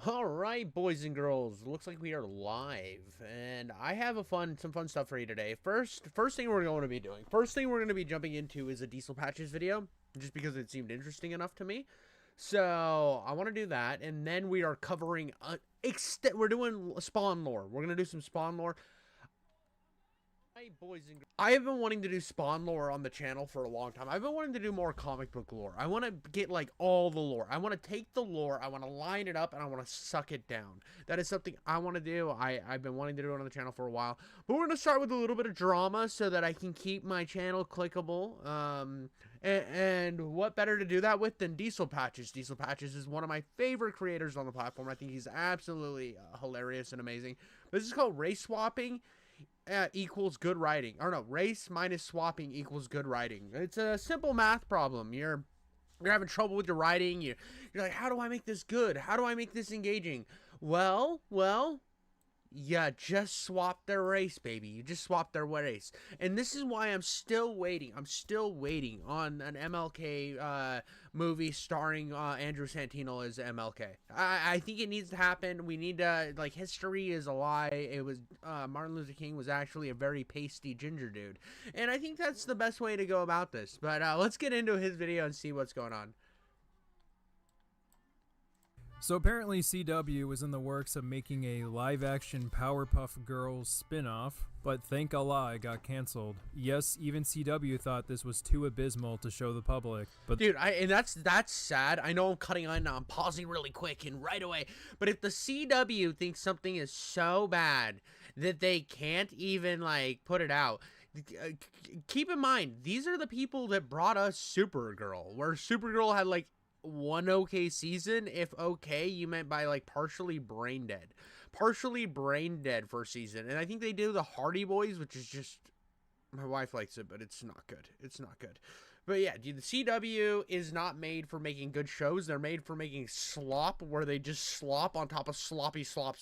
All right, boys and girls. Looks like we are live, and I have some fun stuff for you today. First thing we're going to be doing, first thing we're going to be jumping into is a Diesel Patches video, just because it seemed interesting enough to me. So I want to do that, and then we are covering we're doing Spawn lore. We're gonna do some Spawn lore. Hi, boys and girls. I have been wanting to do Spawn lore on the channel for a long time. I've been wanting to do more comic book lore. I want to get like all the lore. I want to take the lore, I want to line it up, and I want to suck it down. That is something I want to do. I've been wanting to do it on the channel for a while. But we're going to start with a little bit of drama so that I can keep my channel clickable. And what better to do that with than Diesel Patches? Diesel Patches is one of my favorite creators on the platform. I think he's absolutely hilarious and amazing. This is called Race Swapping. Equals good writing. Or no, race minus swapping equals good writing. It's a simple math problem. You're having trouble with your writing. You're like, how do I make this good? How do I make this engaging? Well, yeah, just swap their race, baby. You just swap their race. And this is why I'm still waiting. I'm still waiting on an MLK movie starring Andrew Santino as MLK. I think it needs to happen. We need to, like, history is a lie. It was, Martin Luther King was actually a very pasty ginger dude. And I think that's the best way to go about this. But let's get into his video and see what's going on. So apparently CW was in the works of making a live-action Powerpuff Girls spin-off, but thank Allah it got cancelled. Yes, even CW thought this was too abysmal to show the public. But dude, and that's sad. I know I'm cutting on now. I'm pausing really quick and right away. But if the CW thinks something is so bad that they can't even like put it out, keep in mind these are the people that brought us Supergirl, where Supergirl had like one okay season. If okay you meant by like partially brain dead for a season. And I think they do the Hardy Boys, which is just, my wife likes it, but it's not good. It's not good. But yeah, dude, the CW is not made for making good shows. They're made for making slop, where they just slop on top of sloppy slop.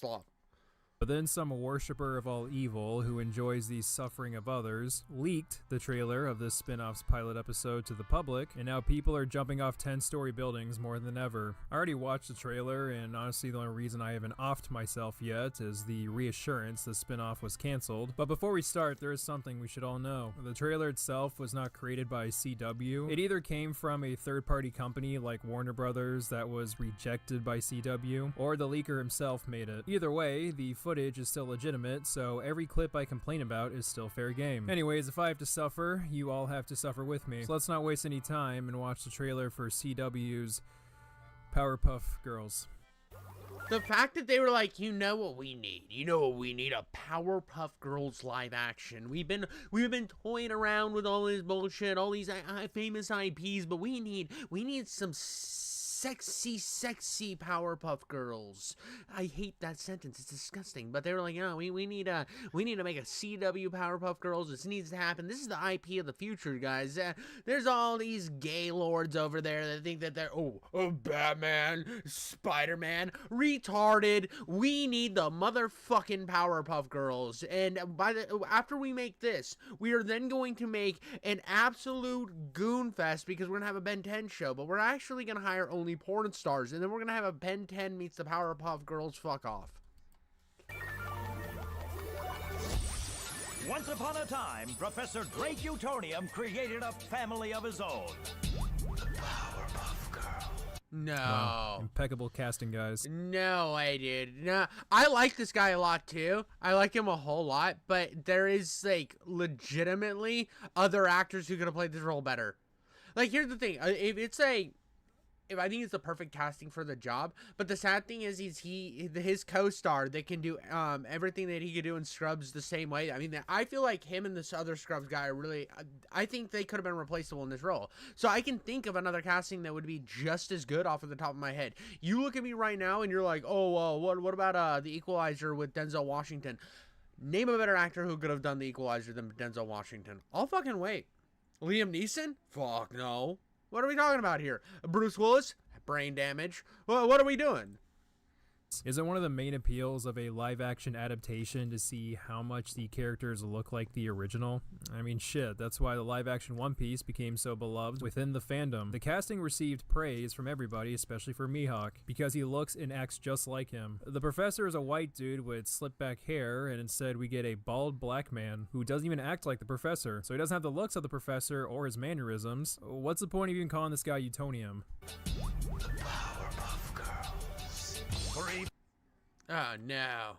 But then some worshipper of all evil who enjoys the suffering of others leaked the trailer of this spin-off's pilot episode to the public, and now people are jumping off 10-story buildings more than ever. I already watched the trailer, and honestly the only reason I haven't offed myself yet is the reassurance the spin-off was cancelled. But before we start, there is something we should all know. The trailer itself was not created by CW. It either came from a third-party company like Warner Brothers that was rejected by CW, or the leaker himself made it. Either way, the footage is still legitimate, so every clip I complain about is still fair game. Anyways, if I have to suffer, you all have to suffer with me. So let's not waste any time and watch the trailer for CW's Powerpuff Girls. The fact that they were like, you know what we need? You know what we need? A Powerpuff Girls live action. We've been toying around with all this bullshit, all these famous IPs, but we need some sexy Powerpuff Girls. I hate that sentence. It's disgusting. But they were like, oh, we need to make a CW Powerpuff Girls. This needs to happen. This is the IP of the future, guys. There's all these gay lords over there that think that they're Batman, Spider-Man, retarded. We need the motherfucking Powerpuff Girls. And after we make this, we are then going to make an absolute goon fest, because we're gonna have a Ben 10 show, but we're actually gonna hire only porn stars, and then we're gonna have a Ben 10 meets the Powerpuff Girls fuck off. Once upon a time, Professor Drake Utonium created a family of his own. Powerpuff Girl. No. Wow. Impeccable casting, guys. No way, dude. No, I like this guy a lot too. I like him a whole lot, but there is like legitimately other actors who could have played this role better. Like, here's the thing. If I think it's the perfect casting for the job, but the sad thing is his co-star that can do everything that he could do in Scrubs the same way. I mean, I feel like him and this other Scrubs guy are really, I think they could have been replaceable in this role. So I can think of another casting that would be just as good off of the top of my head. You look at me right now and you're like, oh, what about The Equalizer with Denzel Washington? Name a better actor who could have done The Equalizer than Denzel Washington. I'll fucking wait. Liam Neeson? Fuck no. What are we talking about here? Bruce Willis? Brain damage. Well, what are we doing? parts. Isn't one of the main appeals of a live-action adaptation to see how much the characters look like the original? I mean, shit, that's why the live-action One Piece became so beloved within the fandom. The casting received praise from everybody, especially for Mihawk, because he looks and acts just like him. The professor is a white dude with slick-back hair, and instead we get a bald black man who doesn't even act like the professor, so he doesn't have the looks of the professor or his mannerisms. What's the point of even calling this guy Utonium? Powerpuff Girls. Oh no.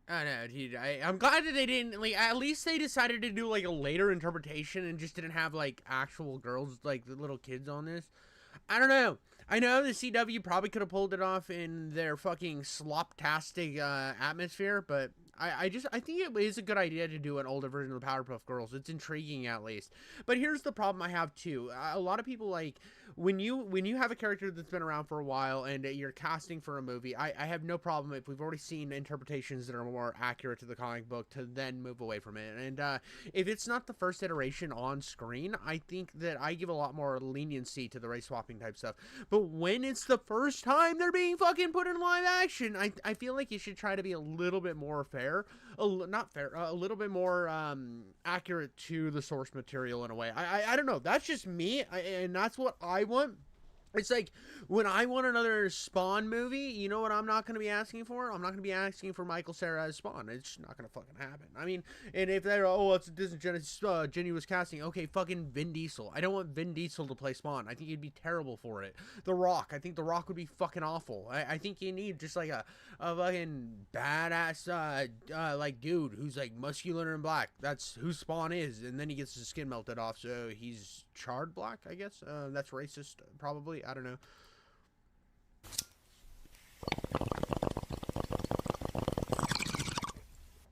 Oh no, dude. I'm glad that they didn't, like, at least they decided to do like a later interpretation and just didn't have like actual girls, like the little kids on this. I don't know. I know the CW probably could have pulled it off in their fucking sloptastic atmosphere, but I think it is a good idea to do an older version of the Powerpuff Girls. It's intriguing at least. But here's the problem I have too. A lot of people, like, when you have a character that's been around for a while and you're casting for a movie, I have no problem if we've already seen interpretations that are more accurate to the comic book to then move away from it. And if it's not the first iteration on screen, I think that I give a lot more leniency to the race swapping type stuff. But when it's the first time they're being fucking put in live action, I feel like you should try to be a little bit more fair. A little bit more accurate to the source material in a way. I don't know. That's just me, and that's what I want. It's like, when I want another Spawn movie, you know what I'm not going to be asking for? I'm not going to be asking for Michael Cera as Spawn. It's not going to fucking happen. I mean, and if they're, oh, it's a disingenuous casting, okay, fucking Vin Diesel. I don't want Vin Diesel to play Spawn. I think he'd be terrible for it. The Rock. I think The Rock would be fucking awful. I think you need just like a fucking badass, like, dude who's like muscular and black. That's who Spawn is. And then he gets his skin melted off, so he's charred black, I guess. That's racist, probably. I don't know.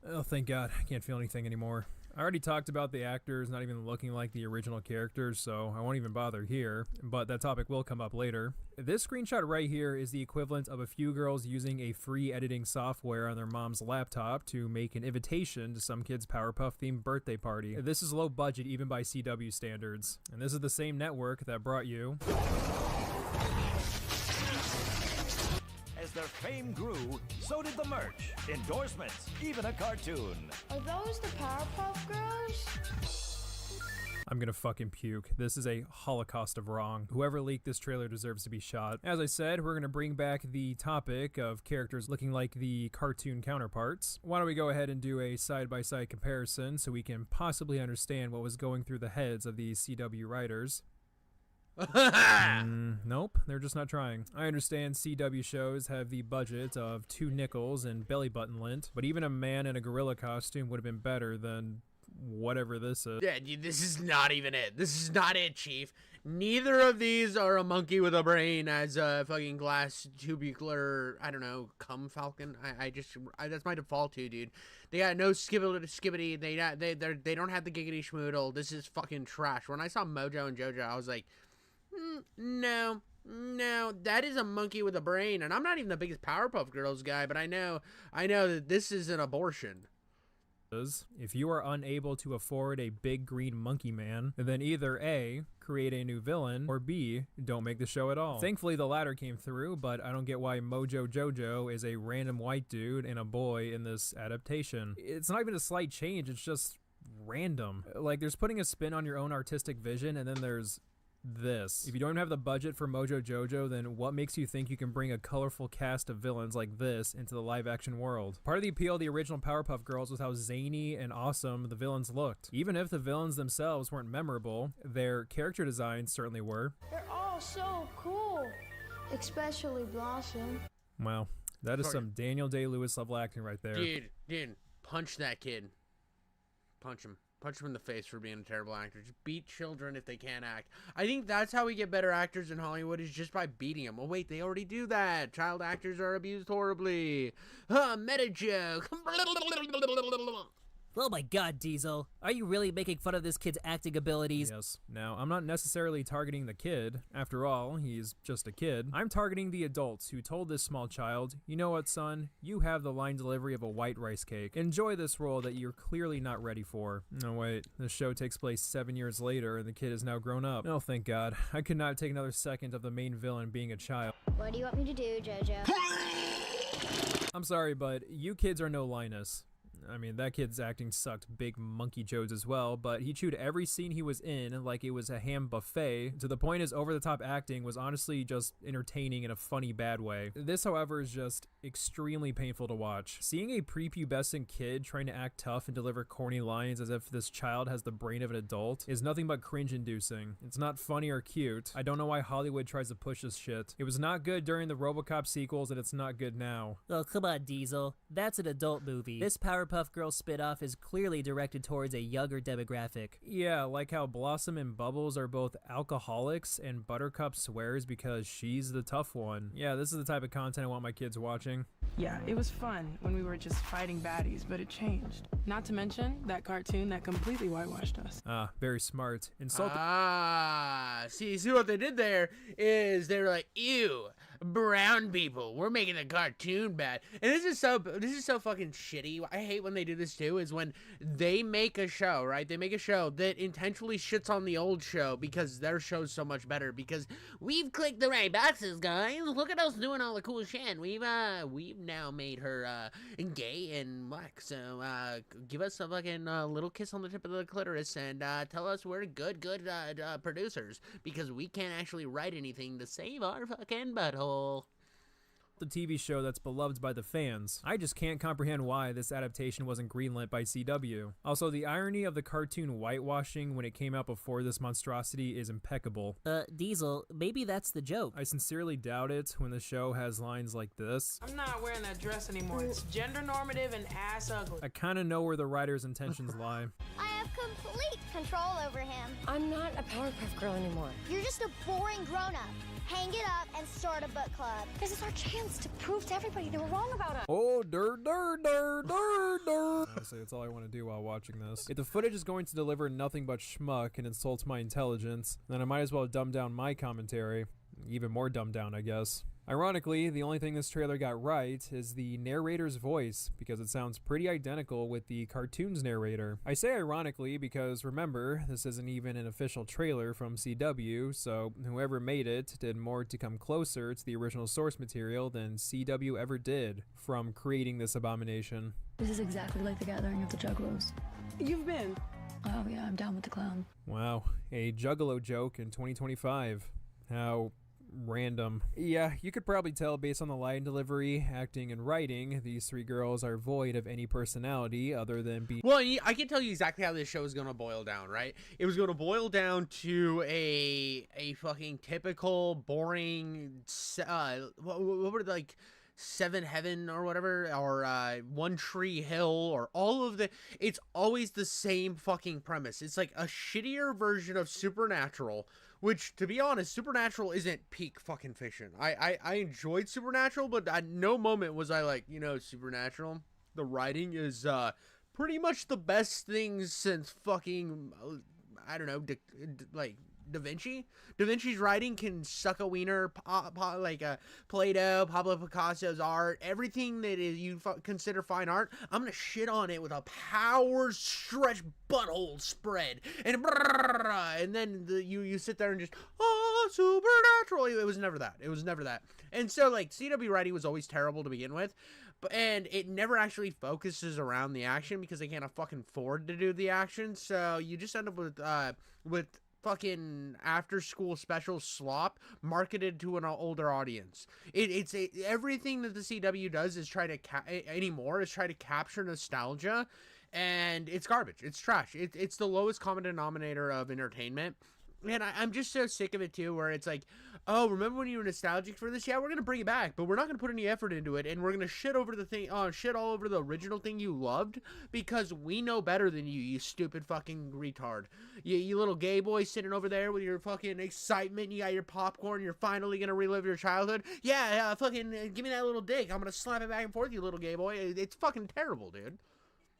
Oh, thank God. I can't feel anything anymore. I already talked about the actors not even looking like the original characters, so I won't even bother here, but that topic will come up later. This screenshot right here is the equivalent of a few girls using a free editing software on their mom's laptop to make an invitation to some kid's Powerpuff-themed birthday party. This is low budget even by CW standards, and this is the same network that brought you... As their fame grew, so did the merch, endorsements, even a cartoon. Are those the Powerpuff Girls? I'm gonna fucking puke. This is a holocaust of wrong. Whoever leaked this trailer deserves to be shot. As I said, we're gonna bring back the topic of characters looking like the cartoon counterparts. Why don't we go ahead and do a side-by-side comparison so we can possibly understand what was going through the heads of these CW writers. Nope, they're just not trying. I understand CW shows have the budget of 2 nickels and belly button lint, but even a man in a gorilla costume would have been better than whatever this is. Yeah, dude, this is not even it. This is not it, Chief. Neither of these are a monkey with a brain as a fucking glass tubular, I don't know, cum falcon. That's my default too, dude. They got no skibbity. They don't have the giggity schmoodle. This is fucking trash. When I saw Mojo and Jojo, I was like, no, that is a monkey with a brain. And I'm not even the biggest Powerpuff Girls guy, but I know that this is an abortion. If you are unable to afford a big green monkey man, then either A, create a new villain, or B, don't make the show at all. Thankfully the latter came through, but I don't get why Mojo Jojo is a random white dude and a boy in this adaptation. It's not even a slight change, it's just random. Like, there's putting a spin on your own artistic vision, and then there's this. If you don't have the budget for Mojo Jojo, then what makes you think you can bring a colorful cast of villains like this into the live-action world? Part of the appeal of the original Powerpuff Girls was how zany and awesome the villains looked. Even if the villains themselves weren't memorable, their character designs certainly were. They're all so cool, especially Blossom. Wow, that is some Daniel Day-Lewis level acting right there. Dude, punch that kid. Punch him. Punch him in the face for being a terrible actor. Just beat children if they can't act. I think that's how we get better actors in Hollywood, is just by beating them. Oh, wait, they already do that. Child actors are abused horribly. Meta joke. Oh my God, Diesel. Are you really making fun of this kid's acting abilities? Yes. Now, I'm not necessarily targeting the kid. After all, he's just a kid. I'm targeting the adults who told this small child, you know what, son? You have the line delivery of a white rice cake. Enjoy this role that you're clearly not ready for. No, wait. The show takes place 7 years later, and the kid is now grown up. Oh, thank God. I could not take another second of the main villain being a child. What do you want me to do, JoJo? I'm sorry, but you kids are no Linus. I mean, that kid's acting sucked big monkey jodes as well, but he chewed every scene he was in like it was a ham buffet, to the point his over-the-top acting was honestly just entertaining in a funny bad way. This, however, is just extremely painful to watch. Seeing a prepubescent kid trying to act tough and deliver corny lines as if this child has the brain of an adult is nothing but cringe-inducing. It's not funny or cute. I don't know why Hollywood tries to push this shit. It was not good during the RoboCop sequels, and it's not good now. Oh, come on, Diesel. That's an adult movie. This Powerpuff Girls spin-off is clearly directed towards a younger demographic. Yeah, like how Blossom and Bubbles are both alcoholics and Buttercup swears because she's the tough one. Yeah, this is the type of content I want my kids watching. Yeah, it was fun when we were just fighting baddies, but it changed. Not to mention that cartoon that completely whitewashed us. Ah, very smart. Insult. See what they did there is they were like, ew, brown people, we're making a cartoon bad. And this is so fucking shitty. I hate when they do this too, is when they make a show, right? They make a show that intentionally shits on the old show because their show's so much better, because we've clicked the right boxes, guys. Look at us doing all the cool shit. We've now made her gay and black, so give us a fucking little kiss on the tip of the clitoris and tell us we're good producers, because we can't actually write anything to save our fucking butthole. The TV show that's beloved by the fans. I just can't comprehend why this adaptation wasn't greenlit by CW. Also, the irony of the cartoon whitewashing when it came out before this monstrosity is impeccable. Diesel, maybe that's the joke. I sincerely doubt it when the show has lines like this. I'm not wearing that dress anymore. It's gender normative and ass ugly. I kinda know where the writer's intentions lie. I have complete control over him. I'm not a Powerpuff Girl anymore. You're just a boring grown-up. Hang it up and start a book club. This is our chance to prove to everybody they were wrong about us. Oh, Honestly, that's all I want to do while watching this. If the footage is going to deliver nothing but schmuck and insults my intelligence, then I might as well dumb down my commentary. Even more dumbed down, I guess. Ironically, the only thing this trailer got right is the narrator's voice, because it sounds pretty identical with the cartoon's narrator. I say ironically because, remember, this isn't even an official trailer from CW, so whoever made it did more to come closer to the original source material than CW ever did from creating this abomination. This is exactly like the gathering of the Juggalos. You've been. Oh yeah, I'm down with the clown. Wow, a Juggalo joke in 2025. How random. Yeah, you could probably tell based on the line delivery, acting, and writing, these three girls are void of any personality other than being. Well, I can tell you exactly how this show is going to boil down, right? It was going to boil down to a fucking typical, boring, what were they, like, Seven Heaven or whatever, or One Tree Hill, or all of the, it's always the same fucking premise. It's like a shittier version of Supernatural, which, to be honest, Supernatural isn't peak fucking fiction. I enjoyed Supernatural, but at no moment was I like, Supernatural, the writing is pretty much the best thing since fucking, I don't know, like Da Vinci. Da Vinci's writing can suck a wiener, like Plato, Pablo Picasso's art, everything that is you consider fine art. I'm gonna shit on it with a power stretch butthole spread, and then you sit there and just Supernatural. It was never that. It was never that. And so like CW writing was always terrible to begin with. And it never actually focuses around the action because they can't fucking afford to do the action. So you just end up with fucking after school special slop marketed to an older audience. Everything that the CW does is try to try to capture nostalgia, and it's garbage. It's trash. It's the lowest common denominator of entertainment. And I'm just so sick of it too, where it's like, oh, remember when you were nostalgic for this? Yeah, we're gonna bring it back, but we're not gonna put any effort into it, and we're gonna shit all over the original thing you loved because we know better than you stupid fucking retard. You little gay boy sitting over there with your fucking excitement. You got your popcorn. You're finally gonna relive your childhood. Yeah, fucking give me that little dick. I'm gonna slap it back and forth, you little gay boy. It's fucking terrible, dude.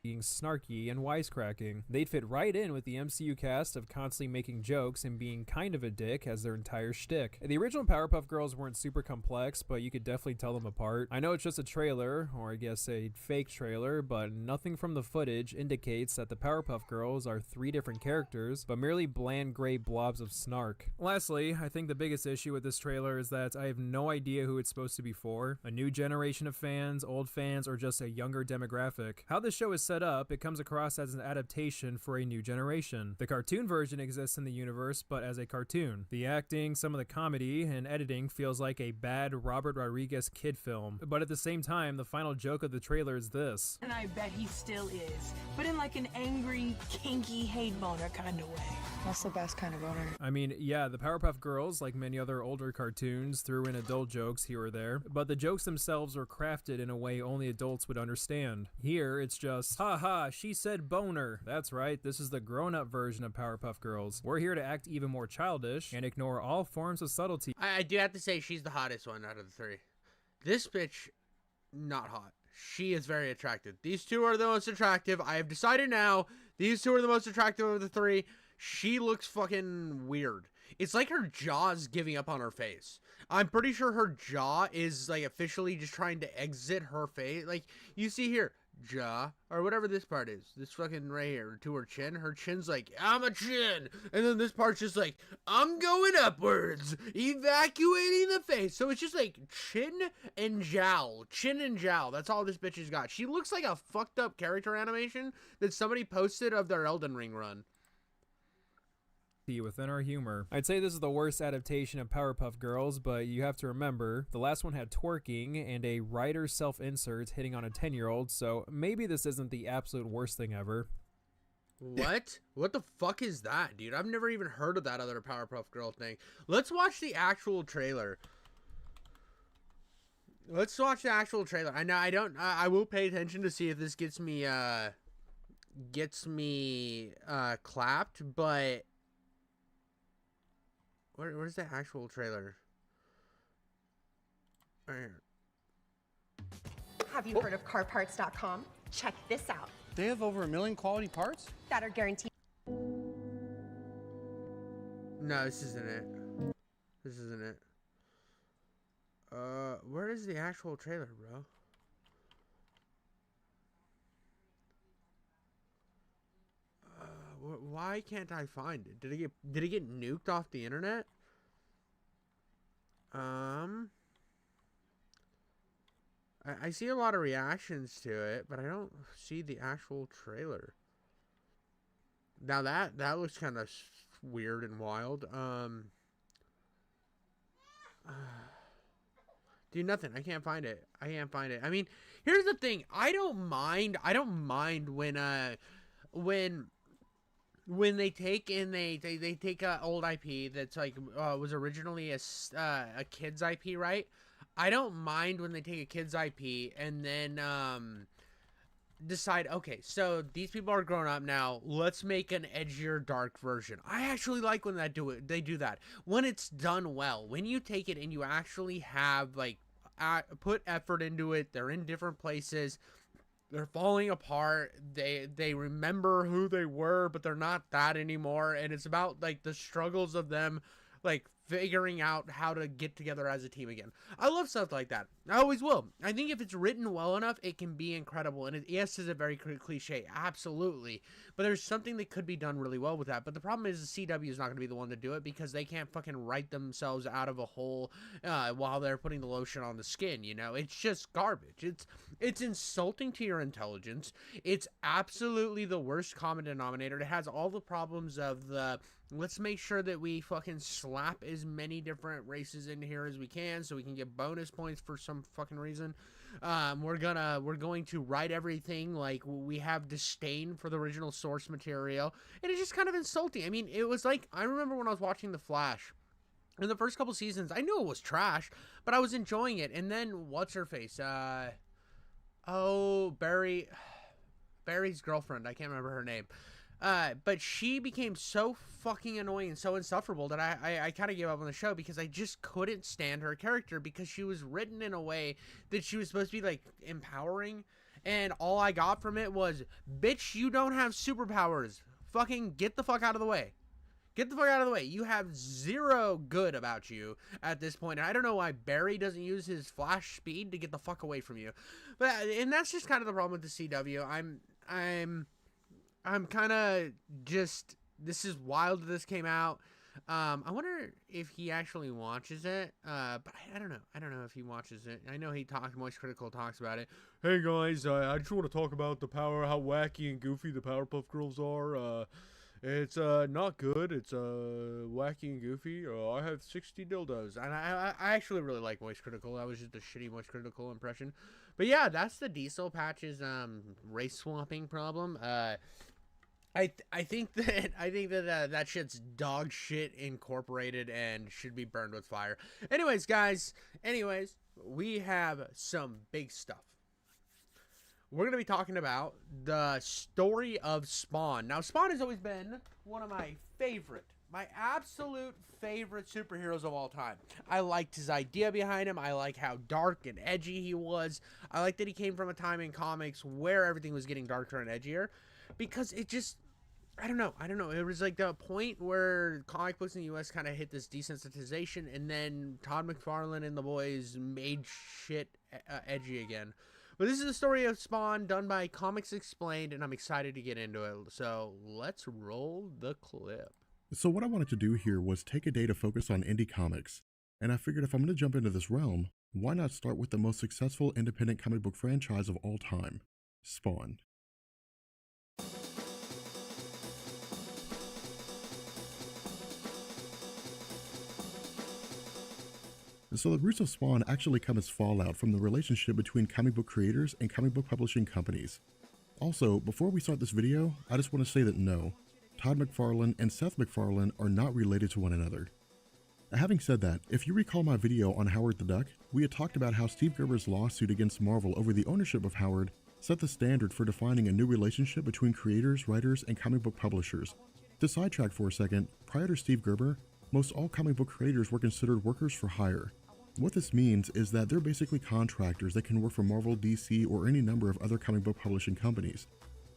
being snarky and wisecracking. They'd fit right in with the MCU cast of constantly making jokes and being kind of a dick as their entire shtick. The original Powerpuff Girls weren't super complex, but you could definitely tell them apart. I know it's just a trailer, or I guess a fake trailer, but nothing from the footage indicates that the Powerpuff Girls are 3 different characters, but merely bland gray blobs of snark. Lastly, I think the biggest issue with this trailer is that I have no idea who it's supposed to be for. A new generation of fans, old fans, or just a younger demographic. How this show is set up, it comes across as an adaptation for a new generation. The cartoon version exists in the universe, but as a cartoon. The acting, some of the comedy, and editing feels like a bad Robert Rodriguez kid film. But at the same time, the final joke of the trailer is this. And I bet he still is, but in like an angry, kinky hate boner kind of way. That's the best kind of boner. I mean, yeah, the Powerpuff Girls, like many other older cartoons, threw in adult jokes here or there, but the jokes themselves were crafted in a way only adults would understand. Here, it's just, haha, she said boner. That's right, this is the grown-up version of Powerpuff Girls. We're here to act even more childish and ignore all forms of subtlety. I do have to say she's the hottest one out of the 3. This bitch, not hot. She is very attractive. These 2 are the most attractive. I have decided now, these 2 are the most attractive of the 3. She looks fucking weird. It's like her jaw's giving up on her face. I'm pretty sure her jaw is like officially just trying to exit her face. Like you see here, jaw, or whatever this part is. This fucking right here to her chin. Her chin's like, I'm a chin. And then this part's just like, I'm going upwards, evacuating the face. So it's just like chin and jowl. Chin and jowl. That's all this bitch has got. She looks like a fucked up character animation that somebody posted of their Elden Ring run. Within our humor. I'd say this is the worst adaptation of Powerpuff Girls, but you have to remember, the last one had twerking and a writer's self-insert hitting on a 10-year-old, so maybe this isn't the absolute worst thing ever. What? What the fuck is that, dude? I've never even heard of that other Powerpuff Girl thing. Let's watch the actual trailer. Let's watch the actual trailer. I know I will pay attention to see if this gets me clapped, but where's the actual trailer? Right here. Have you heard of carparts.com? Check this out. They have over 1 million quality parts that are guaranteed. No, this isn't it. This isn't it. Where is the actual trailer, bro? Why can't I find it? Did it get nuked off the internet? I see a lot of reactions to it, but I don't see the actual trailer. Now that looks kind of weird and wild. Dude, nothing. I can't find it. I mean, here's the thing. I don't mind when they take and they take a old IP that's like was originally a kid's IP, right? I don't mind when they take a kid's IP and then decide, okay, so these people are grown up now, let's make an edgier, dark version. I actually like when they do that. When it's done well, when you take it and you actually have like put effort into it, they're in different places, they're falling apart, they remember who they were, but they're not that anymore, and it's about like the struggles of them like figuring out how to get together as a team again. I love stuff like that. I always will. I think if it's written well enough, it can be incredible. And yes, is a very cliche, absolutely. But there's something that could be done really well with that. But the problem is the CW is not going to be the one to do it because they can't fucking write themselves out of a hole while they're putting the lotion on the skin. You know, it's just garbage. It's insulting to your intelligence. It's absolutely the worst common denominator. It has all the problems of the let's make sure that we fucking slap as many different races in here as we can so we can get bonus points for some fucking reason. We're going to write everything like we have disdain for the original source material, and it's just kind of insulting. I mean, it was like, I remember when I was watching The Flash in the first couple seasons, I knew it was trash, but I was enjoying it. And then what's her face? Barry's girlfriend, I can't remember her name. But she became so fucking annoying and so insufferable that I kind of gave up on the show because I just couldn't stand her character because she was written in a way that she was supposed to be like empowering, and all I got from it was, bitch, you don't have superpowers. Fucking get the fuck out of the way. Get the fuck out of the way. You have zero good about you at this point. And I don't know why Barry doesn't use his flash speed to get the fuck away from you. And that's just kind of the problem with the CW. I'm kind of just, this is wild that this came out. I wonder if he actually watches it. But I don't know. I don't know if he watches it. I know he Moist Critical talks about it. Hey guys, I just want to talk about how wacky and goofy the Powerpuff Girls are. It's not good. It's wacky and goofy. I have 60 dildos, and I actually really like Moist Critical. That was just a shitty Moist Critical impression. But yeah, that's the Diesel Patches race swapping problem. I think that that shit's dog shit incorporated and should be burned with fire. Anyways, guys. We have some big stuff. We're going to be talking about the story of Spawn. Now, Spawn has always been one of my absolute favorite superheroes of all time. I liked his idea behind him. I like how dark and edgy he was. I like that he came from a time in comics where everything was getting darker and edgier. Because it just, I don't know. It was like the point where comic books in the U.S. kind of hit this desensitization, and then Todd McFarlane and the boys made shit edgy again. But this is the story of Spawn done by Comics Explained, and I'm excited to get into it. So let's roll the clip. So what I wanted to do here was take a day to focus on indie comics. And I figured if I'm going to jump into this realm, why not start with the most successful independent comic book franchise of all time, Spawn. So the roots of Spawn actually come as fallout from the relationship between comic book creators and comic book publishing companies. Also, before we start this video, I just want to say that no, Todd McFarlane and Seth MacFarlane are not related to one another. Having said that, if you recall my video on Howard the Duck, we had talked about how Steve Gerber's lawsuit against Marvel over the ownership of Howard set the standard for defining a new relationship between creators, writers, and comic book publishers. To sidetrack for a second, prior to Steve Gerber, most all comic book creators were considered workers for hire. What this means is that they're basically contractors that can work for Marvel, DC, or any number of other comic book publishing companies.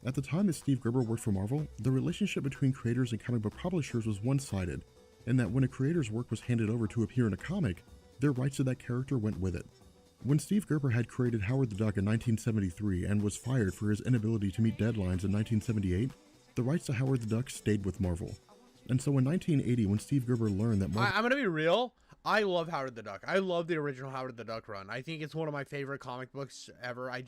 At the time that Steve Gerber worked for Marvel, the relationship between creators and comic book publishers was one-sided, in that when a creator's work was handed over to appear in a comic, their rights to that character went with it. When Steve Gerber had created Howard the Duck in 1973 and was fired for his inability to meet deadlines in 1978, the rights to Howard the Duck stayed with Marvel. And so in 1980, when Stave Gerber learned that Marvel... I'm going to be real. I love Howard the Duck. I love the original Howard the Duck run. I think it's one of my favorite comic books ever. I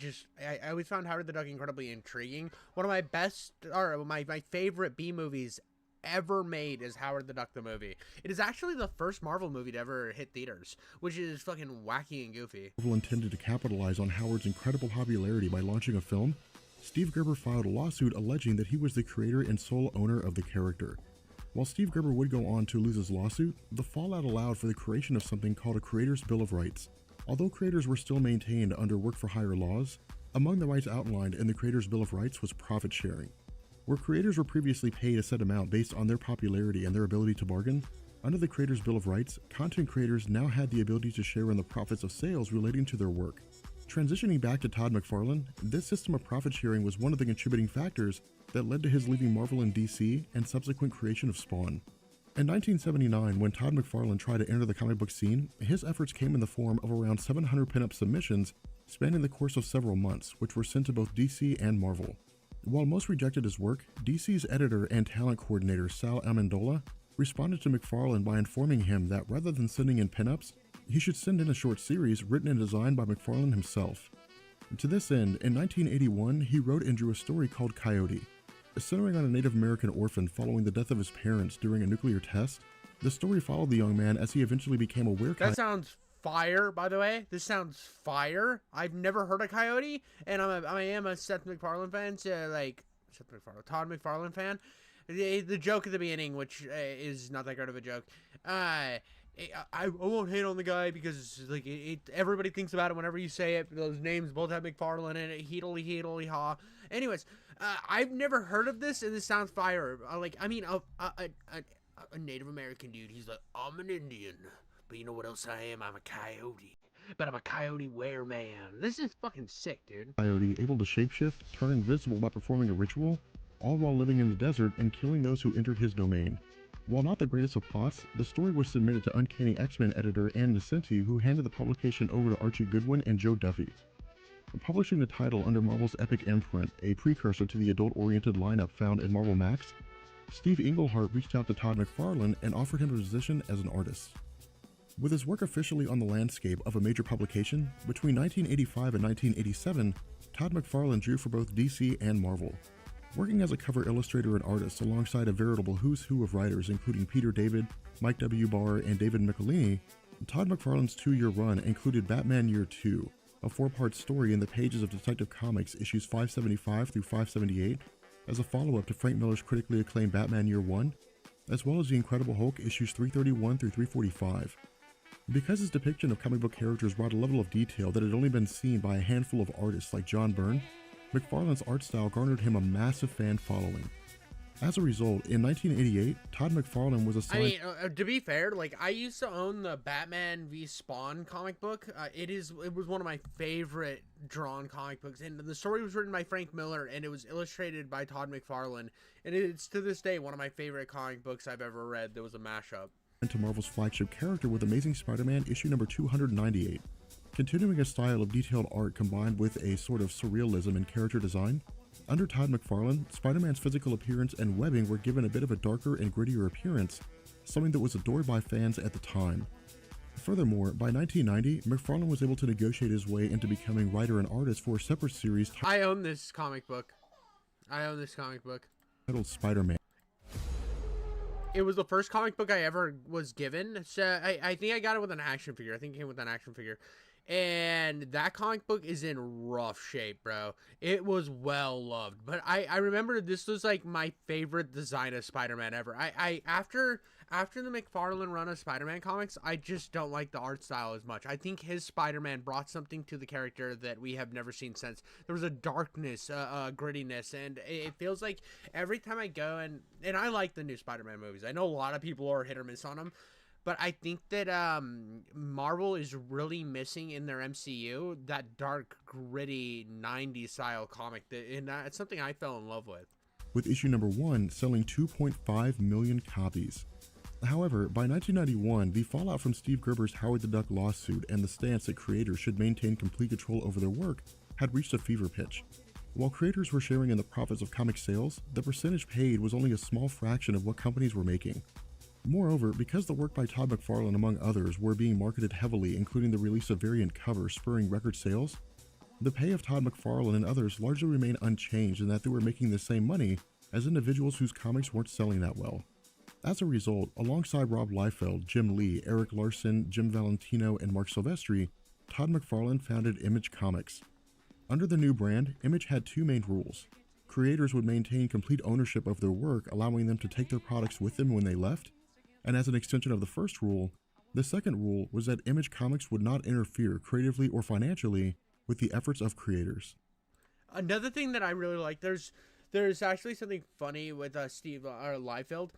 always found Howard the Duck incredibly intriguing. One of my best, or my favorite B movies ever made is Howard the Duck the movie. It is actually the first Marvel movie to ever hit theaters, which is fucking wacky and goofy. Marvel intended to capitalize on Howard's incredible popularity by launching a film. Steve Gerber filed a lawsuit alleging that he was the creator and sole owner of the character. While Steve Gerber would go on to lose his lawsuit, the fallout allowed for the creation of something called a Creator's Bill of Rights. Although creators were still maintained under work-for-hire laws, among the rights outlined in the Creator's Bill of Rights was profit sharing. Where creators were previously paid a set amount based on their popularity and their ability to bargain, under the Creator's Bill of Rights, content creators now had the ability to share in the profits of sales relating to their work. Transitioning back to Todd McFarlane, this system of profit sharing was one of the contributing factors that led to his leaving Marvel and DC and subsequent creation of Spawn. In 1979, when Todd McFarlane tried to enter the comic book scene, his efforts came in the form of around 700 pinup submissions spanning the course of several months, which were sent to both DC and Marvel. While most rejected his work, DC's editor and talent coordinator Sal Amendola responded to McFarlane by informing him that rather than sending in pinups, he should send in a short series written and designed by McFarlane himself. To this end, in 1981, he wrote and drew a story called Coyote. Centering on a Native American orphan following the death of his parents during a nuclear test, the story followed the young man as he eventually became a werewolf. That sounds fire, by the way. This sounds fire. I've never heard of Coyote, and I am a Seth MacFarlane fan, so Todd McFarlane fan. The joke at the beginning, which is not that great of a joke, I won't hate on the guy because like everybody thinks about it whenever you say it. Those names both have McFarlane in it. Heedly ha. Anyways, I've never heard of this, and this sounds fire. A Native American dude. He's like, I'm an Indian, but you know what else I am? I'm a coyote. but I'm a coyote wereman. This is fucking sick, dude. Coyote able to shapeshift, turn invisible by performing a ritual, all while living in the desert and killing those who entered his domain. While not the greatest of plots, the story was submitted to Uncanny X-Men editor Ann Nocenti, who handed the publication over to Archie Goodwin and Joe Duffy. Publishing the title under Marvel's Epic imprint, a precursor to the adult-oriented lineup found in Marvel Max, Steve Englehart reached out to Todd McFarlane and offered him a position as an artist. With his work officially on the landscape of a major publication, between 1985 and 1987, Todd McFarlane drew for both DC and Marvel. Working as a cover illustrator and artist alongside a veritable who's who of writers including Peter David, Mike W. Barr, and David Michelini, Todd McFarlane's 2-year run included Batman Year 2, a 4-part story in the pages of Detective Comics issues 575 through 578, as a follow-up to Frank Miller's critically acclaimed Batman Year 1, as well as The Incredible Hulk issues 331 through 345. Because his depiction of comic book characters brought a level of detail that had only been seen by a handful of artists like John Byrne, McFarlane's art style garnered him a massive fan following. As a result, in 1988, Todd McFarlane was assigned... I mean, to be fair, like, I used to own the Batman v Spawn comic book. It was one of my favorite drawn comic books, and the story was written by Frank Miller, and it was illustrated by Todd McFarlane, and it's, to this day, one of my favorite comic books I've ever read. There was a mashup. ...to Marvel's flagship character with Amazing Spider-Man issue number 298. Continuing a style of detailed art combined with a sort of surrealism in character design, under Todd McFarlane, Spider-Man's physical appearance and webbing were given a bit of a darker and grittier appearance, something that was adored by fans at the time. Furthermore, by 1990, McFarlane was able to negotiate his way into becoming writer and artist for a separate series I own this comic book. Titled Spider-Man. It was the first comic book I ever was given. So I think I got it with an action figure. I think it came with an action figure. And that comic book is in rough shape, bro. It was well loved. But I remember this was like my favorite design of Spider-Man ever. After the McFarlane run of Spider-Man comics, I just don't like the art style as much. I think his Spider-Man brought something to the character that we have never seen since. There was a darkness, grittiness, and it feels like every time I go, and I like the new Spider-Man movies. I know a lot of people are hit or miss on them, but I think that Marvel is really missing in their MCU that dark, gritty, 90s style comic, and it's something I fell in love with. With issue number 1 selling 2.5 million copies. However, by 1991, the fallout from Steve Gerber's Howard the Duck lawsuit and the stance that creators should maintain complete control over their work had reached a fever pitch. While creators were sharing in the profits of comic sales, the percentage paid was only a small fraction of what companies were making. Moreover, because the work by Todd McFarlane, among others, were being marketed heavily, including the release of variant covers spurring record sales, the pay of Todd McFarlane and others largely remained unchanged in that they were making the same money as individuals whose comics weren't selling that well. As a result, alongside Rob Liefeld, Jim Lee, Eric Larson, Jim Valentino, and Mark Silvestri, Todd McFarlane founded Image Comics. Under the new brand, Image had 2 main rules. Creators would maintain complete ownership of their work, allowing them to take their products with them when they left, and as an extension of the first rule, the second rule was that Image Comics would not interfere creatively or financially with the efforts of creators. Another thing that I really like, there's actually something funny with Steve Liefeld,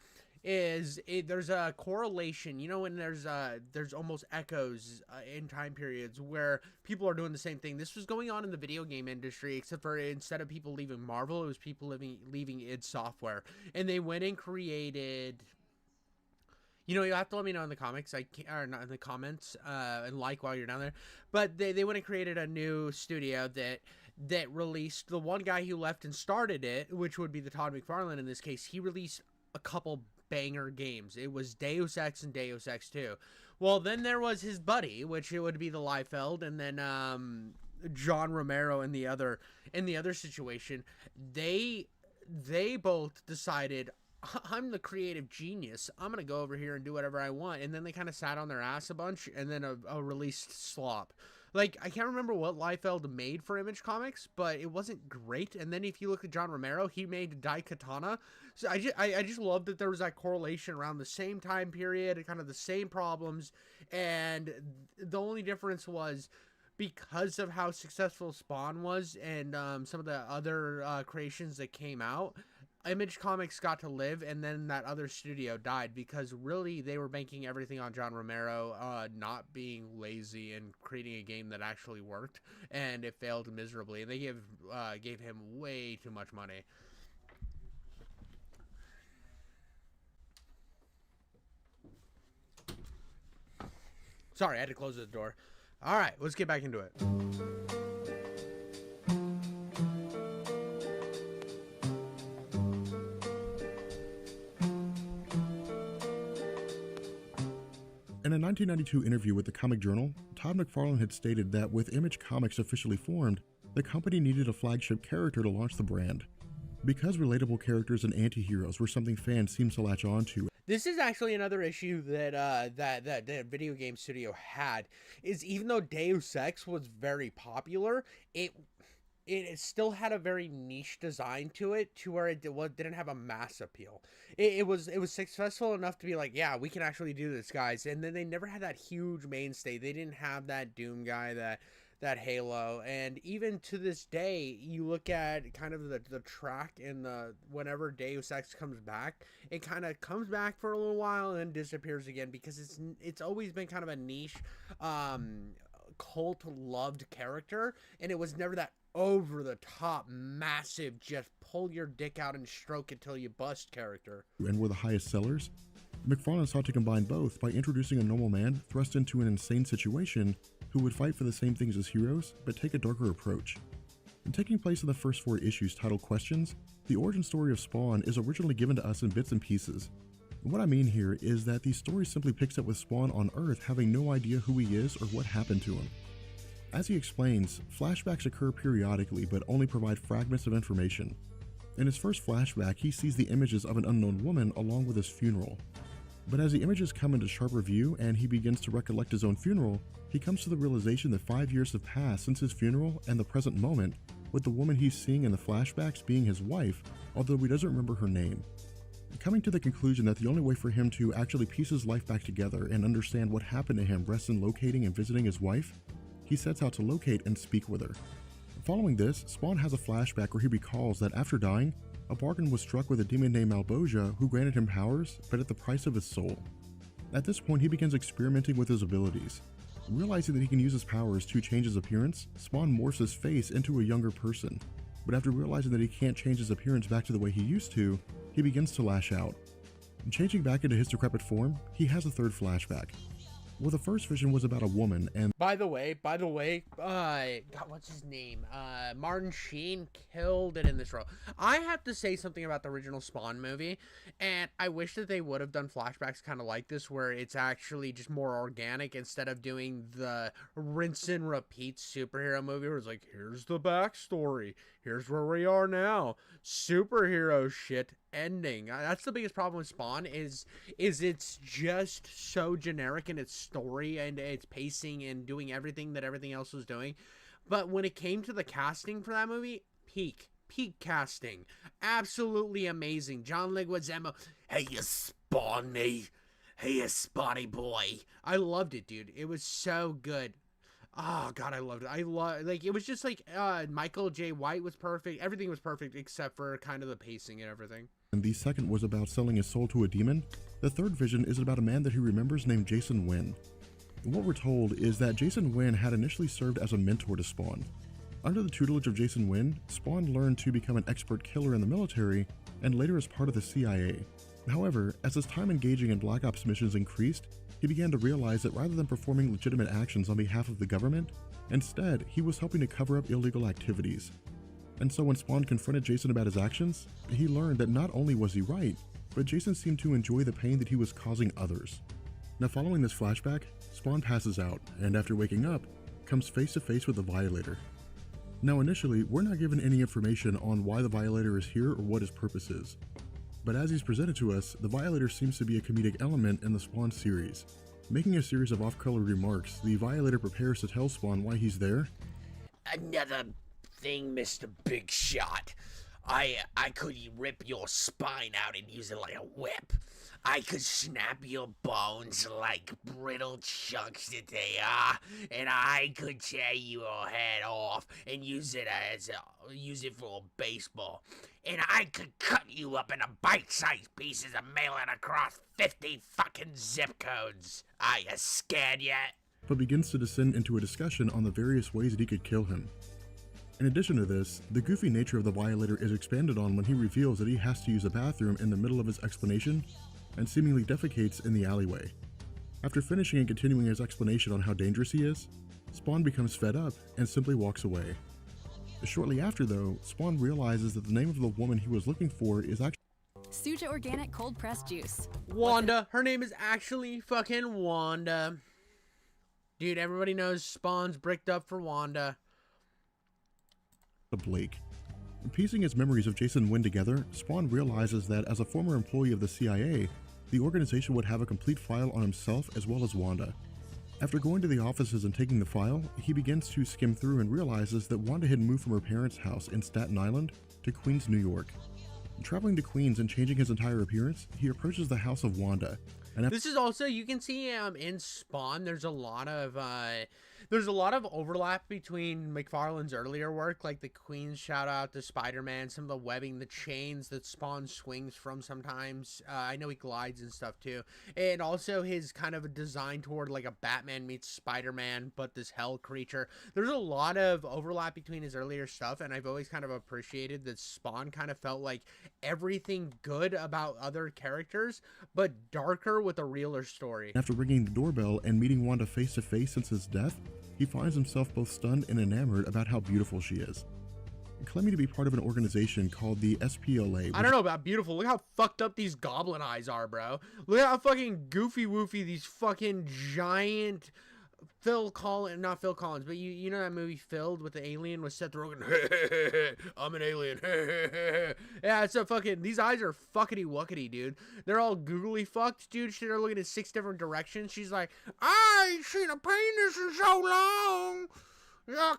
is there's a correlation, you know, when there's almost echoes in time periods where people are doing the same thing. This was going on in the video game industry, except for instead of people leaving Marvel, it was people leaving id Software, and they went and created. You know, you have to let me know in the comics, or not in the comments, and like while you're down there. But they went and created a new studio that released the one guy who left and started it, which would be the Todd McFarlane in this case. He released a couple banger games. It was Deus Ex and Deus Ex 2. Well, then there was his buddy, which it would be the Liefeld, and then John Romero in the other situation. They both decided, I'm the creative genius. I'm going to go over here and do whatever I want. And then they kind of sat on their ass a bunch and then a released slop. Like, I can't remember what Liefeld made for Image Comics, but it wasn't great. And then if you look at John Romero, he made Daikatana. So I just love that there was that correlation around the same time period, kind of the same problems. And the only difference was because of how successful Spawn was and some of the other creations that came out, Image Comics got to live, and then that other studio died because really they were banking everything on John Romero not being lazy and creating a game that actually worked, and it failed miserably. And they gave him way too much money. Sorry, I had to close the door. All right, let's get back into it. In a 1992 interview with the Comic Journal, Todd McFarlane had stated that with Image Comics officially formed, the company needed a flagship character to launch the brand. Because relatable characters and anti-heroes were something fans seemed to latch on to. This is actually another issue that that video game studio had, is even though Deus Ex was very popular, it still had a very niche design to it, to where it didn't have a mass appeal. It was successful enough to be like, yeah, we can actually do this, guys. And then they never had that huge mainstay. They didn't have that Doom guy, that Halo. And even to this day, you look at kind of the track in the whenever Deus Ex comes back, it kind of comes back for a little while and then disappears again, because it's always been kind of a niche cult loved character, and it was never that over the top massive just pull your dick out and stroke it till you bust character. And were the highest sellers. McFarlane sought to combine both by introducing a normal man thrust into an insane situation who would fight for the same things as heroes, but take a darker approach. And taking place in the first 4 issues titled Questions, the origin story of Spawn is originally given to us in bits and pieces. And what I mean here is that the story simply picks up with Spawn on Earth having no idea who he is or what happened to him. As he explains, flashbacks occur periodically but only provide fragments of information. In his first flashback, he sees the images of an unknown woman along with his funeral. But as the images come into sharper view and he begins to recollect his own funeral, he comes to the realization that 5 years have passed since his funeral and the present moment, with the woman he's seeing in the flashbacks being his wife, although he doesn't remember her name. Coming to the conclusion that the only way for him to actually piece his life back together and understand what happened to him rests in locating and visiting his wife, he sets out to locate and speak with her. Following this, Spawn has a flashback where he recalls that after dying, a bargain was struck with a demon named Malboja who granted him powers, but at the price of his soul. At this point, he begins experimenting with his abilities. Realizing that he can use his powers to change his appearance, Spawn morphs his face into a younger person. But after realizing that he can't change his appearance back to the way he used to, he begins to lash out. Changing back into his decrepit form, he has a third flashback. Well, the first vision was about a woman, and by the way, God, what's his name? Martin Sheen killed it in this role. I have to say something about the original Spawn movie, and I wish that they would have done flashbacks kind of like this, where it's actually just more organic instead of doing the rinse and repeat superhero movie where it's like, here's the backstory, here's where we are now, superhero shit, ending. That's the biggest problem with Spawn is it's just so generic in its story and its pacing and doing everything that everything else was doing. But when it came to the casting for that movie, peak casting, absolutely amazing. John Leguizamo, hey you Spawny, hey you Spawny boy, I loved it, dude. It was so good. Oh God, I loved it. It was just like Michael J. White was perfect. Everything was perfect except for kind of the pacing and everything. And the second was about selling his soul to a demon. The third vision is about a man that he remembers named Jason Wynn. What we're told is that Jason Wynn had initially served as a mentor to Spawn. Under the tutelage of Jason Wynn, Spawn learned to become an expert killer in the military and later as part of the CIA. However, as his time engaging in Black Ops missions increased, he began to realize that rather than performing legitimate actions on behalf of the government, instead he was helping to cover up illegal activities. And so when Spawn confronted Jason about his actions, he learned that not only was he right, but Jason seemed to enjoy the pain that he was causing others. Now following this flashback, Spawn passes out, and after waking up, comes face to face with the Violator. Now initially, we're not given any information on why the Violator is here or what his purpose is. But as he's presented to us, the Violator seems to be a comedic element in the Spawn series. Making a series of off-color remarks, the Violator prepares to tell Spawn why he's there. Another thing, Mr. Big Shot. I could rip your spine out and use it like a whip. I could snap your bones like brittle chunks that they are, and I could tear your head off and use it for a baseball. And I could cut you up into bite-sized pieces and mail it across 50 fucking zip codes. Are you scared yet? But begins to descend into a discussion on the various ways that he could kill him. In addition to this, the goofy nature of the Violator is expanded on when he reveals that he has to use a bathroom in the middle of his explanation and seemingly defecates in the alleyway. After finishing and continuing his explanation on how dangerous he is, Spawn becomes fed up and simply walks away. Shortly after though, Spawn realizes that the name of the woman he was looking for is actually Suja Organic Cold Pressed Juice. Wanda. Her name is actually fucking Wanda. Dude, everybody knows Spawn's bricked up for Wanda. Blake. Piecing his memories of Jason Wynn together, Spawn realizes that as a former employee of the CIA, the organization would have a complete file on himself as well as Wanda. After going to the offices and taking the file, he begins to skim through and realizes that Wanda had moved from her parents' house in Staten Island to Queens, New York. Traveling to Queens and changing his entire appearance, he approaches the house of Wanda. And this is also, you can see in Spawn, there's a lot of overlap between McFarlane's earlier work, like the Queen's shout out to Spider-Man, some of the webbing, the chains that Spawn swings from sometimes. I know he glides and stuff too. And also his kind of a design toward like a Batman meets Spider-Man, but this hell creature. There's a lot of overlap between his earlier stuff, and I've always kind of appreciated that Spawn kind of felt like everything good about other characters, but darker with a realer story. After ringing the doorbell and meeting Wanda face to face since his death, he finds himself both stunned and enamored about how beautiful she is. Claiming to be part of an organization called the SPLA. I don't know about beautiful. Look how fucked up these goblin eyes are, bro. Look how fucking goofy woofy these fucking giant not Phil Collins, but you know that movie Filled with the alien with Seth Rogen? I'm an alien. Yeah, it's a fucking, these eyes are fuckity wuckety, dude. They're all googly fucked, dude. They're looking in 6 different directions. She's like, I ain't seen a penis in so long.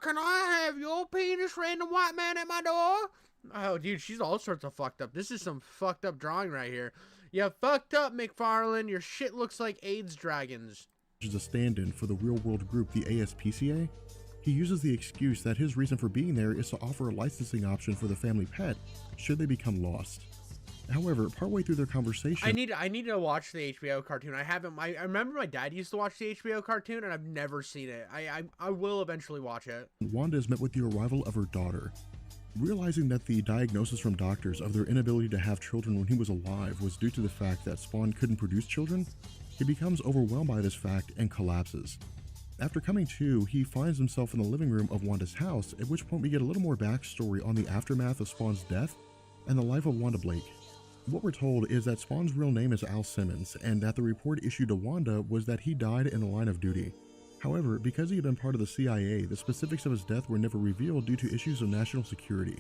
Can I have your penis, random white man at my door? Oh, dude, she's all sorts of fucked up. This is some fucked up drawing right here. You fucked up, McFarlane. Your shit looks like AIDS dragons. Is a stand-in for the real-world group, the ASPCA. He uses the excuse that his reason for being there is to offer a licensing option for the family pet should they become lost. However, partway through their conversation, I need to watch the HBO cartoon. I haven't. I remember my dad used to watch the HBO cartoon, and I've never seen it. I will eventually watch it. Wanda is met with the arrival of her daughter. Realizing that the diagnosis from doctors of their inability to have children when he was alive was due to the fact that Spawn couldn't produce children, he becomes overwhelmed by this fact and collapses. After coming to, he finds himself in the living room of Wanda's house, at which point we get a little more backstory on the aftermath of Spawn's death and the life of Wanda Blake. What we're told is that Spawn's real name is Al Simmons, and that the report issued to Wanda was that he died in the line of duty. However, because he had been part of the CIA, the specifics of his death were never revealed due to issues of national security.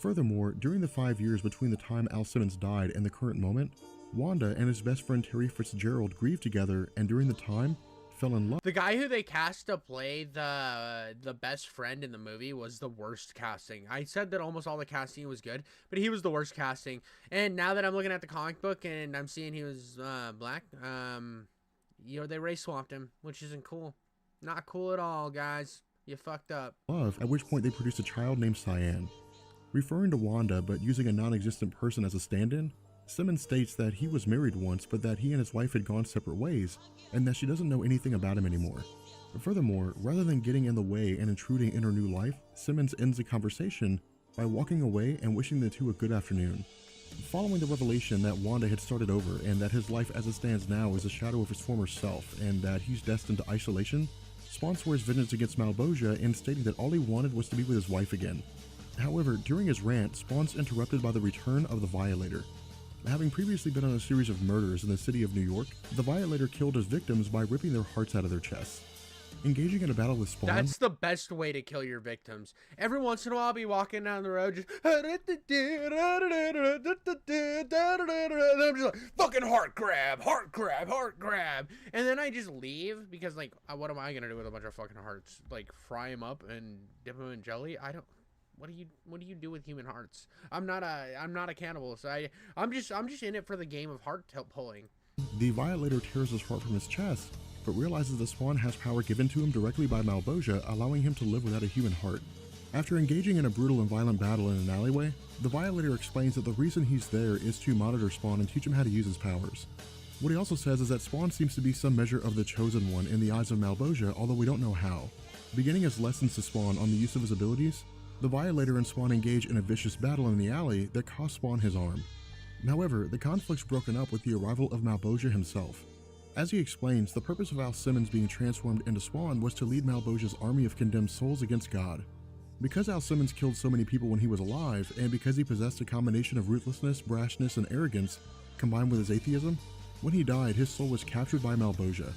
Furthermore, during the 5 years between the time Al Simmons died and the current moment, Wanda and his best friend Terry Fitzgerald grieved together, and during the time, fell in love. The guy who they cast to play the best friend in the movie was the worst casting. I said that almost all the casting was good, but he was the worst casting. And now that I'm looking at the comic book and I'm seeing he was black, they race swapped him, which isn't cool. Not cool at all, guys. You fucked up. Love, at which point they produced a child named Cyan. Referring to Wanda, but using a non-existent person as a stand-in, Simmons states that he was married once, but that he and his wife had gone separate ways, and that she doesn't know anything about him anymore. Furthermore, rather than getting in the way and intruding in her new life, Simmons ends the conversation by walking away and wishing the two a good afternoon. Following the revelation that Wanda had started over and that his life as it stands now is a shadow of his former self and that he's destined to isolation, Spawn swears vengeance against Malebolgia in stating that all he wanted was to be with his wife again. However, during his rant, Spawn's interrupted by the return of the Violator. Having previously been on a series of murders in the city of New York, the Violator killed his victims by ripping their hearts out of their chests. Engaging in a battle with Spawn... That's the best way to kill your victims. Every once in a while, I'll be walking down the road just... And I'm just like, fucking heart grab. And then I just leave because, like, what am I going to do with a bunch of fucking hearts? Like, fry them up and dip them in jelly? I don't... What do you do with human hearts? I'm not a cannibal, so I'm just in it for the game of heart pulling. The Violator tears his heart from his chest, but realizes that Spawn has power given to him directly by Malebolgia, allowing him to live without a human heart. After engaging in a brutal and violent battle in an alleyway, the Violator explains that the reason he's there is to monitor Spawn and teach him how to use his powers. What he also says is that Spawn seems to be some measure of the chosen one in the eyes of Malebolgia, although we don't know how. Beginning as lessons to Spawn on the use of his abilities, the Violator and Spawn engage in a vicious battle in the alley that costs Spawn his arm. However, the conflict's broken up with the arrival of Malebolgia himself. As he explains, the purpose of Al Simmons being transformed into Spawn was to lead Malebolgia's army of condemned souls against God. Because Al Simmons killed so many people when he was alive, and because he possessed a combination of ruthlessness, brashness, and arrogance, combined with his atheism, when he died, his soul was captured by Malebolgia.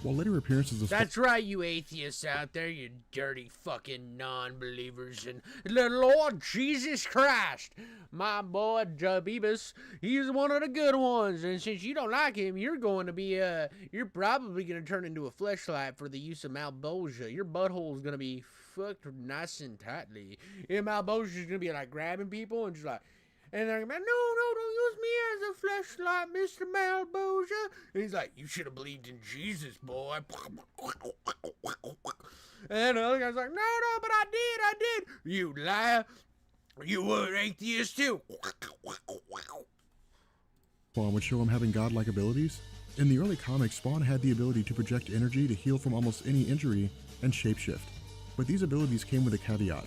While later appearances of That's right, you atheists out there, you dirty fucking non-believers, and the Lord Jesus Christ, my boy Jabibus, he's one of the good ones, and since you don't like him, you're going to be, you're probably going to turn into a fleshlight for the use of Malebolgia. Your butthole's going to be fucked nice and tightly, and Malebolgia's going to be, like, grabbing people and just, like, and they're like, no, don't use me as a fleshlight, Mr. Malebolgia. And he's like, you should have believed in Jesus, boy. And the other guy's like, no, but I did. You liar. You were an atheist, too. Spawn would show him having godlike abilities. In the early comics, Spawn had the ability to project energy to heal from almost any injury and shapeshift. But these abilities came with a caveat.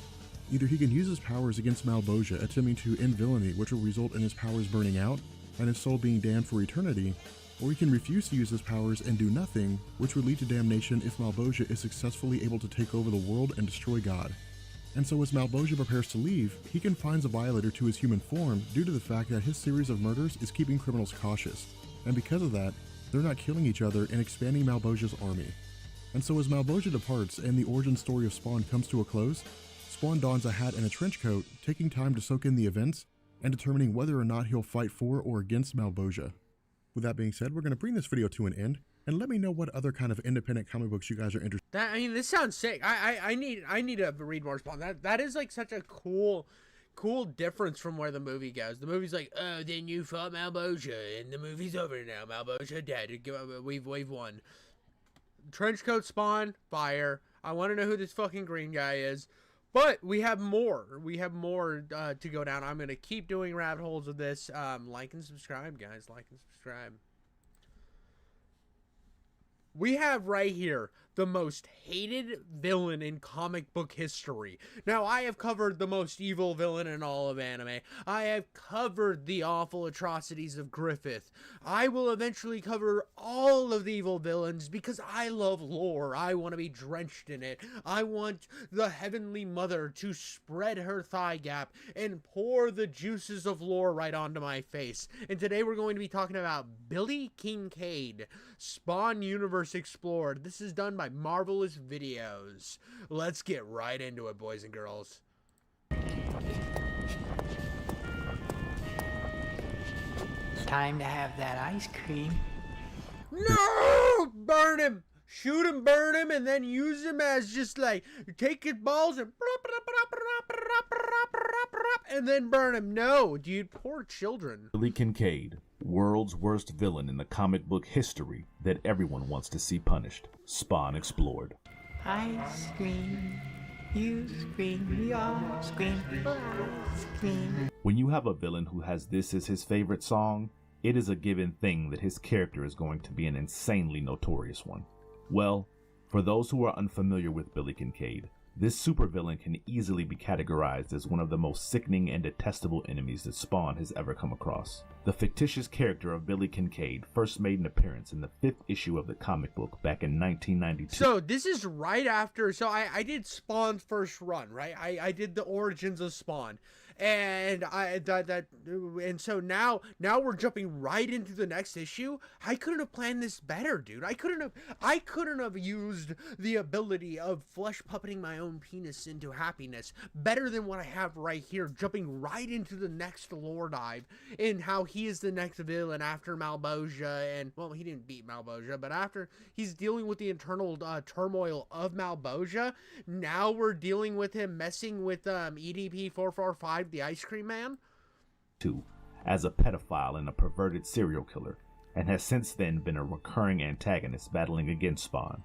Either he can use his powers against Malebolgia, attempting to end villainy, which will result in his powers burning out and his soul being damned for eternity, or he can refuse to use his powers and do nothing, which would lead to damnation if Malebolgia is successfully able to take over the world and destroy God. And so as Malebolgia prepares to leave, he confines a Violator to his human form due to the fact that his series of murders is keeping criminals cautious, and because of that, they're not killing each other and expanding Malebolgia's army. And so as Malebolgia departs and the origin story of Spawn comes to a close, Spawn dons a hat and a trench coat, taking time to soak in the events and determining whether or not he'll fight for or against Malebolgia. With that being said, we're going to bring this video to an end, and let me know what other kind of independent comic books you guys are interested in. This sounds sick. I need to read more Spawn. That is like such a cool difference from where the movie goes. The movie's like, oh, then you fought Malebolgia, and the movie's over now. Malebolgia dead. We've won. Trenchcoat, Spawn, fire. I want to know who this fucking green guy is. But we have more. We have more to go down. I'm going to keep doing rabbit holes of this. Like and subscribe, guys. Like and subscribe. We have right here the most hated villain in comic book history. Now, I have covered the most evil villain in all of anime. I have covered the awful atrocities of Griffith. I will eventually cover all of the evil villains because I love lore. I want to be drenched in it. I want the Heavenly Mother to spread her thigh gap and pour the juices of lore right onto my face. And today we're going to be talking about Billy Kincaid, Spawn Universe Explored. This is done by Marvelous Videos. Let's get right into it, boys and girls. Time to have that ice cream. No! Burn him! Shoot him, burn him, and then use him as just like, take his balls and then burn him. No, dude, poor children. Billy Kincaid, world's worst villain in the comic book history that everyone wants to see punished. Spawn Explored. Ice cream, you scream, we all scream, ice cream. When you have a villain who has this as his favorite song, it is a given thing that his character is going to be an insanely notorious one. Well, for those who are unfamiliar with Billy Kincaid, this supervillain can easily be categorized as one of the most sickening and detestable enemies that Spawn has ever come across. The fictitious character of Billy Kincaid first made an appearance in the 5th issue of the comic book back in 1992. So this is right after, I did Spawn's first run, right? I did the origins of Spawn. And so now we're jumping right into the next issue. I couldn't have planned this better, dude. I couldn't have used the ability of flesh puppeting my own penis into happiness better than what I have right here, jumping right into the next lore dive in how he is the next villain after Malebolgia, and well, he didn't beat Malebolgia, but after he's dealing with the internal turmoil of Malebolgia, now we're dealing with him messing with EDP-445, the Ice Cream Man. As a pedophile and a perverted serial killer, and has since then been a recurring antagonist battling against Spawn.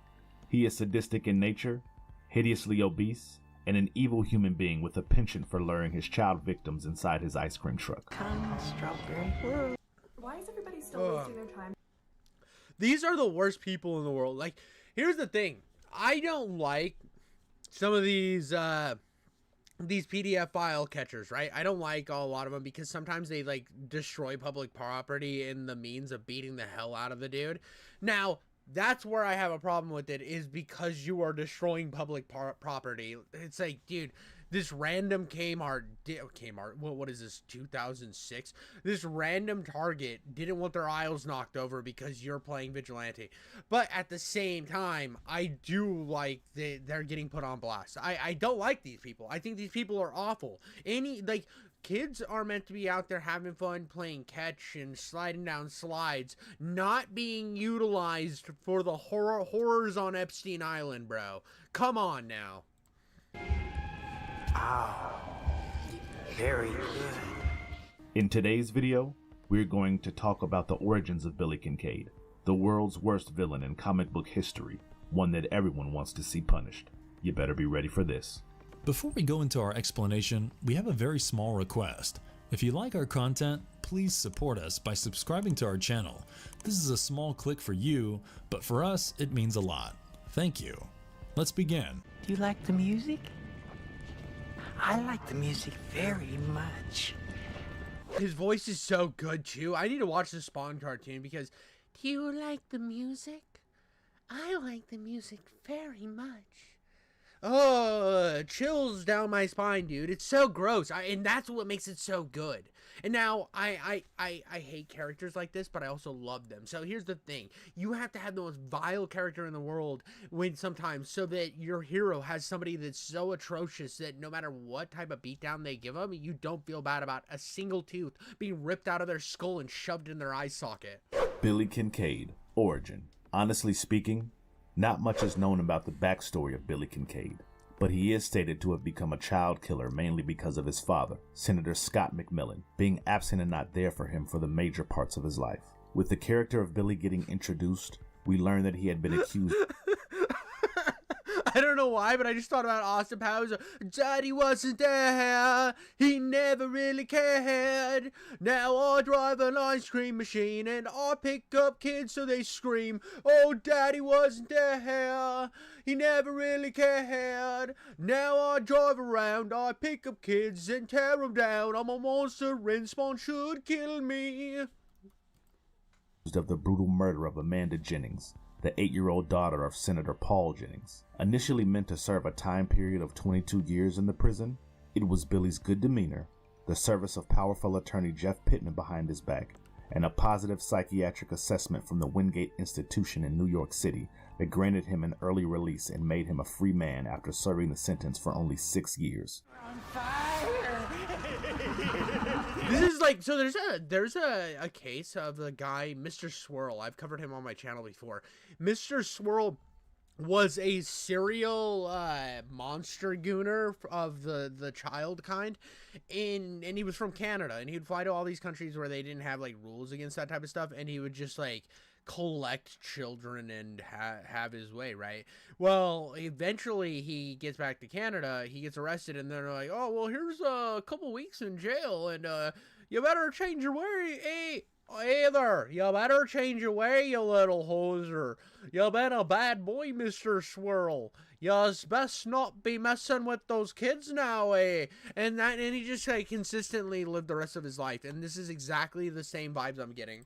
He is sadistic in nature, hideously obese, and an evil human being with a penchant for luring his child victims inside his ice cream truck. Strawberry. Why is everybody still wasting their time? These are the worst people in the world. Like, here's the thing. I don't like some of these PDF file catchers, right? I don't like a lot of them because sometimes they like destroy public property in the means of beating the hell out of the dude. Now, that's where I have a problem with it, is because you are destroying public property. It's like, dude, this random Kmart, what is this, 2006? This random Target didn't want their aisles knocked over because you're playing Vigilante. But at the same time, I do like they're getting put on blast. I don't like these people. I think these people are awful. Kids are meant to be out there having fun, playing catch and sliding down slides, not being utilized for the horrors on Epstein Island, bro. Come on now. Oh, very good. In today's video, we're going to talk about the origins of Billy Kincaid, the world's worst villain in comic book history, one that everyone wants to see punished. You better be ready for this. Before we go into our explanation, we have a very small request. If you like our content, please support us by subscribing to our channel. This is a small click for you, but for us, it means a lot. Thank you. Let's begin. Do you like the music? I like the music very much. His voice is so good too. I need to watch the Spawn cartoon because, do you like the music? I like the music very much. Oh, chills down my spine, dude. It's so gross. And that's what makes it so good. And now I hate characters like this, but I also love them. So here's the thing. You have to have the most vile character in the world sometimes so that your hero has somebody that's so atrocious that no matter what type of beatdown they give them, you don't feel bad about a single tooth being ripped out of their skull and shoved in their eye socket. Billy Kincaid, origin. Honestly speaking, not much is known about the backstory of Billy Kincaid, but he is stated to have become a child killer mainly because of his father, Senator Scott McMillan, being absent and not there for him for the major parts of his life. With the character of Billy getting introduced, we learn that he had been accused. I don't know why, but I just thought about Austin Powers. Daddy wasn't there. He never really cared. Now I drive an ice cream machine and I pick up kids so they scream. Oh, Daddy wasn't there. He never really cared. Now I drive around, I pick up kids and tear them down. I'm a monster and Spawn should kill me. Of the brutal murder of Amanda Jennings, the 8-year-old daughter of Senator Paul Jennings. Initially meant to serve a time period of 22 years in the prison, it was Billy's good demeanor, the service of powerful attorney Jeff Pittman behind his back, and a positive psychiatric assessment from the Wingate Institution in New York City that granted him an early release and made him a free man after serving the sentence for only 6 years. This is like, so there's a case of the guy, Mr. Swirl. I've covered him on my channel before. Mr. Swirl was a serial monster gooner of the child kind, and he was from Canada, and he would fly to all these countries where they didn't have like rules against that type of stuff, and he would just like collect children and have his way, right? Well, eventually he gets back to Canada, he gets arrested, and they're like, oh, well, here's a couple weeks in jail, and you better change your way. Hey there, you better change your way, you little hoser. You been a bad boy, Mr. Swirl. You's best not be messing with those kids now, eh? And he just like consistently lived the rest of his life, and this is exactly the same vibes I'm getting.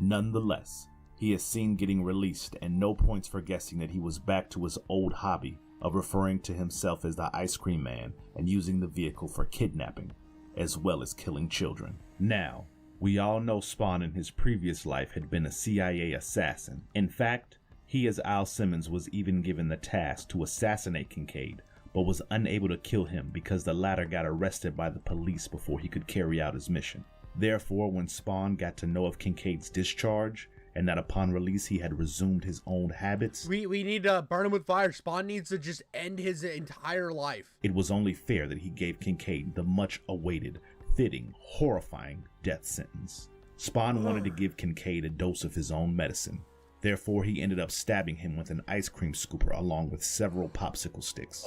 Nonetheless, he is seen getting released, and no points for guessing that he was back to his old hobby of referring to himself as the Ice Cream Man and using the vehicle for kidnapping, as well as killing children. Now, we all know Spawn in his previous life had been a CIA assassin. In fact, he as Al Simmons was even given the task to assassinate Kincaid, but was unable to kill him because the latter got arrested by the police before he could carry out his mission. Therefore, when Spawn got to know of Kincaid's discharge, and that upon release he had resumed his old habits, we need to burn him with fire. Spawn needs to just end his entire life. It was only fair that he gave Kincaid the much awaited, fitting, horrifying death sentence. Spawn wanted to give Kincaid a dose of his own medicine. Therefore, he ended up stabbing him with an ice cream scooper along with several popsicle sticks.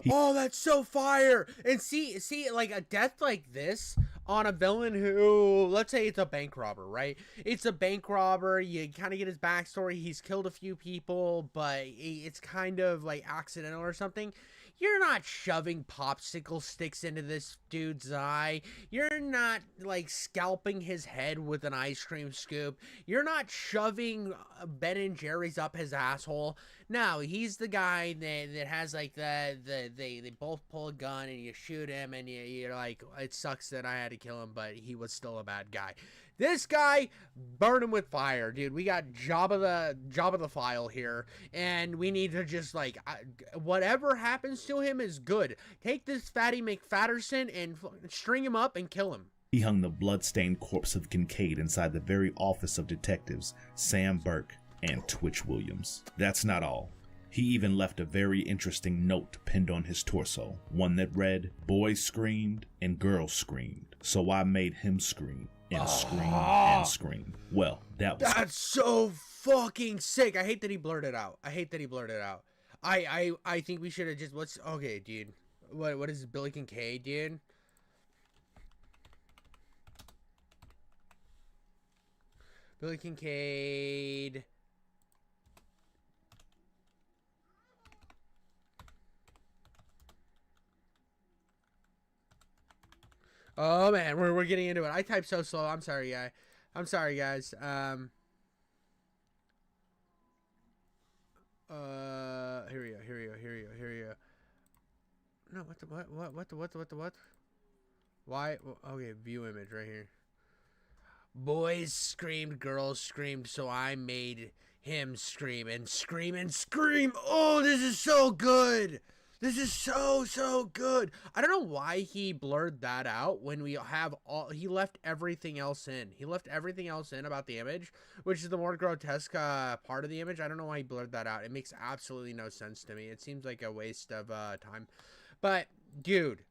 That's so fire! And see, like a death like this on a villain who, let's say it's a bank robber, right? It's a bank robber. You kind of get his backstory. He's killed a few people, but it's kind of like accidental or something. You're not shoving popsicle sticks into this dude's eye. You're not, like, scalping his head with an ice cream scoop. You're not shoving Ben & Jerry's up his asshole. No, he's the guy that has, like, they both pull a gun and you shoot him and you're like, it sucks that I had to kill him, but he was still a bad guy. This guy, burn him with fire, dude. We got Jabba the File here, and we need to just, like, whatever happens to him is good. Take this Fatty McFatterson and string him up and kill him. He hung the blood-stained corpse of Kincaid inside the very office of detectives Sam Burke and Twitch Williams. That's not all. He even left a very interesting note pinned on his torso, one that read, "Boys screamed and girls screamed, so I made him scream. And scream and scream." Well, that's so fucking sick. I hate that he blurted out. I think we should have just okay, dude. What is Billy Kincaid, dude? Billy Kincaid. Oh man, we're getting into it. I type so slow. I'm sorry, guys. Here we go. No, what? Why? Okay, view image right here. Boys screamed, girls screamed, so I made him scream and scream and scream. Oh, this is so good. This is so good. I don't know why he blurred that out when we have he left everything else in. He left everything else in about the image, which is the more grotesque part of the image. I don't know why he blurred that out. It makes absolutely no sense to me. It seems like a waste of time. But, dude,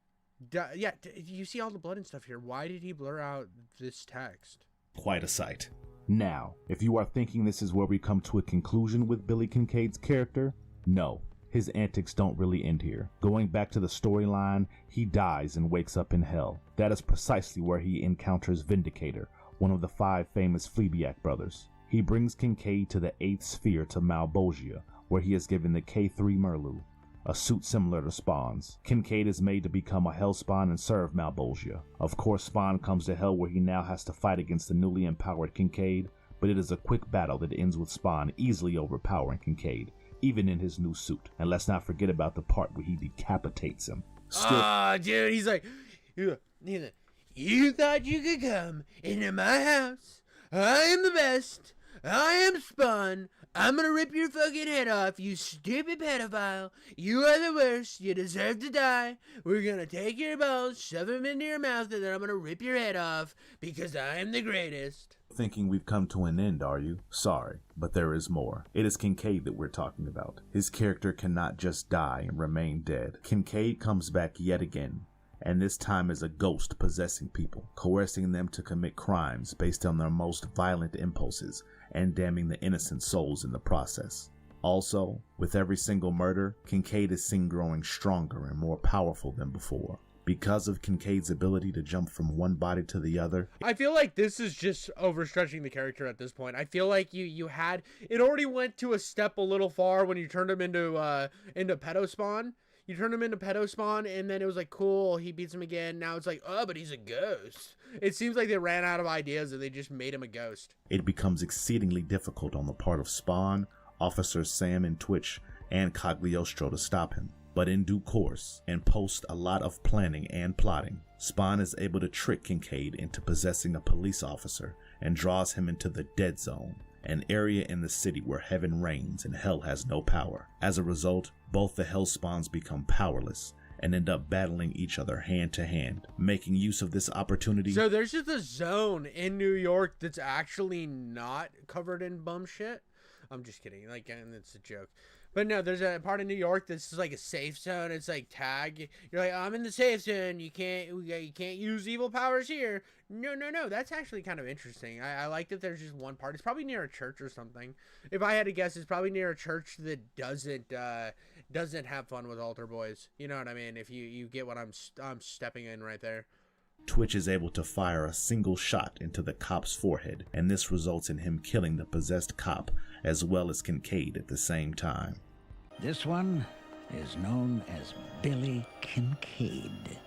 you see all the blood and stuff here. Why did he blur out this text? quite a sight. Now, if you are thinking this is where we come to a conclusion with Billy Kincaid's character, no. His antics don't really end here. Going back to the storyline, he dies and wakes up in hell. That is precisely where he encounters Vindicator, one of the 5 famous Fleabag brothers. He brings Kincaid to the 8th sphere to Malbolgia, where he is given the K3 Merlu, a suit similar to Spawn's. Kincaid is made to become a Hellspawn and serve Malbolgia. Of course, Spawn comes to Hell where he now has to fight against the newly empowered Kincaid, but it is a quick battle that ends with Spawn easily overpowering Kincaid, even in his new suit. And let's not forget about the part where he decapitates him. Dude, he's like, you thought you could come into my house? I am the best. I am Spawn. I'm gonna rip your fucking head off, you stupid pedophile. You are the worst. You deserve to die. We're gonna take your balls, shove them into your mouth, and then I'm gonna rip your head off because I am the greatest. Thinking we've come to an end, are you? Sorry, but there is more. It is Kincaid that we're talking about. His character cannot just die and remain dead. Kincaid comes back yet again, and this time as a ghost possessing people, coercing them to commit crimes based on their most violent impulses, and damning the innocent souls in the process. Also, with every single murder, Kincaid is seen growing stronger and more powerful than before. Because of Kincaid's ability to jump from one body to the other. I feel like this is just overstretching the character at this point. I feel like you had it already went to a step a little far when you turned him into Pedo Spawn. You turned him into Pedo Spawn, and then it was like, cool, he beats him again. Now it's like, oh, but he's a ghost. It seems like they ran out of ideas and they just made him a ghost. It becomes exceedingly difficult on the part of Spawn, Officers Sam and Twitch, and Cagliostro to stop him. But in due course, and post a lot of planning and plotting, Spawn is able to trick Kincaid into possessing a police officer and draws him into the Dead Zone, an area in the city where heaven reigns and hell has no power. As a result, both the Hellspawns become powerless and end up battling each other hand to hand. Making use of this opportunity. So there's just a zone in New York that's actually not covered in bum shit. I'm just kidding, like, and it's a joke. But no, there's a part of New York that's like a safe zone. It's like tag. You're like, I'm in the safe zone. You can't use evil powers here. No. That's actually kind of interesting. I like that there's just one part. It's probably near a church or something. If I had to guess, it's probably near a church that doesn't have fun with altar boys. You know what I mean? If you get what I'm stepping in right there. Twitch is able to fire a single shot into the cop's forehead, and this results in him killing the possessed cop as well as Kincaid at the same time. This one is known as Billy Kincaid.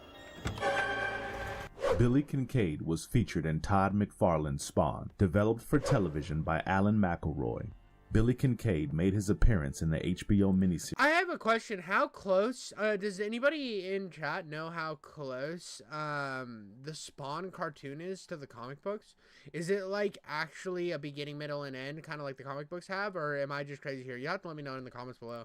Billy Kincaid was featured in Todd McFarlane's Spawn, developed for television by Alan McElroy. Billy Kincaid made his appearance in the HBO miniseries. I have a question. How close, does anybody in chat know how close the Spawn cartoon is to the comic books? Is it like actually a beginning, middle, and end, kind of like the comic books have, or am I just crazy here? You have to let me know in the comments below.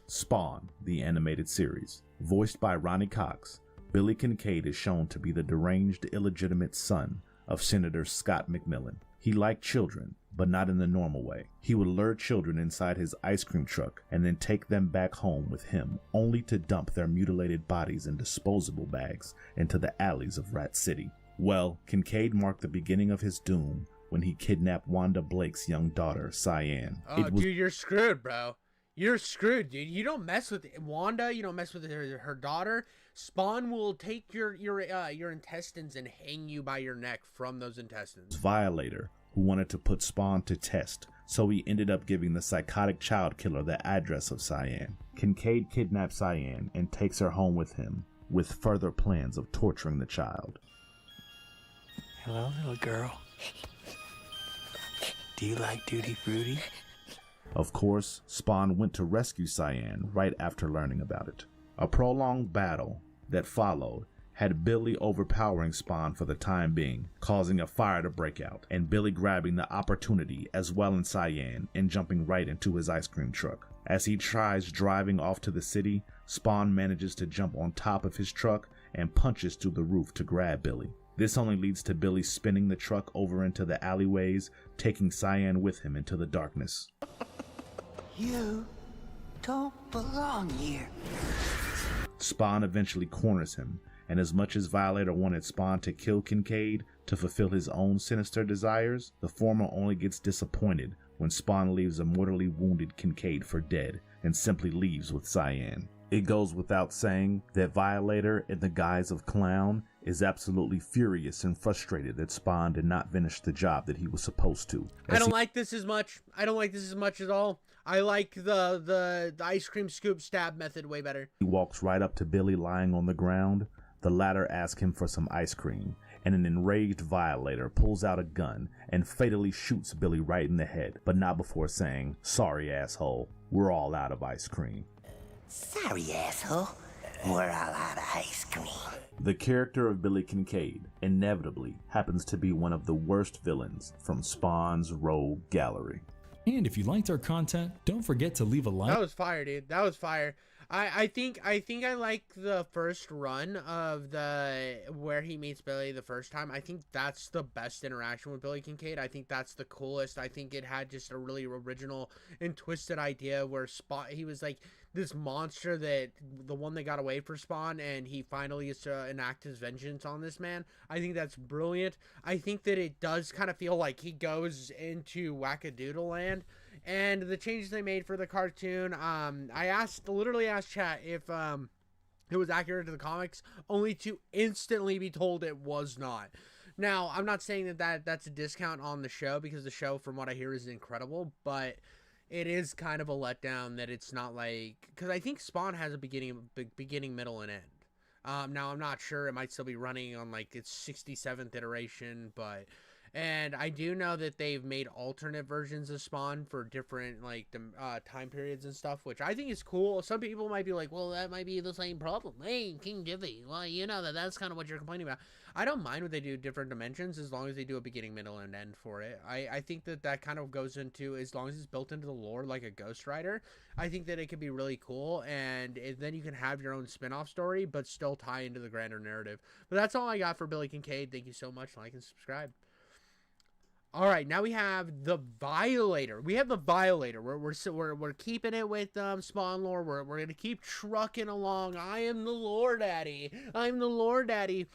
Spawn, the animated series. Voiced by Ronnie Cox, Billy Kincaid is shown to be the deranged, illegitimate son of Senator Scott McMillan. He liked children, but not in the normal way. He would lure children inside his ice cream truck and then take them back home with him, only to dump their mutilated bodies in disposable bags into the alleys of Rat City. Well, Kincaid marked the beginning of his doom when he kidnapped Wanda Blake's young daughter, Cyan. Oh, dude, you're screwed, bro. You're screwed, dude. You don't mess with Wanda. You don't mess with her daughter. Spawn will take your intestines and hang you by your neck from those intestines. Violator, who wanted to put Spawn to test, so he ended up giving the psychotic child killer the address of Cyan. Kincaid kidnaps Cyan and takes her home with him, with further plans of torturing the child. Hello, little girl. Do you like Tutti Frutti? Of course, Spawn went to rescue Cyan right after learning about it. A prolonged battle that followed had Billy overpowering Spawn for the time being, causing a fire to break out, and Billy grabbing the opportunity as well in Cyan and jumping right into his ice cream truck. As he tries driving off to the city, Spawn manages to jump on top of his truck and punches through the roof to grab Billy. This only leads to Billy spinning the truck over into the alleyways, taking Cyan with him into the darkness. You don't belong here. Spawn eventually corners him, and as much as Violator wanted Spawn to kill Kincaid to fulfill his own sinister desires, the former only gets disappointed when Spawn leaves a mortally wounded Kincaid for dead and simply leaves with Cyan. It goes without saying that Violator, in the guise of Clown, is absolutely furious and frustrated that Spawn did not finish the job that he was supposed to. I don't like this as much. I don't like this as much at all. I like the ice cream scoop stab method way better. He walks right up to Billy lying on the ground. The latter asks him for some ice cream, and an enraged Violator pulls out a gun and fatally shoots Billy right in the head, but not before saying, "Sorry, asshole, we're all out of ice cream." Sorry, asshole. We're all out of ice cream. The character of Billy Kincaid inevitably happens to be one of the worst villains from Spawn's rogue gallery. And if you liked our content, don't forget to leave a like. That was fire, dude. That was fire. I think I like the first run of the where he meets Billy the first time. I think that's the best interaction with Billy Kincaid. I think that's the coolest. I think it had just a really original and twisted idea where he was like this monster, that the one that got away for Spawn, and he finally gets to enact his vengeance on this man. I think that's brilliant. I think that it does kind of feel like he goes into Wackadoodle Land. And the changes they made for the cartoon, I literally asked chat if it was accurate to the comics, only to instantly be told it was not. Now, I'm not saying that's a discount on the show, because the show, from what I hear, is incredible, but it is kind of a letdown that it's not like, because I think Spawn has a beginning, middle, and end. Now, I'm not sure. It might still be running on like its 67th iteration, but... And I do know that they've made alternate versions of Spawn for different like time periods and stuff, which I think is cool. Some people might be like, well, that might be the same problem. Hey, King Divvy, well, you know that's kind of what you're complaining about. I don't mind when they do different dimensions, as long as they do a beginning, middle, and end for it. I think that kind of goes into, as long as it's built into the lore like a Ghost Rider, I think that it could be really cool, and then you can have your own spin-off story, but still tie into the grander narrative. But that's all I got for Billy Kincaid. Thank you so much. Like and subscribe. All right, now we have the Violator. We have the Violator. We're keeping it with Spawn lore. We're gonna keep trucking along. I am the lore daddy. I'm the lore daddy.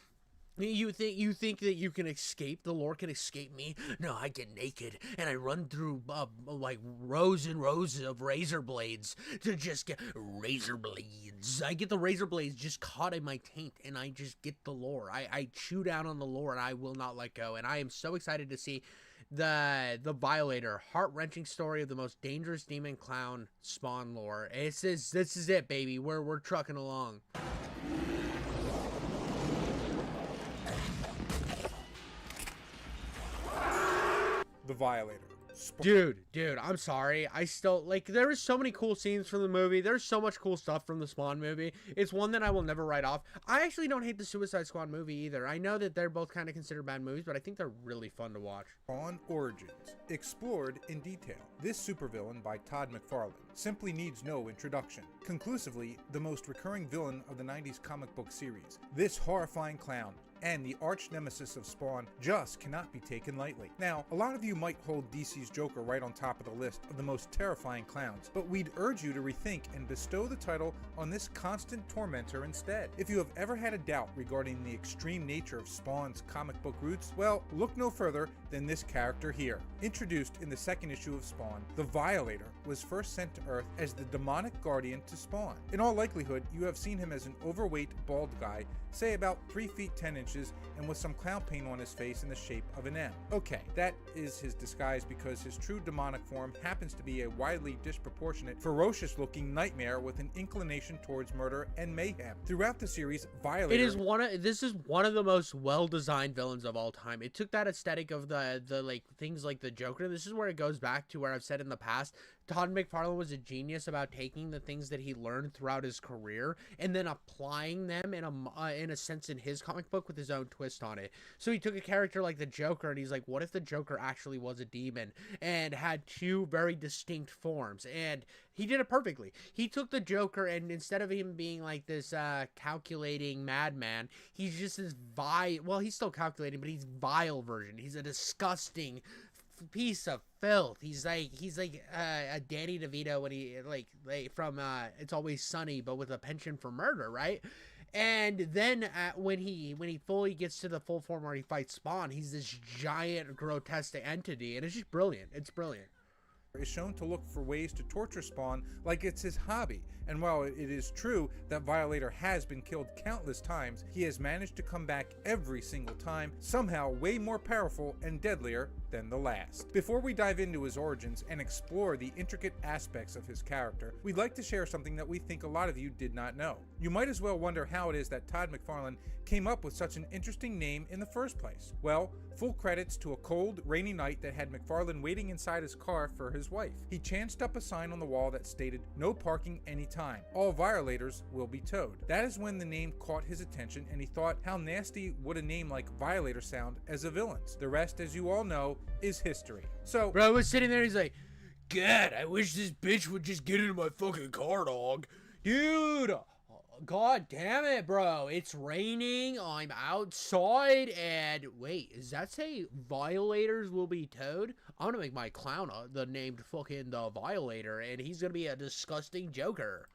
You think that you can escape? The lore can escape me? No, I get naked and I run through like rows and rows of razor blades to just get razor blades. I get the razor blades just caught in my taint and I just get the lore. I chew down on the lore and I will not let go. And I am so excited to see the Violator, heart-wrenching story of the most dangerous demon clown Spawn lore. This is it, baby. We're trucking along. The Violator. Dude, I'm sorry. I still, like, there is so many cool scenes from the movie. There's so much cool stuff from the Spawn movie. It's one that I will never write off. I actually don't hate the Suicide Squad movie either. I know that they're both kind of considered bad movies, but I think they're really fun to watch. Spawn Origins, explored in detail. This supervillain by Todd McFarlane simply needs no introduction. Conclusively, the most recurring villain of the 90s comic book series. This horrifying clown and the arch nemesis of Spawn just cannot be taken lightly. Now, a lot of you might hold DC's Joker right on top of the list of the most terrifying clowns, but we'd urge you to rethink and bestow the title on this constant tormentor instead. If you have ever had a doubt regarding the extreme nature of Spawn's comic book roots, well, look no further than this character here. Introduced in the second issue of Spawn, the Violator was first sent to Earth as the demonic guardian to Spawn. In all likelihood, you have seen him as an overweight, bald guy, say about 3 feet 10 inches, and with some clown paint on his face in the shape of an M. Okay, that is his disguise because his true demonic form happens to be a widely disproportionate, ferocious-looking nightmare with an inclination towards murder and mayhem. Throughout the series, Violator... This is one of the most well-designed villains of all time. It took that aesthetic of the like things like the Joker. This is where it goes back to where I've said in the past, Todd McFarlane was a genius about taking the things that he learned throughout his career and then applying them in a sense in his comic book with his own twist on it. So he took a character like the Joker and he's like, what if the Joker actually was a demon and had two very distinct forms? And he did it perfectly. He took the Joker and instead of him being like this calculating madman, he's just this vile, he's still calculating, but he's vile version. He's a disgusting piece of filth. He's like a Danny DeVito when he from It's Always Sunny, but with a penchant for murder, right? And then when he fully gets to the full form where he fights Spawn, he's this giant grotesque entity, and it's just brilliant. It's brilliant. Is shown to look for ways to torture Spawn like it's his hobby. And while it is true that Violator has been killed countless times, he has managed to come back every single time, somehow way more powerful and deadlier than the last. Before we dive into his origins and explore the intricate aspects of his character, we'd like to share something that we think a lot of you did not know. You might as well wonder how it is that Todd McFarlane came up with such an interesting name in the first place. Well, full credits to a cold, rainy night that had McFarlane waiting inside his car for his wife. He chanced up a sign on the wall that stated, "No parking anytime. All violators will be towed." That is when the name caught his attention and he thought, how nasty would a name like Violator sound as a villain's? The rest, as you all know, is history. So, bro was sitting there, he's like, God, I wish this bitch would just get into my fucking car, dog. Dude, God damn it, bro. It's raining, I'm outside, and wait, does that say violators will be towed? I'm gonna make my clown the named fucking the Violator, and he's gonna be a disgusting Joker.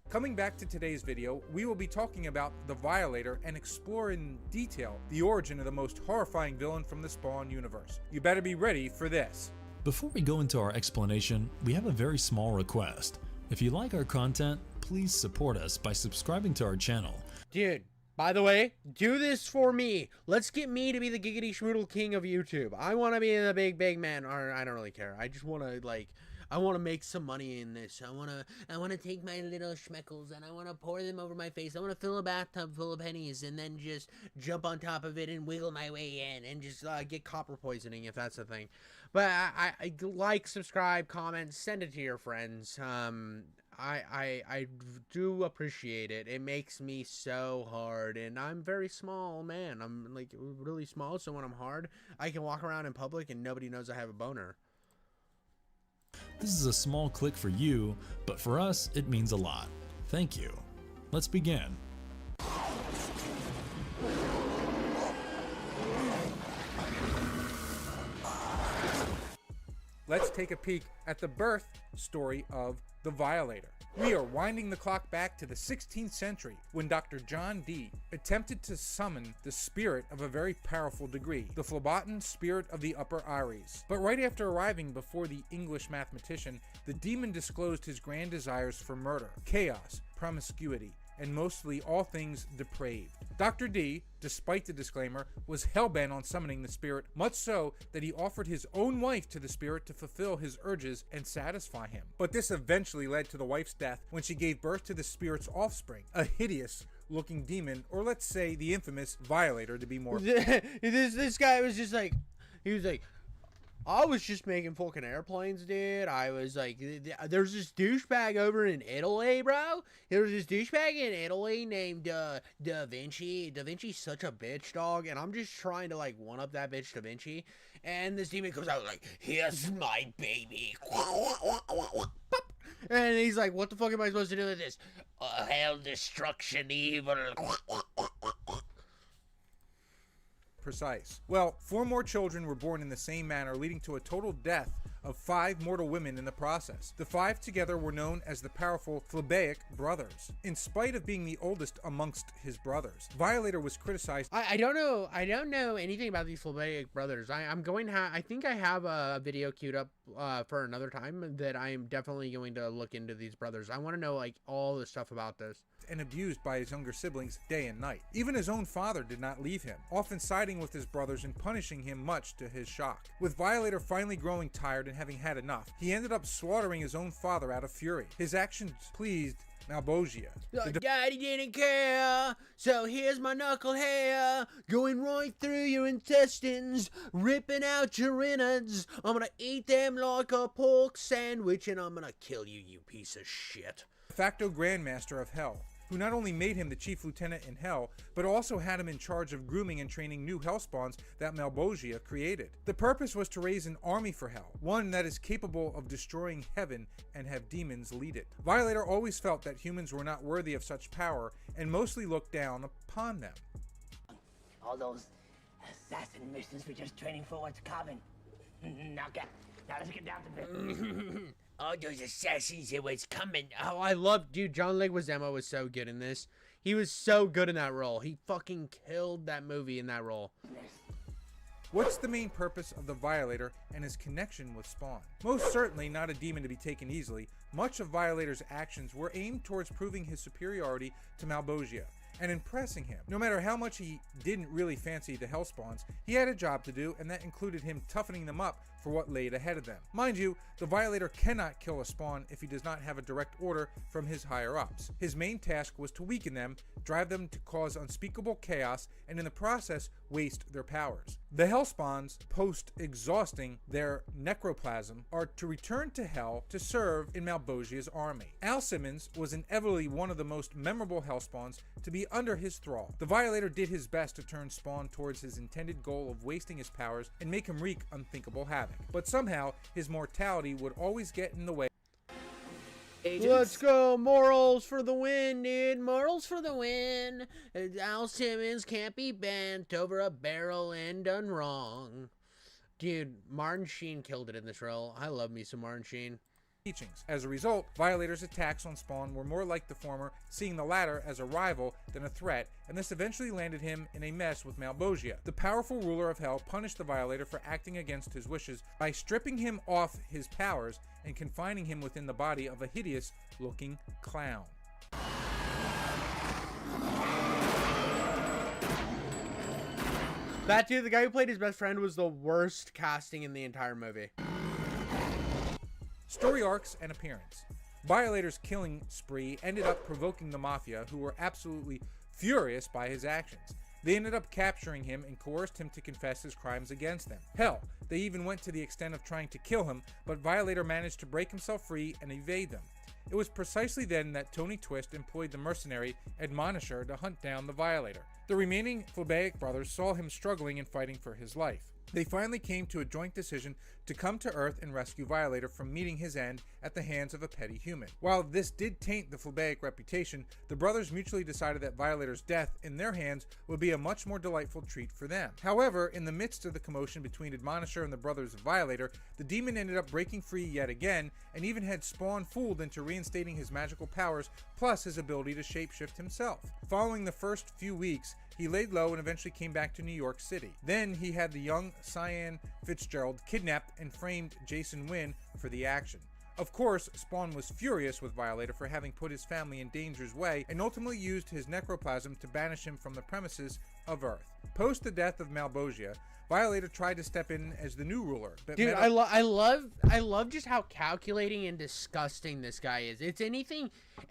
Coming back to today's video, we will be talking about the Violator and explore in detail the origin of the most horrifying villain from the Spawn universe. You better be ready for this. Before we go into our explanation, we have a very small request. If you like our content, please support us by subscribing to our channel. Dude, by the way, do this for me. Let's get me to be the Giggity Schmoodle King of YouTube. I want to be the big man, or I don't really care. I just want to I want to make some money in this. I want to take my little schmeckles and I want to pour them over my face. I want to fill a bathtub full of pennies and then just jump on top of it and wiggle my way in and just get copper poisoning if that's a thing. But I like, subscribe, comment, send it to your friends. I do appreciate it. It makes me so hard, and I'm very small, man. I'm like really small, so when I'm hard, I can walk around in public and nobody knows I have a boner. This is a small click for you, but for us, it means a lot. Thank you. Let's begin. let's take a peek at the birth story of the Violator. We are winding the clock back to the 16th century when Dr. John Dee attempted to summon the spirit of a very powerful degree, the phlebotan spirit of the Upper Aries. But right after arriving before the English mathematician, the demon disclosed his grand desires for murder, chaos, promiscuity, and mostly all things depraved. Dr. Dee, despite the disclaimer, was hellbent on summoning the spirit, much so that he offered his own wife to the spirit to fulfill his urges and satisfy him. But this eventually led to the wife's death when she gave birth to the spirit's offspring, a hideous looking demon, or let's say the infamous Violator to be more. This guy was just like, he was like, I was just making fucking airplanes, dude. I was like, there's this douchebag over in Italy, bro. There's this douchebag in Italy named Da Vinci. Da Vinci's such a bitch, dog, and I'm just trying to like one up that bitch Da Vinci. And this demon comes out like, here's my baby. And he's like, what the fuck am I supposed to do with this? Hell, destruction, evil. Precise. Well, 4 more children were born in the same manner, leading to a total death of 5 mortal women in the process. The 5 together were known as the powerful Phlebaic brothers. In spite of being the oldest amongst his brothers, Violator was criticized. I don't know anything about these Phlebaic brothers. I think I have a video queued up for another time that I'm definitely going to look into these brothers. I want to know like all the stuff about this. And abused by his younger siblings day and night. Even his own father did not leave him, often siding with his brothers and punishing him much to his shock. With Violator finally growing tired and having had enough, he ended up slaughtering his own father out of fury. His actions pleased Malbogia. Daddy didn't care, so here's my knuckle hair, going right through your intestines, ripping out your innards. I'm gonna eat them like a pork sandwich, and I'm gonna kill you, you piece of shit. De facto Grandmaster of Hell, who not only made him the chief lieutenant in Hell, but also had him in charge of grooming and training new Hellspawns that Malbogia created. The purpose was to raise an army for Hell, one that is capable of destroying heaven and have demons lead it. Violator always felt that humans were not worthy of such power and mostly looked down upon them. All those assassin missions were just training for what's coming. Now let's get down to business. All those assassins, it was coming. Oh, I love, dude, John Leguizamo was so good in this. He was so good in that role. He fucking killed that movie in that role. What's the main purpose of the Violator and his connection with Spawn? Most certainly not a demon to be taken easily. Much of Violator's actions were aimed towards proving his superiority to Malbogia and impressing him. No matter how much he didn't really fancy the Hellspawns, he had a job to do, and that included him toughening them up for what laid ahead of them. Mind you, the Violator cannot kill a Spawn if he does not have a direct order from his higher-ups. His main task was to weaken them, drive them to cause unspeakable chaos, and in the process, waste their powers. The Hellspawns, post-exhausting their necroplasm, are to return to Hell to serve in Malbogia's army. Al Simmons was inevitably one of the most memorable Hellspawns to be under his thrall. The Violator did his best to turn Spawn towards his intended goal of wasting his powers and make him wreak unthinkable havoc. But somehow, his mortality would always get in the way. Agents. Let's go, morals for the win, dude. Morals for the win. Al Simmons can't be bent over a barrel and done wrong. Dude, Martin Sheen killed it in this role. I love me some Martin Sheen. Teachings. As a result, Violator's attacks on Spawn were more like the former, seeing the latter as a rival than a threat, and this eventually landed him in a mess with Malbogia. The powerful ruler of Hell punished the Violator for acting against his wishes by stripping him off his powers and confining him within the body of a hideous-looking clown. That dude, the guy who played his best friend, was the worst casting in the entire movie. Story arcs and appearance. Violator's killing spree ended up provoking the Mafia, who were absolutely furious by his actions. They ended up capturing him and coerced him to confess his crimes against them. Hell, they even went to the extent of trying to kill him, but Violator managed to break himself free and evade them. It was precisely then that Tony Twist employed the mercenary Admonisher to hunt down the Violator. The remaining Phlebiac brothers saw him struggling and fighting for his life. They finally came to a joint decision to come to Earth and rescue Violator from meeting his end at the hands of a petty human. While this did taint the Phlebiac reputation, the brothers mutually decided that Violator's death in their hands would be a much more delightful treat for them. However, in the midst of the commotion between Admonisher and the brothers of Violator, the demon ended up breaking free yet again, and even had Spawn fooled into reinstating his magical powers, plus his ability to shapeshift himself. Following the first few weeks, he laid low and eventually came back to New York City. Then he had the young Cyan Fitzgerald kidnapped and framed Jason Wynn for the action. Of course, Spawn was furious with Violator for having put his family in danger's way and ultimately used his necroplasm to banish him from the premises of Earth. Post the death of Malebolgia, Violator tried to step in as the new ruler. But dude, I love just how calculating and disgusting this guy is.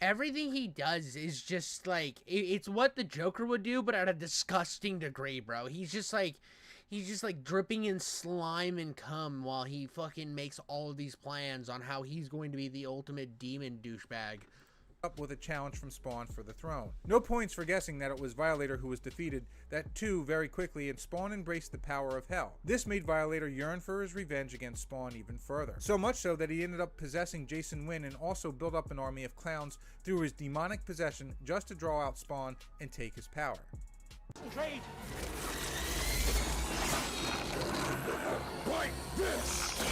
Everything he does is just like, it's what the Joker would do, but at a disgusting degree, bro. He's just like dripping in slime and cum while he fucking makes all of these plans on how he's going to be the ultimate demon douchebag. Up with a challenge from Spawn for the throne. No points for guessing that it was Violator who was defeated, that too very quickly, and Spawn embraced the power of hell. This made Violator yearn for his revenge against Spawn even further. So much so that he ended up possessing Jason Wynn and also built up an army of clowns through his demonic possession just to draw out Spawn and take his power. Trade. Like this.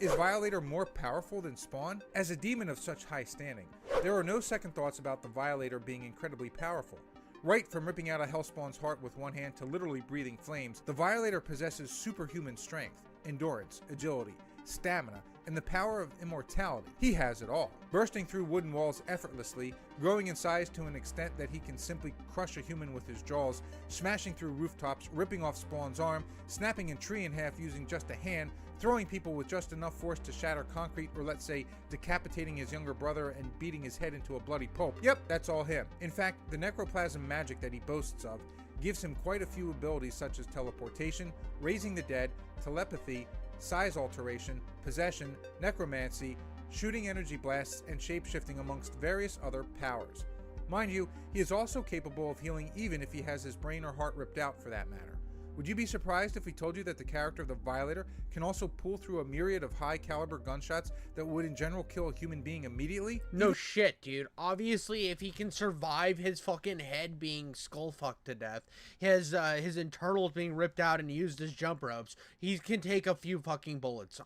Is Violator more powerful than Spawn? As a demon of such high standing, there are no second thoughts about the Violator being incredibly powerful. Right from ripping out a Hellspawn's heart with one hand to literally breathing flames, the Violator possesses superhuman strength, endurance, agility, stamina, and the power of immortality. He has it all. Bursting through wooden walls effortlessly, growing in size to an extent that he can simply crush a human with his jaws, smashing through rooftops, ripping off Spawn's arm, snapping a tree in half using just a hand, throwing people with just enough force to shatter concrete, or let's say decapitating his younger brother and beating his head into a bloody pulp. Yep, that's all him. In fact, the necroplasm magic that he boasts of gives him quite a few abilities such as teleportation, raising the dead, telepathy, size alteration, possession, necromancy, shooting energy blasts, and shapeshifting amongst various other powers. Mind you, he is also capable of healing even if he has his brain or heart ripped out for that matter. Would you be surprised if we told you that the character of the Violator can also pull through a myriad of high caliber gunshots that would in general kill a human being immediately? No shit, dude. Obviously, if he can survive his fucking head being skull fucked to death, his internals being ripped out and used as jump ropes, he can take a few fucking bullets.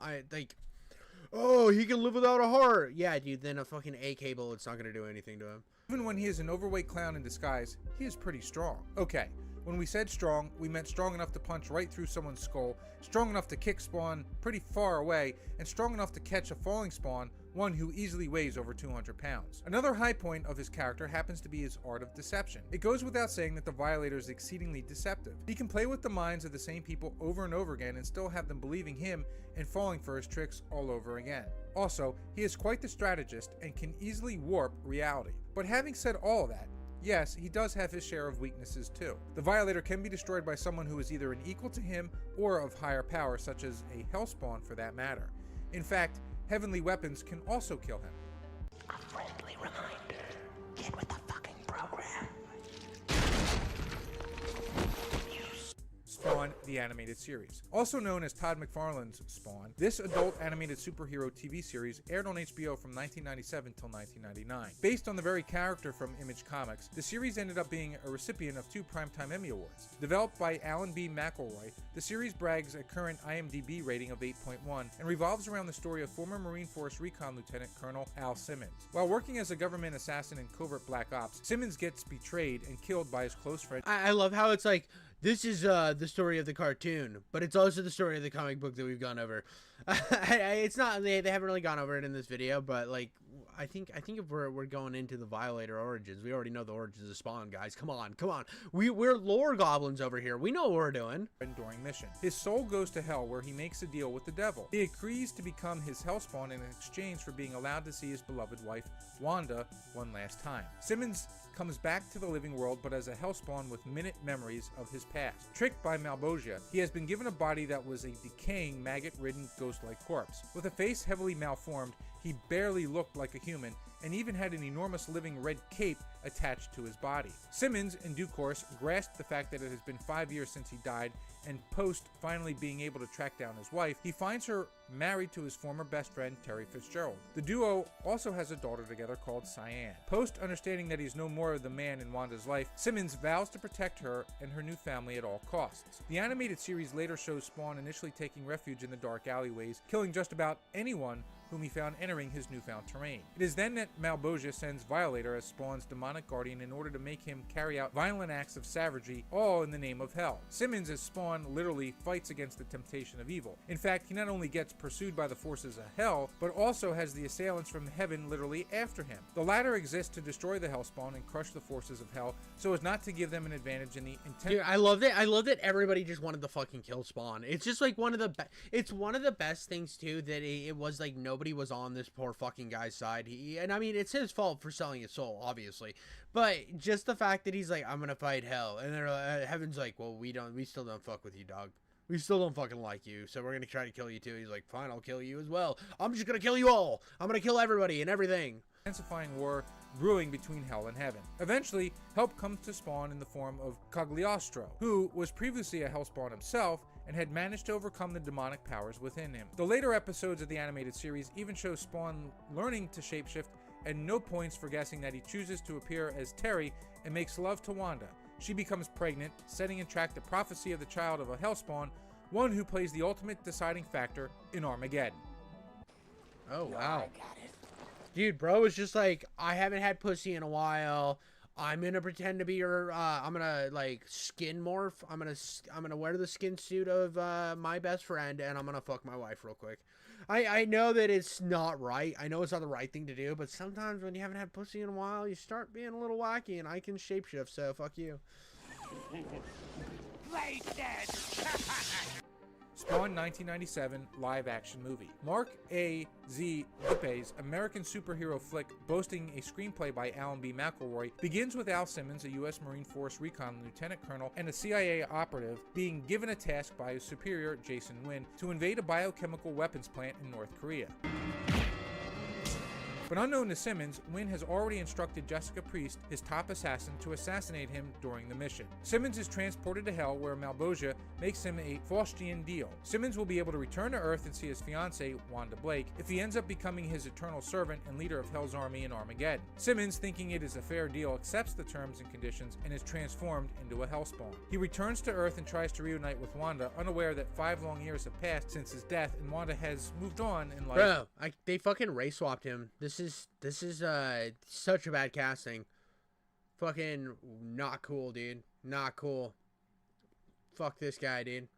Oh, he can live without a heart. Yeah, dude, then a fucking AK bullet's not gonna do anything to him. Even when he is an overweight clown in disguise, he is pretty strong. Okay. When we said strong, we meant strong enough to punch right through someone's skull, strong enough to kick Spawn pretty far away, and strong enough to catch a falling Spawn, one who easily weighs over 200 pounds. Another high point of his character happens to be his art of deception. It goes without saying that the Violator is exceedingly deceptive. He can play with the minds of the same people over and over again and still have them believing him and falling for his tricks all over again. Also, he is quite the strategist and can easily warp reality. But having said all that, yes, he does have his share of weaknesses too. The Violator can be destroyed by someone who is either an equal to him or of higher power, such as a Hellspawn for that matter. In fact, heavenly weapons can also kill him. A friendly reminder, get with the fucking program. Spawn, the animated series. Also known as Todd McFarlane's Spawn, this adult animated superhero TV series aired on HBO from 1997 till 1999. Based on the very character from Image Comics, the series ended up being a recipient of 2 Primetime Emmy Awards. Developed by Alan B. McElroy, the series brags a current IMDb rating of 8.1 and revolves around the story of former Marine Force Recon Lieutenant Colonel Al Simmons. While working as a government assassin in covert black ops, Simmons gets betrayed and killed by his close friend. I love how it's like, this is the story of the cartoon, but it's also the story of the comic book that we've gone over. It's not, they haven't really gone over it in this video, but like, I think if we're going into the Violator origins, we already know the origins of Spawn, guys. Come on. We're lore goblins over here. We know what we're doing. During mission, his soul goes to hell where he makes a deal with the devil. He agrees to become his Hellspawn in exchange for being allowed to see his beloved wife, Wanda, one last time. Simmons comes back to the living world, but as a Hellspawn with minute memories of his past. Tricked by Malebolgia, he has been given a body that was a decaying, maggot-ridden, ghost-like corpse. With a face heavily malformed, He barely looked like a human, and even had an enormous living red cape attached to his body. Simmons, in due course, grasped the fact that it has been 5 years since he died, and post finally being able to track down his wife, he finds her married to his former best friend, Terry Fitzgerald. The duo also has a daughter together called Cyan. Post understanding that he's no more the man in Wanda's life, Simmons vows to protect her and her new family at all costs. The animated series later shows Spawn initially taking refuge in the dark alleyways, killing just about anyone whom he found entering his newfound terrain. It is then that Malebolgia sends Violator as Spawn's demonic guardian in order to make him carry out violent acts of savagery, all in the name of hell. Simmons as Spawn literally fights against the temptation of evil. In fact, he not only gets pursued by the forces of hell, but also has the assailants from heaven literally after him. The latter exist to destroy the Hellspawn and crush the forces of hell, so as not to give them an advantage in the intent. Dude, I love that everybody just wanted to fucking kill Spawn. It's just like one of the best things too, that it was like nobody was on this poor fucking guy's side. And I mean, it's his fault for selling his soul, obviously, but just the fact that he's like, I'm gonna fight hell, and they're Heaven's like, well, we still don't fuck with you, dog. We still don't fucking like you, so we're gonna try to kill you too. He's like, fine, I'll kill you as well. I'm just gonna kill you all. I'm gonna kill everybody and everything. Intensifying war brewing between hell and heaven. Eventually, help comes to Spawn in the form of Cagliostro, who was previously a Hellspawn himself and had managed to overcome the demonic powers within him. The later episodes of the animated series even show Spawn learning to shapeshift, and no points for guessing that he chooses to appear as Terry and makes love to Wanda. She becomes pregnant, setting in track the prophecy of the child of a Hellspawn, one who plays the ultimate deciding factor in Armageddon. Oh, wow. Dude, bro is just like, I haven't had pussy in a while. I'm gonna pretend to be your, I'm gonna, like, skin morph. I'm gonna wear the skin suit of, my best friend, and I'm gonna fuck my wife real quick. I know that it's not right. I know it's not the right thing to do, but sometimes when you haven't had pussy in a while, you start being a little wacky, and I can shapeshift, so fuck you. Play dead! Spawn 1997 live-action movie. Mark A. Z. Lippe's American superhero flick, boasting a screenplay by Alan B. McElroy, begins with Al Simmons, a U.S. Marine Force recon lieutenant colonel and a CIA operative, being given a task by his superior, Jason Wynn, to invade a biochemical weapons plant in North Korea. But unknown to Simmons, Wynn has already instructed Jessica Priest, his top assassin, to assassinate him during the mission. Simmons is transported to Hell, where Malebolgia makes him a Faustian deal. Simmons will be able to return to Earth and see his fiancée, Wanda Blake, if he ends up becoming his eternal servant and leader of Hell's army in Armageddon. Simmons, thinking it is a fair deal, accepts the terms and conditions and is transformed into a Hellspawn. He returns to Earth and tries to reunite with Wanda, unaware that 5 long years have passed since his death and Wanda has moved on in life. Bro, they fucking race swapped him. This is such a bad casting. Fucking not cool, dude. Not cool. Fuck this guy, dude.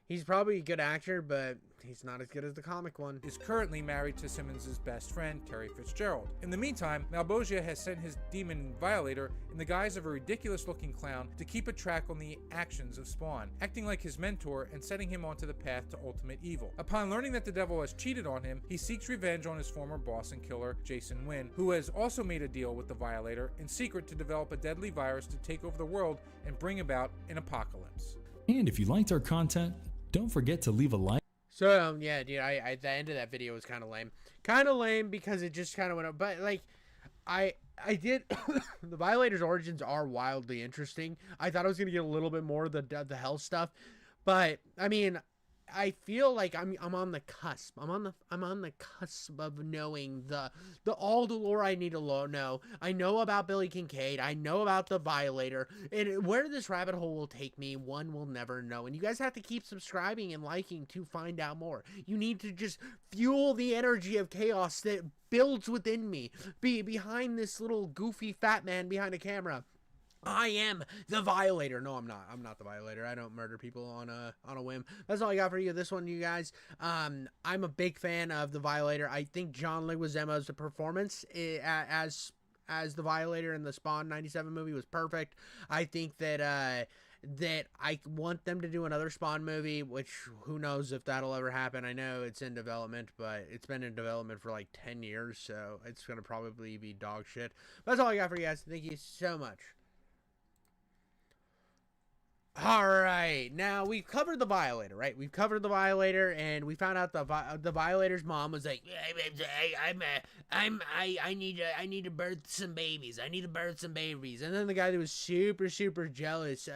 He's probably a good actor, but he's not as good as the comic one. Is currently married to Simmons' best friend, Terry Fitzgerald. In the meantime, Malebolgia has sent his demon Violator in the guise of a ridiculous-looking clown to keep a track on the actions of Spawn, acting like his mentor and setting him onto the path to ultimate evil. Upon learning that the devil has cheated on him, he seeks revenge on his former boss and killer, Jason Wynn, who has also made a deal with the Violator in secret to develop a deadly virus to take over the world and bring about an apocalypse. And if you liked our content, don't forget to leave a like. So, yeah, dude, the end of that video was kind of lame. Kind of lame because it just kind of went up. But, like, I did... the Violator's origins are wildly interesting. I thought I was going to get a little bit more of the hell stuff. But, I mean... I feel like I'm on the cusp. I'm on the cusp of knowing all the lore I need to know. I know about Billy Kincaid. I know about the Violator. And where this rabbit hole will take me, one will never know. And you guys have to keep subscribing and liking to find out more. You need to just fuel the energy of chaos that builds within me. Behind this little goofy fat man behind a camera. I am the Violator. No, I'm not. I'm not the Violator. I don't murder people on a whim. That's all I got for you. This one, you guys. I'm a big fan of the Violator. I think John Leguizamo's performance as the Violator in the Spawn 97 movie was perfect. I think that I want them to do another Spawn movie, which who knows if that'll ever happen. I know it's in development, but it's been in development for like 10 years, so it's going to probably be dog shit. But that's all I got for you guys. Thank you so much. All right, now we've covered the Violator, right? We've covered the Violator, and we found out the Violator's mom was like, I need to birth some babies. I need to birth some babies. And then the guy that was super jealous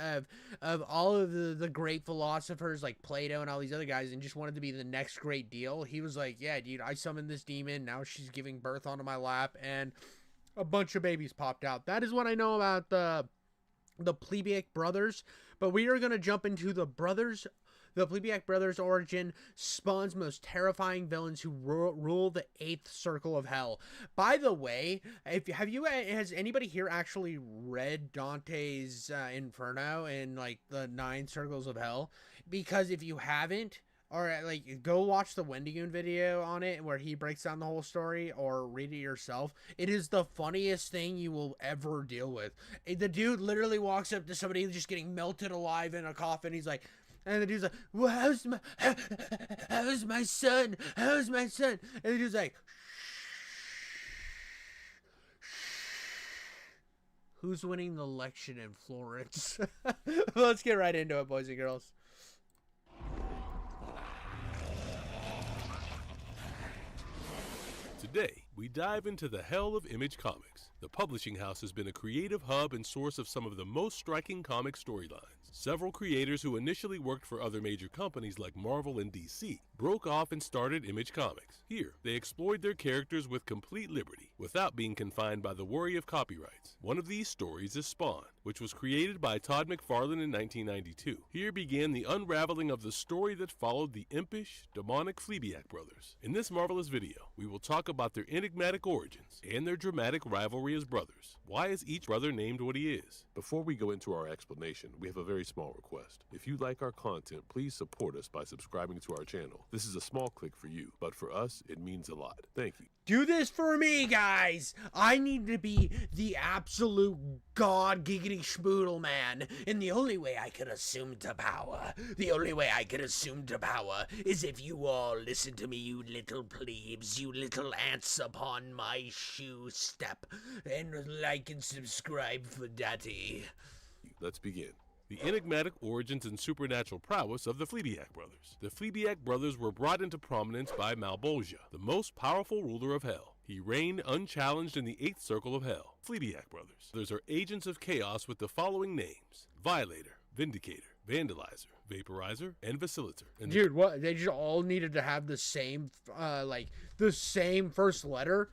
of all of the great philosophers like Plato and all these other guys, and just wanted to be the next great deal. He was like, yeah, dude, I summoned this demon. Now she's giving birth onto my lap, and a bunch of babies popped out. That is what I know about the Plebiac Brothers. But we are going to jump into the Plebiac Brothers origin, Spawn's most terrifying villains who rule the 8th circle of hell. By the way, has anybody here actually read Dante's Inferno and like the 9 circles of hell? Because if you haven't, or like go watch the Wendigoon video on it where he breaks down the whole story, or read it yourself. It is the funniest thing you will ever deal with. The dude literally walks up to somebody who's just getting melted alive in a coffin. He's like, and the dude's like, well, how's my son? How's my son? And the dude's like, who's winning the election in Florence? Let's get right into it, boys and girls. Today, we dive into the hell of Image Comics. The publishing house has been a creative hub and source of some of the most striking comic storylines. Several creators who initially worked for other major companies like Marvel and DC broke off and started Image Comics. Here, they explored their characters with complete liberty, without being confined by the worry of copyrights. One of these stories is Spawn, which was created by Todd McFarlane in 1992. Here began the unraveling of the story that followed the impish, demonic Plebiac brothers. In this marvelous video, we will talk about their enigmatic origins and their dramatic rivalry as brothers. Why is each brother named what he is? Before we go into our explanation, we have a very small request. If you like our content, please support us by subscribing to our channel. This is a small click for you, but for us, it means a lot. Thank you. Do this for me, guys! I need to be the absolute god giggity schmoodle man, and the only way I can assume to power, is if you all listen to me, you little plebes, you little ants upon my shoe step, and like and subscribe for daddy. Let's begin. The enigmatic origins and supernatural prowess of the Plebiac brothers. The Plebiac brothers were brought into prominence by Malebolgia, the most powerful ruler of hell. He reigned unchallenged in the 8th circle of hell. Plebiac brothers. Those are agents of chaos with the following names: Violator, Vindicator, Vandalizer, Vaporizer, and Vacillator. And dude, what? They just all needed to have the same, the same first letter?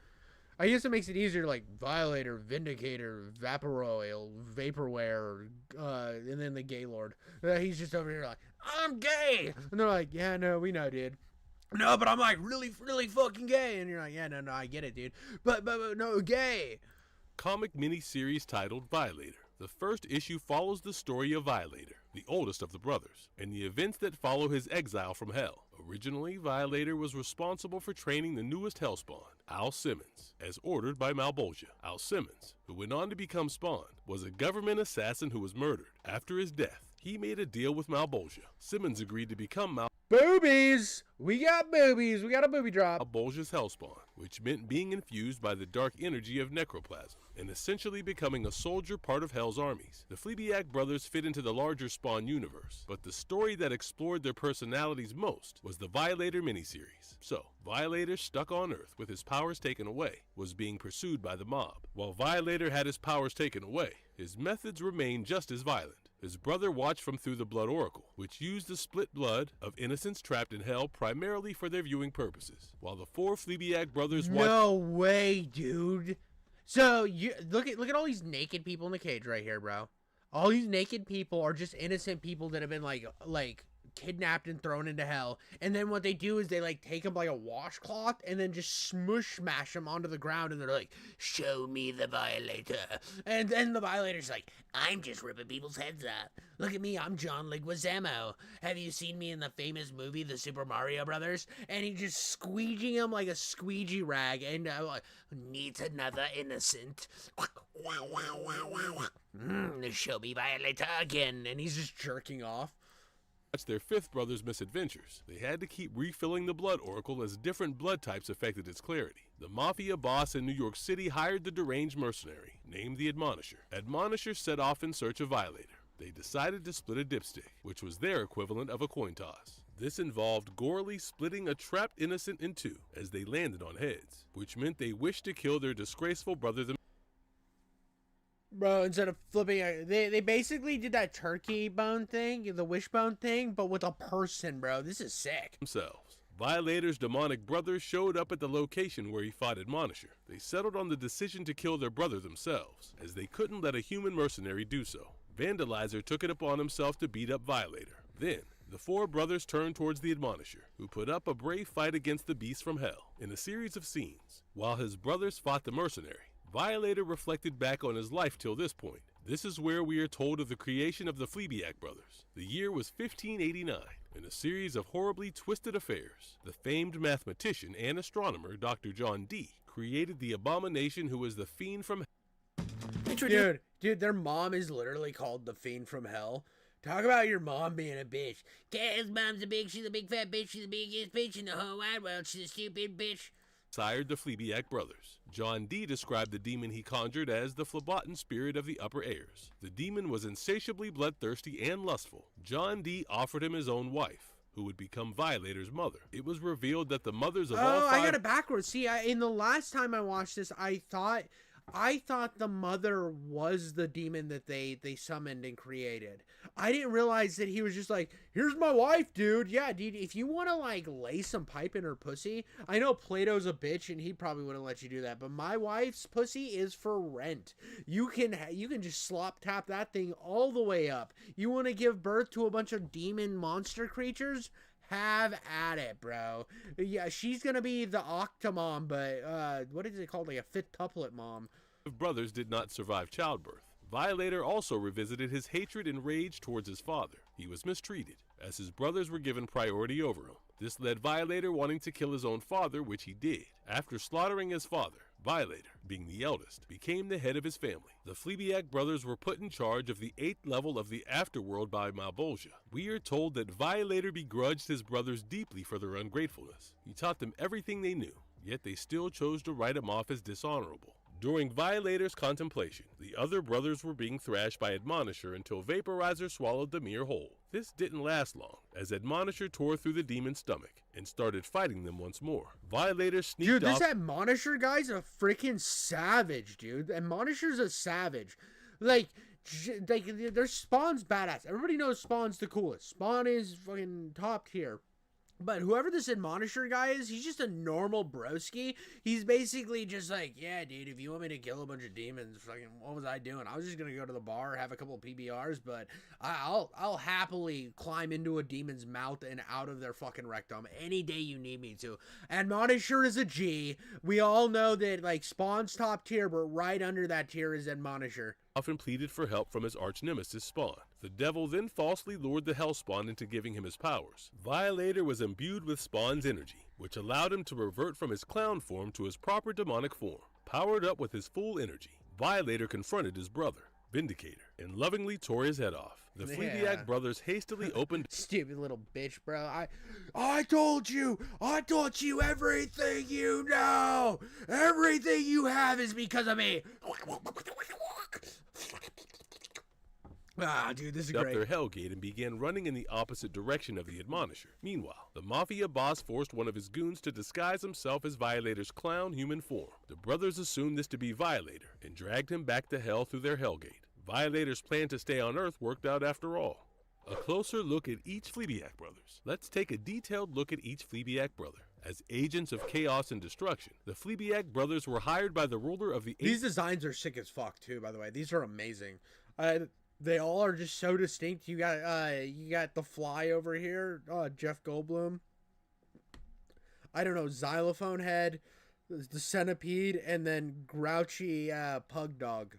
I guess it makes it easier, like Violator, Vindicator, Vaporoil, Vaporware, and then the Gaylord. He's just over here like, I'm gay! And they're like, yeah, no, we know, dude. No, but I'm like really fucking gay. And you're like, yeah, no, I get it, dude. But no, gay. Comic mini-series titled Violator. The first issue follows the story of Violator, the oldest of the brothers, and the events that follow his exile from hell. Originally, Violator was responsible for training the newest Hellspawn, Al Simmons, as ordered by Malebolgia. Al Simmons, who went on to become Spawn, was a government assassin who was murdered. After his death, he made a deal with Malebolgia. Simmons agreed to become Boobies! We got boobies! We got a booby drop! Malebolgia's Hellspawn, which meant being infused by the dark energy of necroplasm, and essentially becoming a soldier part of Hell's armies. The Plebiac brothers fit into the larger Spawn universe, but the story that explored their personalities most was the Violator miniseries. So, Violator, stuck on Earth with his powers taken away, was being pursued by the mob. While Violator had his powers taken away, his methods remained just as violent. His brother watched from through the Blood Oracle, which used the split blood of innocents trapped in hell primarily for their viewing purposes, while the 4 Plebiac brothers watched— No way, dude. So, you look at all these naked people in the cage right here, bro. All these naked people are just innocent people that have been like kidnapped and thrown into hell, and then what they do is they like take them like a washcloth and then just smash them onto the ground, and they're like, show me the Violator. And then the Violator's like, I'm just ripping people's heads off. Look at me, I'm John Leguizamo. Have you seen me in the famous movie The Super Mario Brothers? And he just squeegeeing him like a squeegee rag, and like, needs another innocent. Show me Violator again. And he's just jerking off. That's their 5th brother's misadventures. They had to keep refilling the Blood Oracle as different blood types affected its clarity. The mafia boss in New York City hired the deranged mercenary, named the Admonisher. Admonisher set off in search of Violator. they decided to split a dipstick, which was their equivalent of a coin toss. This involved gorily splitting a trapped innocent in two as they landed on heads, which meant they wished to kill their disgraceful brother Bro, instead of flipping, they basically did that turkey bone thing, the wishbone thing, but with a person, bro. This is sick. Themselves. Violator's demonic brothers showed up at the location where he fought Admonisher. They settled on the decision to kill their brother themselves, as they couldn't let a human mercenary do so. Vandalizer took it upon himself to beat up Violator. Then, the four brothers turned towards the Admonisher, who put up a brave fight against the beast from hell. In a series of scenes, while his brothers fought the mercenary, Violator reflected back on his life till this point. This is where we are told of the creation of the Fleabag brothers. The year was 1589. In a series of horribly twisted affairs, the famed mathematician and astronomer Dr. John Dee created the abomination who was the fiend from hell. Dude, their mom is literally called the Fiend from Hell. Talk about your mom being a bitch. Kaz mom's she's a big fat bitch, she's the biggest bitch in the whole wide world, she's a stupid bitch. Sired the Fleabag brothers. John Dee described the demon he conjured as the phlebotin spirit of the upper airs. The demon was insatiably bloodthirsty and lustful. John Dee offered him his own wife, who would become Violator's mother. It was revealed that the mothers of all five... I got it backwards. See, in the last time I watched this, I thought the mother was the demon that they summoned and created. I didn't realize that he was just like, here's my wife, dude. Yeah, dude, if you want to like lay some pipe in her pussy, I know Plato's a bitch and he probably wouldn't let you do that, but my wife's pussy is for rent. You can just slop tap that thing all the way up. You want to give birth to a bunch of demon monster creatures? Have at it, bro. Yeah, she's gonna be the octomom, but what is it called? Like a fifth-tuplet mom. Brothers did not survive childbirth. Violator also revisited his hatred and rage towards his father. He was mistreated, as his brothers were given priority over him. This led Violator wanting to kill his own father, which he did. After slaughtering his father, Violator, being the eldest, became the head of his family. The Fleabag brothers were put in charge of the 8th level of the Afterworld by Malebolgia. We are told that Violator begrudged his brothers deeply for their ungratefulness. He taught them everything they knew, yet they still chose to write him off as dishonorable. During Violator's contemplation, the other brothers were being thrashed by Admonisher until Vaporizer swallowed them whole. This didn't last long, as Admonisher tore through the demon's stomach and started fighting them once more. Violator sneaked off. Dude, this Admonisher guy's a freaking savage, dude. Admonisher's a savage. Like their Spawn's badass. Everybody knows Spawn's the coolest. Spawn is fucking top tier. But whoever this Admonisher guy is, he's just a normal broski. He's basically just like, yeah, dude, if you want me to kill a bunch of demons, fucking, what was I doing? I was just gonna go to the bar, have a couple of PBRs, but I'll happily climb into a demon's mouth and out of their fucking rectum any day you need me to. Admonisher is a G. We all know that, like, Spawn's top tier, but right under that tier is Admonisher. Often pleaded for help from his arch nemesis Spawn. The devil then falsely lured the Hellspawn into giving him his powers. Violator was imbued with Spawn's energy, which allowed him to revert from his clown form to his proper demonic form. Powered up with his full energy, Violator confronted his brother, Vindicator, and lovingly tore his head off. The Fleabag brothers hastily opened... Stupid little bitch, bro. I told you! I taught you everything you know! Everything you have is because of me! Ah, dude, this is great. Up their Hellgate and began running in the opposite direction of the Admonisher. Meanwhile, the Mafia boss forced one of his goons to disguise himself as Violator's clown human form. The brothers assumed this to be Violator and dragged him back to hell through their Hellgate. Violator's plan to stay on Earth worked out after all. A closer look at each Fleabag brothers. Let's take a detailed look at each Fleabag brother. As agents of chaos and destruction, the Fleabag brothers were hired by the ruler of the... These designs are sick as fuck too, by the way. These are amazing. They all are just so distinct. You got the Fly over here, Jeff Goldblum. I don't know, Xylophone Head, the Centipede, and then Grouchy Pug Dog.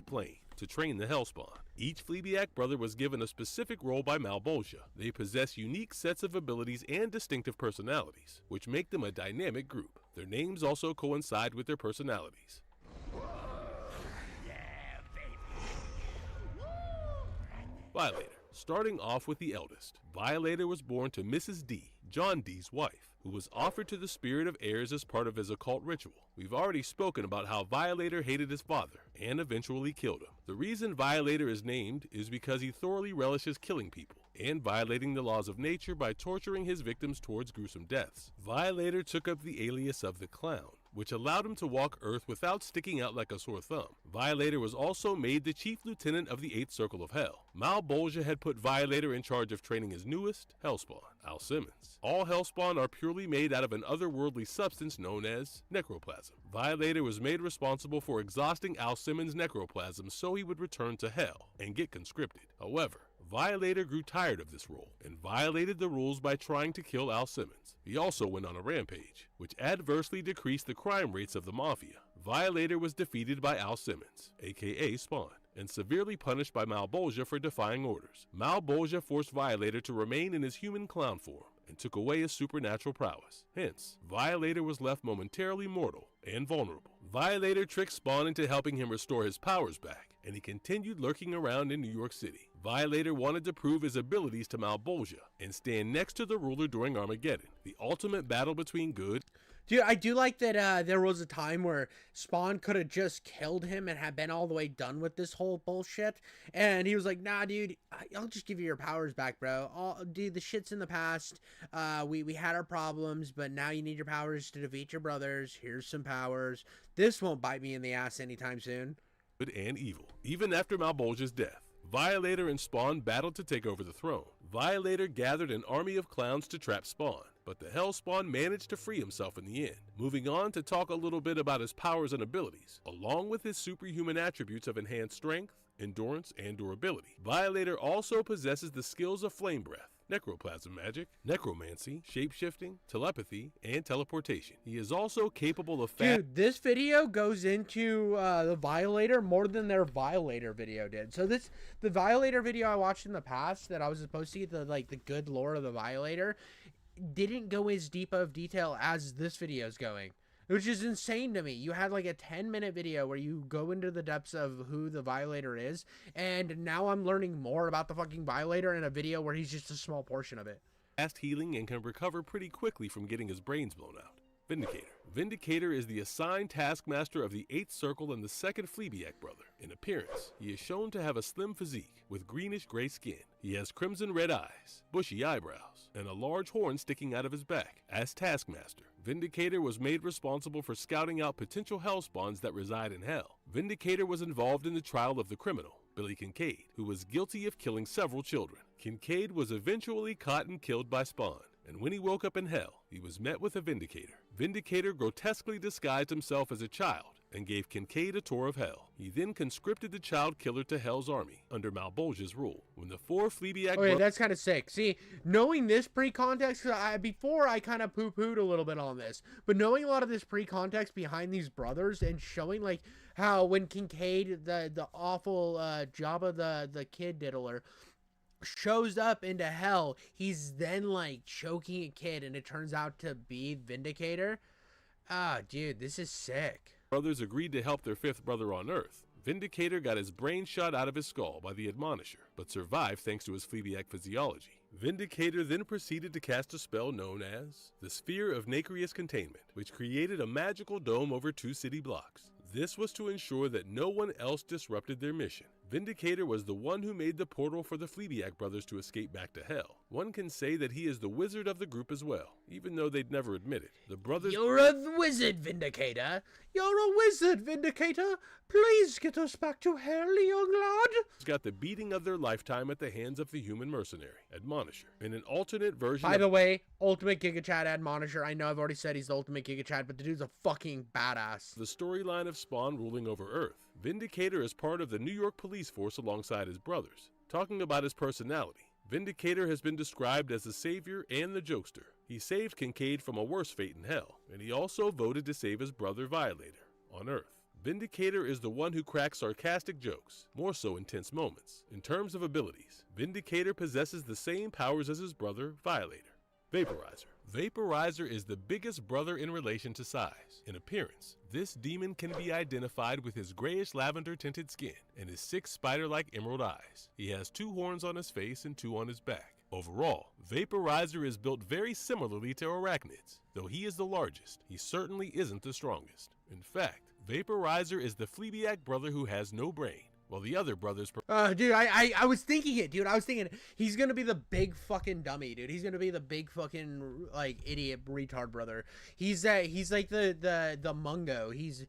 Plane to train the Hellspawn. Each Fleabag brother was given a specific role by Malebolgia. They possess unique sets of abilities and distinctive personalities, which make them a dynamic group. Their names also coincide with their personalities. Violator. Starting off with the eldest, Violator was born to Mrs. D, John Dee's wife, who was offered to the spirit of heirs as part of his occult ritual. We've already spoken about how Violator hated his father and eventually killed him. The reason Violator is named is because he thoroughly relishes killing people and violating the laws of nature by torturing his victims towards gruesome deaths. Violator took up the alias of the Clown, which allowed him to walk Earth without sticking out like a sore thumb. Violator was also made the chief lieutenant of the 8th Circle of Hell. Malebolgia had put Violator in charge of training his newest Hellspawn, Al Simmons. All Hellspawn are purely made out of an otherworldly substance known as necroplasm. Violator was made responsible for exhausting Al Simmons' necroplasm so he would return to Hell and get conscripted. However, Violator grew tired of this role and violated the rules by trying to kill Al Simmons. He also went on a rampage, which adversely decreased the crime rates of the Mafia. Violator was defeated by Al Simmons, aka Spawn, and severely punished by Malebolgia for defying orders. Malebolgia forced Violator to remain in his human clown form and took away his supernatural prowess. Hence, Violator was left momentarily mortal and vulnerable. Violator tricked Spawn into helping him restore his powers back, and he continued lurking around in New York City. Violator wanted to prove his abilities to Malebolgia and stand next to the ruler during Armageddon, the ultimate battle between good. Dude, I do like that there was a time where Spawn could have just killed him and had been all the way done with this whole bullshit. And he was like, nah, dude, I'll just give you your powers back, bro. Dude, the shit's in the past. We had our problems, but now you need your powers to defeat your brothers. Here's some powers. This won't bite me in the ass anytime soon. Good and evil. Even after Malebolgia's death, Violator and Spawn battled to take over the throne. Violator gathered an army of clowns to trap Spawn, but the Hellspawn managed to free himself in the end. Moving on to talk a little bit about his powers and abilities, along with his superhuman attributes of enhanced strength, endurance, and durability. Violator also possesses the skills of Flame Breath, necroplasm magic, necromancy, shapeshifting, telepathy, and teleportation. He is also capable of Dude, this video goes into the Violator more than their Violator video did. So the Violator video I watched in the past that I was supposed to get the good lore of the Violator didn't go as deep of detail as this video is going, which is insane to me. You had like a 10-minute video where you go into the depths of who the Violator is, and now I'm learning more about the fucking Violator in a video where he's just a small portion of it. Fast healing and can recover pretty quickly from getting his brains blown out. Vindicator. Vindicator is the assigned taskmaster of the 8th Circle and the second Fleabag brother. In appearance, he is shown to have a slim physique with greenish-gray skin. He has crimson red eyes, bushy eyebrows, and a large horn sticking out of his back. As taskmaster, Vindicator was made responsible for scouting out potential Hellspawns that reside in Hell. Vindicator was involved in the trial of the criminal, Billy Kincaid, who was guilty of killing several children. Kincaid was eventually caught and killed by Spawn, and when he woke up in Hell, he was met with a Vindicator. Vindicator grotesquely disguised himself as a child and gave Kincaid a tour of Hell. He then conscripted the child killer to Hell's army under Malebolgia's rule. When the 4 Fleabag... Okay, that's kind of sick. See, knowing this pre-context, before I kind of poo-pooed a little bit on this, but knowing a lot of this pre-context behind these brothers and showing like how when Kincaid, the awful Jabba the Kid diddler, shows up into Hell, he's then like choking a kid and it turns out to be Vindicator. Ah, dude, this is sick. Brothers agreed to help their 5th brother on Earth. Vindicator got his brain shot out of his skull by the Admonisher, but survived thanks to his Fleabag physiology. Vindicator then proceeded to cast a spell known as the Sphere of Nacreous Containment, which created a magical dome over 2 city blocks. This was to ensure that no one else disrupted their mission. Vindicator was the one who made the portal for the Fleabag brothers to escape back to Hell. One can say that he is the wizard of the group as well, even though they'd never admit it. The brothers... You're a wizard, Vindicator. You're a wizard, Vindicator. Please get us back to Hell, young lad. Got the beating of their lifetime at the hands of the human mercenary, Admonisher. In an alternate version By the way, Ultimate Giga Chad Admonisher. I know I've already said he's the Ultimate Giga Chad, but the dude's a fucking badass. The storyline of Spawn ruling over Earth. Vindicator is part of the New York police force alongside his brothers. Talking about his personality, Vindicator has been described as the savior and the jokester. He saved Kincaid from a worse fate in Hell, and he also voted to save his brother Violator on Earth. Vindicator is the one who cracks sarcastic jokes, more so intense moments. In terms of abilities, Vindicator possesses the same powers as his brother Violator. Vaporizer. Vaporizer is the biggest brother in relation to size. In appearance, this demon can be identified with his grayish lavender tinted skin and his 6 spider-like emerald eyes. He has 2 horns on his face and 2 on his back. Overall, Vaporizer is built very similarly to arachnids. Though he is the largest, he certainly isn't the strongest. In fact, Vaporizer is the Fleabag brother who has no brain, while the other brothers... Dude, I was thinking it, dude. I was thinking he's gonna be the big fucking dummy, dude. He's gonna be the big fucking, like, idiot retard brother. He's like the Mungo. He's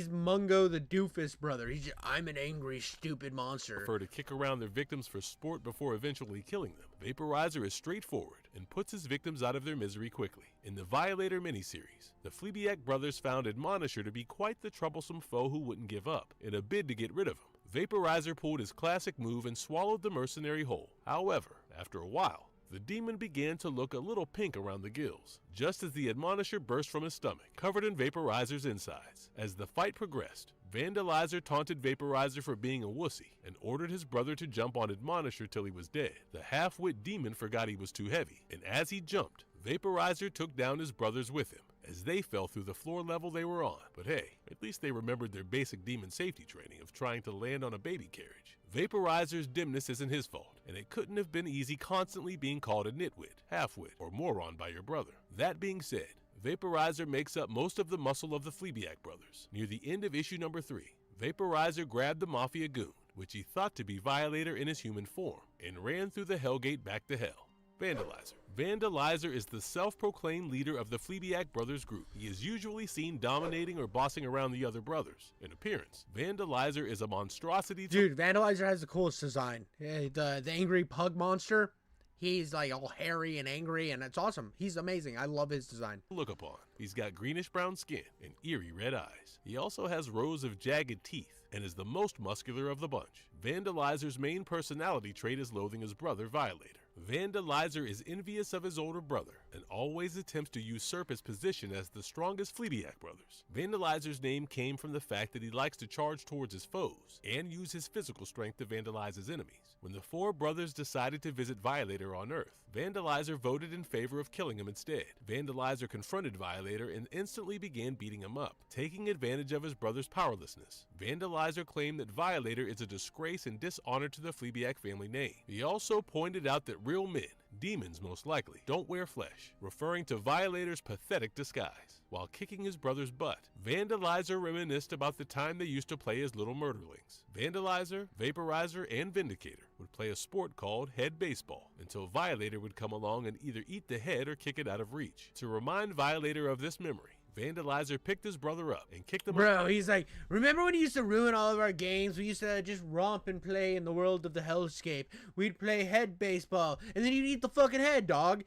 Mungo the doofus brother. I'm an angry, stupid monster. Prefer to kick around their victims for sport before eventually killing them. Vaporizer is straightforward and puts his victims out of their misery quickly. In the Violator miniseries, the Fleabag brothers found Admonisher to be quite the troublesome foe who wouldn't give up. In a bid to get rid of him, Vaporizer pulled his classic move and swallowed the mercenary whole. However, after a while, the demon began to look a little pink around the gills, just as the Admonisher burst from his stomach, covered in Vaporizer's insides. As the fight progressed, Vandalizer taunted Vaporizer for being a wussy and ordered his brother to jump on Admonisher till he was dead. The half-wit demon forgot he was too heavy, and as he jumped, Vaporizer took down his brothers with him, as they fell through the floor level they were on. But hey, at least they remembered their basic demon safety training of trying to land on a baby carriage. Vaporizer's dimness isn't his fault, and it couldn't have been easy constantly being called a nitwit, halfwit, or moron by your brother. That being said, Vaporizer makes up most of the muscle of the Fleabag brothers. Near the end of issue number 3, Vaporizer grabbed the Mafia goon, which he thought to be Violator in his human form, and ran through the Hellgate back to hell. Vandalizer. Vandalizer is the self-proclaimed leader of the Fleabag brothers group. He is usually seen dominating or bossing around the other brothers. In appearance, Vandalizer is a monstrosity. Dude, Vandalizer has the coolest design. The angry pug monster. He's like all hairy and angry, and it's awesome. He's amazing. I love his design. Look upon. He's got greenish-brown skin and eerie red eyes. He also has rows of jagged teeth and is the most muscular of the bunch. Vandalizer's main personality trait is loathing his brother, Violator. Vandalizer is envious of his older brother and always attempts to usurp his position as the strongest Fleabag brothers. Vandalizer's name came from the fact that he likes to charge towards his foes and use his physical strength to vandalize his enemies. When the four brothers decided to visit Violator on Earth, Vandalizer voted in favor of killing him instead. Vandalizer confronted Violator and instantly began beating him up, taking advantage of his brother's powerlessness. Vandalizer claimed that Violator is a disgrace and dishonor to the Fleabag family name. He also pointed out that real men, demons most likely, don't wear flesh, referring to Violator's pathetic disguise. While kicking his brother's butt, Vandalizer reminisced about the time they used to play as little murderlings. Vandalizer, Vaporizer, and Vindicator would play a sport called head baseball until Violator would come along and either eat the head or kick it out of reach. To remind Violator of this memory, Vandalizer picked his brother up and kicked him Bro, he's like, remember when he used to ruin all of our games? We used to just romp and play in the world of the hellscape. We'd play head baseball, and then you'd eat the fucking head, dog.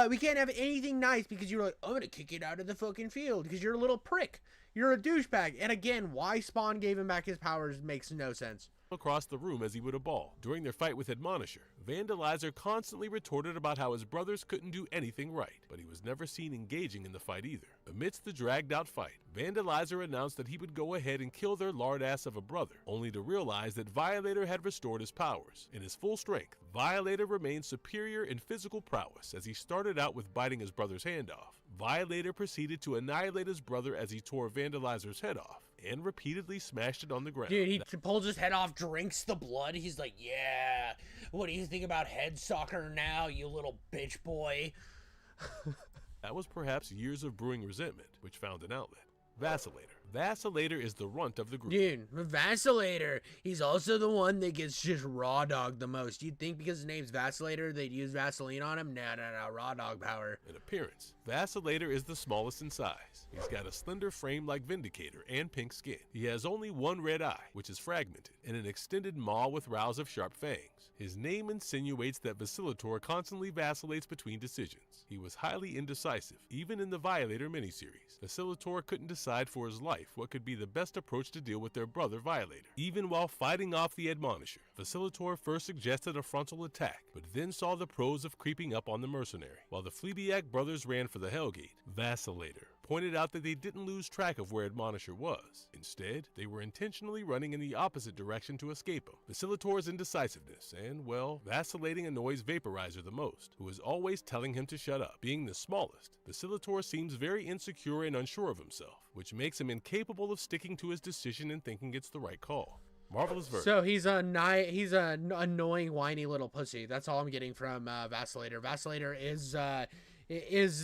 We can't have anything nice because you're like, I'm gonna kick it out of the fucking field because you're a little prick. You're a douchebag. And again, why Spawn gave him back his powers makes no sense. Across the room as he would a ball. During their fight with Admonisher, Vandalizer constantly retorted about how his brothers couldn't do anything right, but he was never seen engaging in the fight either. Amidst the dragged-out fight, Vandalizer announced that he would go ahead and kill their lard-ass of a brother, only to realize that Violator had restored his powers. In his full strength, Violator remained superior in physical prowess as he started out with biting his brother's hand off. Violator proceeded to annihilate his brother as he tore Vandalizer's head off and repeatedly smashed it on the ground. Dude, he pulls his head off, drinks the blood. He's like, yeah, what do you think about head soccer now, you little bitch boy? That was perhaps years of brewing resentment, which found an outlet. Vacillator. Vacillator is the runt of the group. Dude, Vacillator, he's also the one that gets just raw dogged the most. You'd think because his name's Vacillator, they'd use Vaseline on him? No, raw dog power. In appearance, Vacillator is the smallest in size. He's got a slender frame like Vindicator and pink skin. He has only one red eye, which is fragmented, and an extended maw with rows of sharp fangs. His name insinuates that Vacillator constantly vacillates between decisions. He was highly indecisive, even in the Violator miniseries. Vacillator couldn't decide for his life what could be the best approach to deal with their brother Violator. Even while fighting off the Admonisher, Vacillator first suggested a frontal attack, but then saw the pros of creeping up on the mercenary. While the Fleabag brothers ran for the Hellgate, Vacillator pointed out that they didn't lose track of where Admonisher was. Instead, they were intentionally running in the opposite direction to escape him. Vacillator's indecisiveness and, well, vacillating annoys Vaporizer the most, who is always telling him to shut up. Being the smallest, Vacillator seems very insecure and unsure of himself, which makes him incapable of sticking to his decision and thinking it's the right call. Marvelous version. So he's a annoying, whiny little pussy. That's all I'm getting from Vacillator. Vacillator is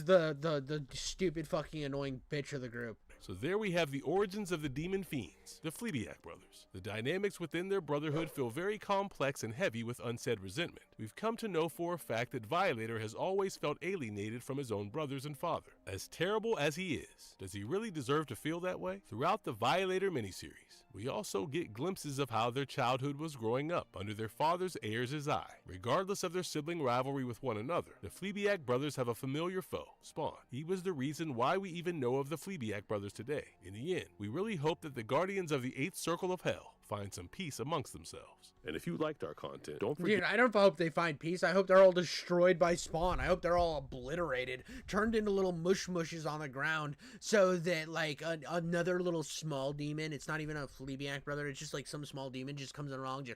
the stupid fucking annoying bitch of the group. So there we have the origins of the Demon Fiends, the Fleabag brothers. The dynamics within their brotherhood feel very complex and heavy with unsaid resentment. We've come to know for a fact that Violator has always felt alienated from his own brothers and father. As terrible as he is, does he really deserve to feel that way? Throughout the Violator miniseries, we also get glimpses of how their childhood was growing up under their father's Ayers' eye. Regardless of their sibling rivalry with one another, the Fleabag brothers have a familiar foe, Spawn. He was the reason why we even know of the Fleabag brothers today. In the end, we really hope that the Guardians of the 8th Circle of Hell find some peace amongst themselves. And if you liked our content, don't forget... Dude, I don't hope they find peace. I hope they're all destroyed by Spawn. I hope they're all obliterated, turned into little mushes on the ground, so that, like, another little small demon, it's not even a Fleabag brother, it's just, like, some small demon just comes along,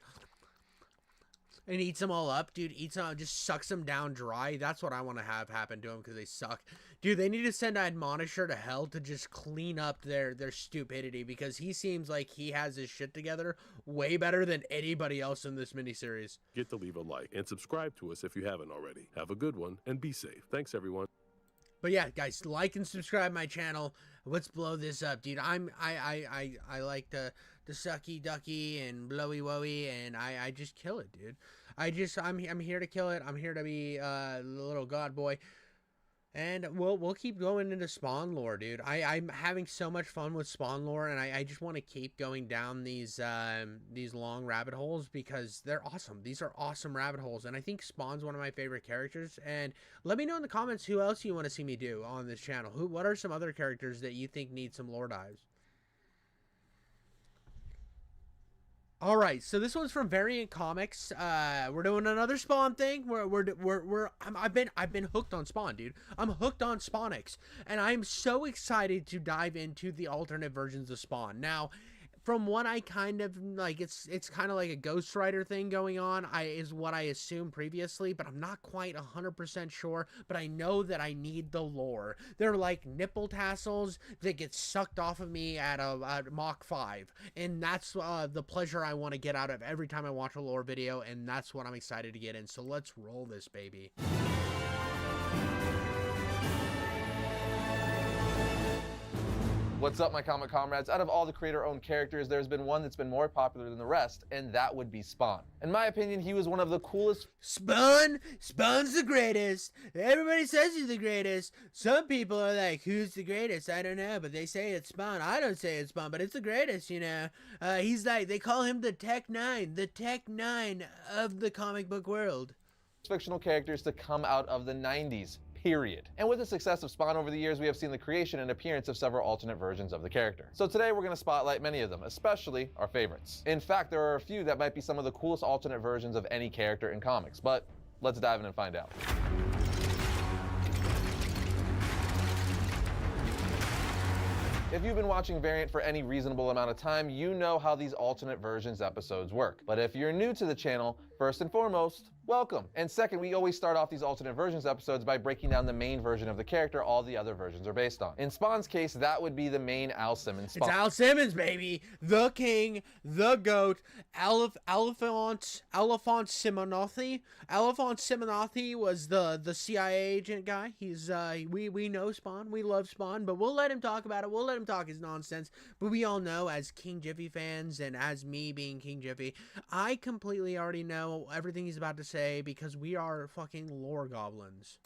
and eats them all up, dude. Eats them, just sucks them down dry. That's what I want to have happen to them because they suck. Dude, they need to send Admonisher to hell to just clean up their stupidity because he seems like he has his shit together way better than anybody else in this miniseries. to leave a like and subscribe to us if you haven't already. Have a good one and be safe. Thanks, everyone. But yeah, guys, like and subscribe my channel. Let's blow this up, dude. I like the sucky ducky and blowy woey, and I just kill it, dude. I'm here to kill it. I'm here to be the little god boy. And we'll keep going into Spawn lore, dude. I'm having so much fun with Spawn lore, and I just want to keep going down these long rabbit holes because they're awesome. These are awesome rabbit holes, and I think Spawn's one of my favorite characters. And let me know in the comments who else you want to see me do on this channel. What are some other characters that you think need some lore dives? All right, so this one's from Variant Comics. We're doing another Spawn thing. I've been hooked on Spawn, dude. I'm hooked on Spawnix, and I'm so excited to dive into the alternate versions of Spawn. Now, from what I kind of like, it's kind of like a Ghost Rider thing going on. Is what I assumed previously, but I'm not quite 100% sure. But I know that I need the lore. They're like nipple tassels that get sucked off of me at Mach 5, and that's the pleasure I want to get out of every time I watch a lore video, and that's what I'm excited to get in. So let's roll this baby. What's up, my comic comrades? Out of all the creator-owned characters, there's been one that's been more popular than the rest, and that would be Spawn. In my opinion, he was one of the coolest... Spawn's the greatest. Everybody says he's the greatest. Some people are like, who's the greatest? I don't know, but they say it's Spawn. I don't say it's Spawn, but it's the greatest, you know. He's like, they call him the Tech 9 of the comic book world. Fictional characters to come out of the 90s. Period. And with the success of Spawn over the years, we have seen the creation and appearance of several alternate versions of the character. So today we're going to spotlight many of them, especially our favorites. In fact, there are a few that might be some of the coolest alternate versions of any character in comics, but let's dive in and find out. If you've been watching Variant for any reasonable amount of time, you know how these alternate versions episodes work. But if you're new to the channel, first and foremost, welcome. And second, we always start off these alternate versions episodes by breaking down the main version of the character all the other versions are based on. In Spawn's case, that would be the main Al Simmons Spawn. It's Al Simmons, baby. The king, the goat, Alphonse Simonothi. Alphonse Simonothi was the CIA agent guy. He's we know Spawn. We love Spawn, but we'll let him talk about it. We'll let him talk his nonsense. But we all know, as King Jiffy fans, and as me being King Jiffy, I completely already know everything he's about to say because we are fucking lore goblins.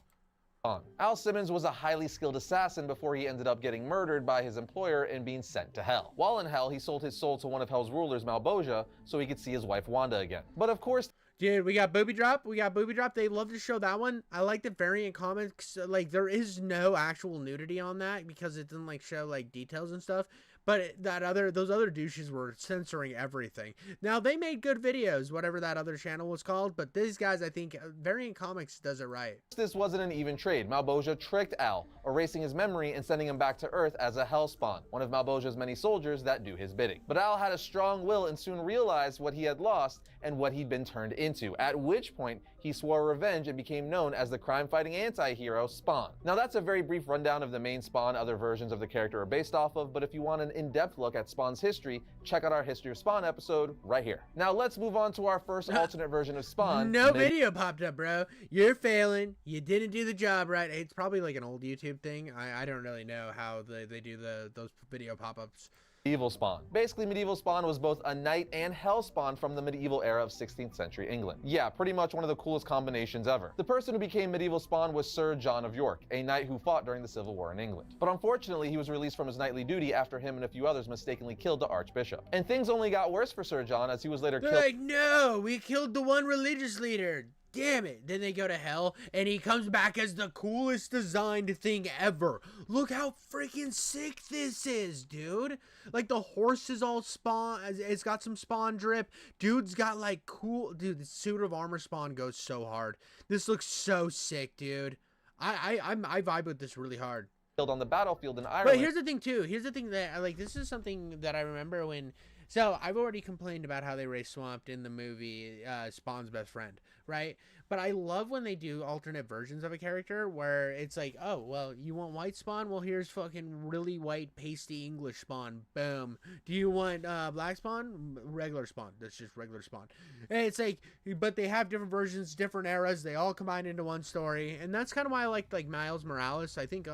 Al Simmons was a highly skilled assassin before he ended up getting murdered by his employer and being sent to hell. While in hell, he sold his soul to one of hell's rulers, Malebolgia, so he could see his wife Wanda again. But of course... Dude, we got Booby Drop. They love to show that one. I like the Variant Comics. Like, there is no actual nudity on that because it doesn't, like, show, like, details and stuff. But those other douches were censoring everything. Now, they made good videos, whatever that other channel was called, but these guys, I think, Variant Comics does it right. This wasn't an even trade. Malebolgia tricked Al, erasing his memory and sending him back to Earth as a Hellspawn, one of Malebolgia's many soldiers that do his bidding. But Al had a strong will and soon realized what he had lost and what he'd been turned into, at which point he swore revenge and became known as the crime-fighting anti-hero Spawn. Now, that's a very brief rundown of the main Spawn other versions of the character are based off of, but if you want an in-depth look at Spawn's history, check out our History of Spawn episode right here. Now let's move on to our first alternate version of Spawn. No video popped up, bro. You're failing. You didn't do the job right. It's probably like an old YouTube thing. I don't really know how they do those video pop-ups. Medieval Spawn. Basically, Medieval Spawn was both a knight and hell spawn from the medieval era of 16th century England. Yeah, pretty much one of the coolest combinations ever. The person who became Medieval Spawn was Sir John of York, a knight who fought during the Civil War in England. But unfortunately, he was released from his knightly duty after him and a few others mistakenly killed the Archbishop. And things only got worse for Sir John as he was later killed. Like, no, we killed the one religious leader. Damn it. Then they go to hell, and he comes back as the coolest designed thing ever. Look how freaking sick this is, dude. Like, the horse is all Spawn. It's got some Spawn drip. Dude's got, like, cool... Dude, the suit of armor Spawn goes so hard. This looks so sick, dude. I vibe with this really hard. Killed on the battlefield in Ireland. But here's the thing, too. Here's the thing that, like, this is something that I remember when... So, I've already complained about how they race Swamped in the movie Spawn's Best Friend, right? But I love when they do alternate versions of a character where it's like, oh, well, you want white Spawn? Well, here's fucking really white, pasty English Spawn. Boom. Do you want black Spawn? Regular Spawn. That's just regular Spawn. And it's like, but they have different versions, different eras. They all combine into one story. And that's kind of why I like Miles Morales. I think...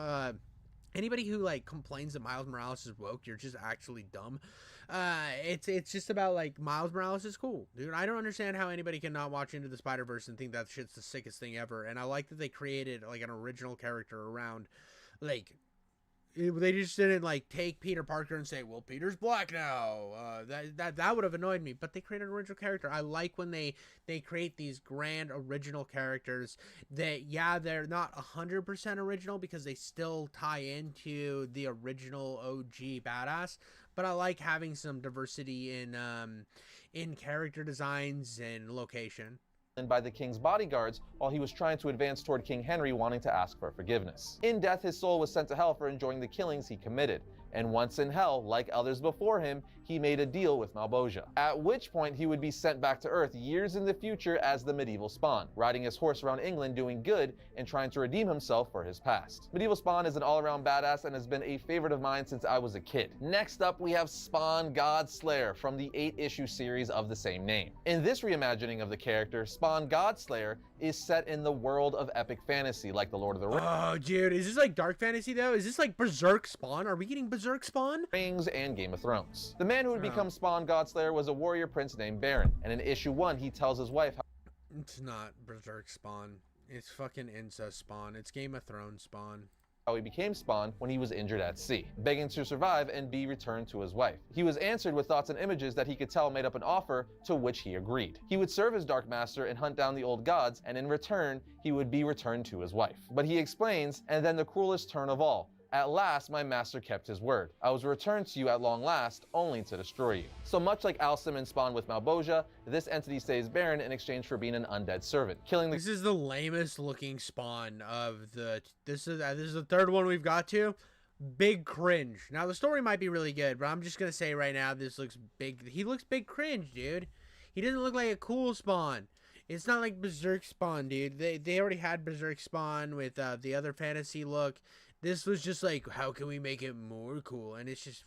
anybody who like complains that Miles Morales is woke, you're just actually dumb. It's just about like Miles Morales is cool, dude. I don't understand how anybody can not watch Into the Spider-Verse and think that shit's the sickest thing ever. And I like that they created like an original character around, like, they just didn't like take Peter Parker and say, well, Peter's black now. That would have annoyed me. But they created an original character. I like when they create these grand original characters that, yeah, they're not 100% original because they still tie into the original OG badass. But I like having some diversity in character designs and location. By the king's bodyguards while he was trying to advance toward King Henry, wanting to ask for forgiveness. In death, his soul was sent to hell for enjoying the killings he committed. And once in hell, like others before him, he made a deal with Malebolgia, at which point he would be sent back to Earth years in the future as the Medieval Spawn, riding his horse around England doing good and trying to redeem himself for his past. Medieval Spawn is an all-around badass and has been a favorite of mine since I was a kid. Next up, we have Spawn God Slayer from the 8-issue series of the same name. In this reimagining of the character, Spawn God Slayer is set in the world of epic fantasy like the Lord of the Rings. Oh, dude, is this like dark fantasy though? Is this like Berserk Spawn? Are we getting Berserk Spawn? Rings and Game of Thrones. The man who would become Spawn Godslayer was a warrior prince named Baron, and in issue 1 he tells his wife how it's not Berserk Spawn. It's fucking incest Spawn. It's Game of Thrones Spawn. How he became Spawn when he was injured at sea, begging to survive and be returned to his wife. He was answered with thoughts and images that he could tell made up an offer, to which he agreed. He would serve his Dark Master and hunt down the old gods, and in return, he would be returned to his wife. But he explains, and then the cruelest turn of all. At last, my master kept his word. I was returned to you at long last, only to destroy you. So much like Al Simmons spawned with Malebolgia, this entity saves Baron in exchange for being an undead servant, killing the— This is the lamest looking Spawn of the... This is the third one we've got to. Big cringe. Now, the story might be really good, but I'm just going to say right now, this looks big. He looks big cringe, dude. He doesn't look like a cool Spawn. It's not like Berserk Spawn, dude. They already had Berserk Spawn with the other fantasy look. This was just like, how can we make it more cool? And it's just,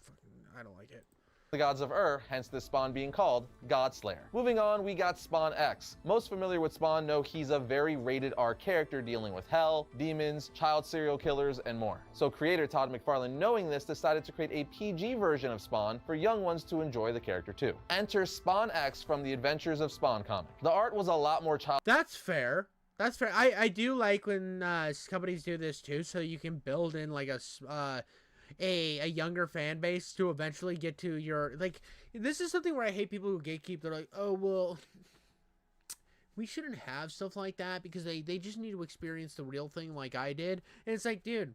I don't like it. The gods of hence this Spawn being called Godslayer. Moving on, we got Spawn X. Most familiar with Spawn know he's a very rated R character dealing with hell, demons, child serial killers, and more. So creator Todd McFarlane, knowing this, decided to create a PG version of Spawn for young ones to enjoy the character too. Enter Spawn X from the Adventures of Spawn comic. The art was a lot more child— That's fair. That's fair. I do like when companies do this too, so you can build in like a younger fan base to eventually get to your, like, this is something where I hate people who gatekeep. They're like, oh, well, we shouldn't have stuff like that because they just need to experience the real thing like I did. And it's like, dude,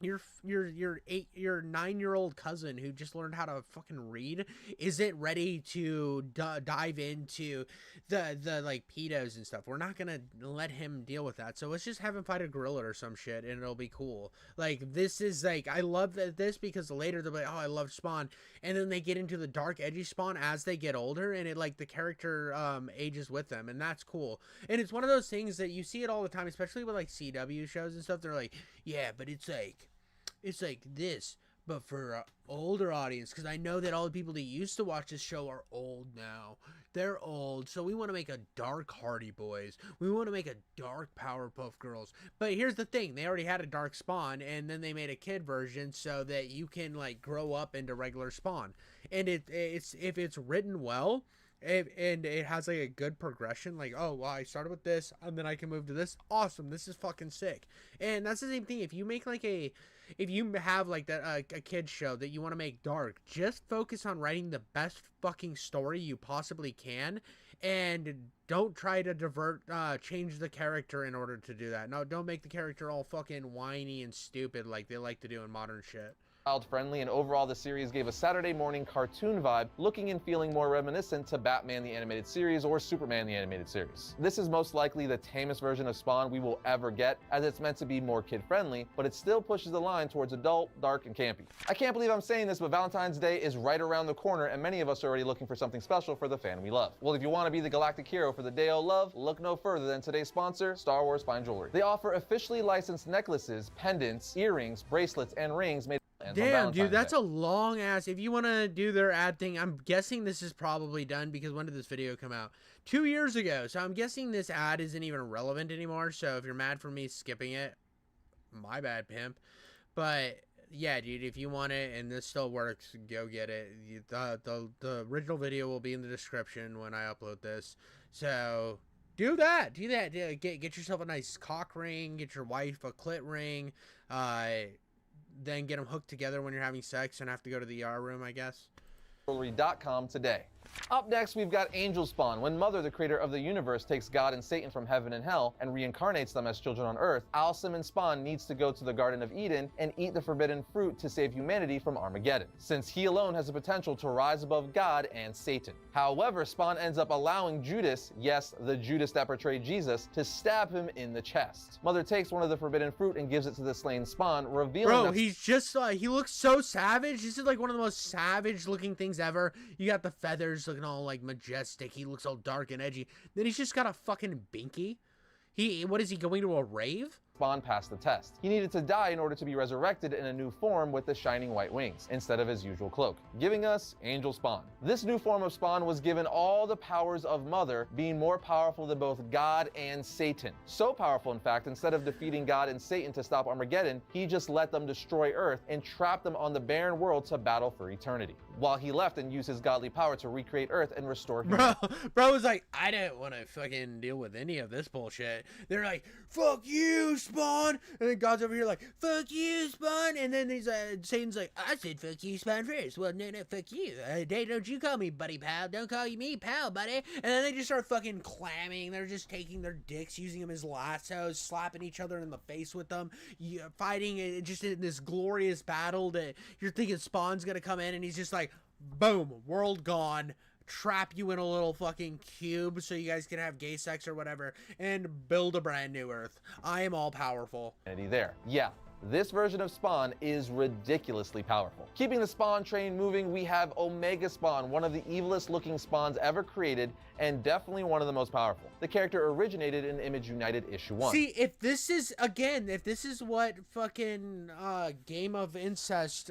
your 9-year-old cousin who just learned how to fucking read isn't ready to dive into the like pedos and stuff. We're not gonna let him deal with that, so let's just have him fight a gorilla or some shit and it'll be cool. Like, this is like, I love this because later they'll be like, oh, I love Spawn, and then they get into the dark edgy Spawn as they get older, and it like the character ages with them, and that's cool. And it's one of those things that you see it all the time, especially with like CW shows and stuff. They're like, yeah, but it's like this, but for an older audience, because I know that all the people that used to watch this show are old now. They're old, so we want to make a dark Hardy Boys. We want to make a dark Powerpuff Girls. But here's the thing. They already had a dark Spawn, and then they made a kid version so that you can, like, grow up into regular Spawn. And it's if it's written well, and it has, like, a good progression, like, oh, well, I started with this, and then I can move to this. Awesome. This is fucking sick. And that's the same thing. If you make, like, if you have, like, that a kid's show that you want to make dark, just focus on writing the best fucking story you possibly can, and don't try to change the character in order to do that. No, don't make the character all fucking whiny and stupid like they like to do in modern shit. Child-friendly, and overall the series gave a Saturday morning cartoon vibe, looking and feeling more reminiscent to Batman the Animated Series or Superman the Animated Series. This is most likely the tamest version of Spawn we will ever get, as it's meant to be more kid-friendly, but it still pushes the line towards adult, dark, and campy. I can't believe I'm saying this, but Valentine's Day is right around the corner, and many of us are already looking for something special for the fan we love. Well, if you want to be the galactic hero for the day of love, look no further than today's sponsor, Star Wars Fine Jewelry. They offer officially licensed necklaces, pendants, earrings, bracelets, and rings made Damn, dude, that's a long ass. If you want to do their ad thing, I'm guessing this is probably done, because when did this video come out? 2 years ago. So I'm guessing this ad isn't even relevant anymore. So if you're mad for me skipping it, my bad, pimp. But yeah, dude, if you want it and this still works, go get it. The original video will be in the description when I upload this. So do that. Do that. Get yourself a nice cock ring. Get your wife a clit ring. Then get them hooked together when you're having sex and have to go to the ER room, I guess. Jewelry.com today. Up next, we've got Angel Spawn. When Mother, the creator of the universe, takes God and Satan from heaven and hell and reincarnates them as children on Earth, Alcim Spawn needs to go to the Garden of Eden and eat the forbidden fruit to save humanity from Armageddon, since he alone has the potential to rise above God and Satan. However, Spawn ends up allowing Judas, yes, the Judas that portrayed Jesus, to stab him in the chest. Mother takes one of the forbidden fruit and gives it to the slain Spawn, revealing that he's just he looks so savage. This is like one of the most savage looking things ever. You got the feathers looking all like majestic. He looks all dark and edgy. Then he's just got a fucking binky. What is he, going to a rave? Spawn passed the test. He needed to die in order to be resurrected in a new form with the shining white wings, instead of his usual cloak, giving us Angel Spawn. This new form of Spawn was given all the powers of Mother, being more powerful than both God and Satan. So powerful, in fact, instead of defeating God and Satan to stop Armageddon, he just let them destroy Earth and trap them on the barren world to battle for eternity, while he left and used his godly power to recreate Earth and restore humanity. Bro was like, I didn't want to fucking deal with any of this bullshit. They're like, fuck you, Spawn. And then God's over here like, fuck you, Spawn. And then he's Satan's like, I said fuck you, Spawn, first. Well, no, fuck you. Don't you call me buddy pal. Don't call you me pal, buddy. And then they just start fucking clamming. They're just taking their dicks, using them as lassos, slapping each other in the face with them, fighting just in this glorious battle that you're thinking Spawn's gonna come in, and he's just like, boom, world gone. Trap you in a little fucking cube so you guys can have gay sex or whatever and build a brand new Earth. I am all powerful. There. Yeah. This version of Spawn is ridiculously powerful. Keeping the Spawn train moving, we have Omega Spawn, one of the evilest looking Spawns ever created, and definitely one of the most powerful. The character originated in Image United issue 1. See, if this is what fucking Game of Incest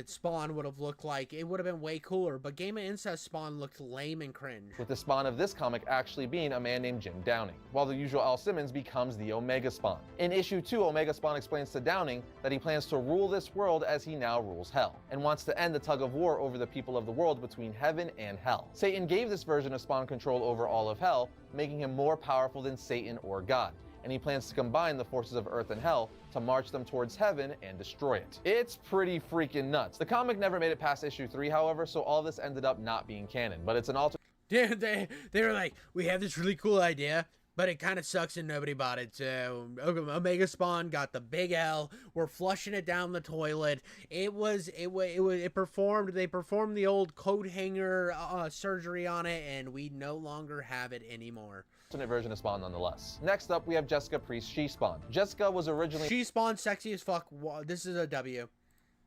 Spawn would have looked like, it would have been way cooler, but Game of Incest Spawn looked lame and cringe. With the Spawn of this comic actually being a man named Jim Downing, while the usual Al Simmons becomes the Omega Spawn. In issue 2, Omega Spawn explains to Downing that he plans to rule this world as he now rules hell, and wants to end the tug of war over the people of the world between heaven and hell. Satan gave this version of Spawn control over all of hell, making him more powerful than Satan or God, and he plans to combine the forces of Earth and hell to march them towards heaven and destroy it. It's pretty freaking nuts. The comic never made it past issue 3, however, so all this ended up not being canon, but it's an alternate. They were like, we have this really cool idea, but it kind of sucks and nobody bought it. So Omega Spawn got the big L. We're flushing it down the toilet. It performed. They performed the old coat hanger surgery on it, and we no longer have it anymore. Alternate version of Spawn nonetheless. Next up, we have Jessica Priest She-Spawn. Jessica was originally She-Spawn, sexy as fuck. This is a W.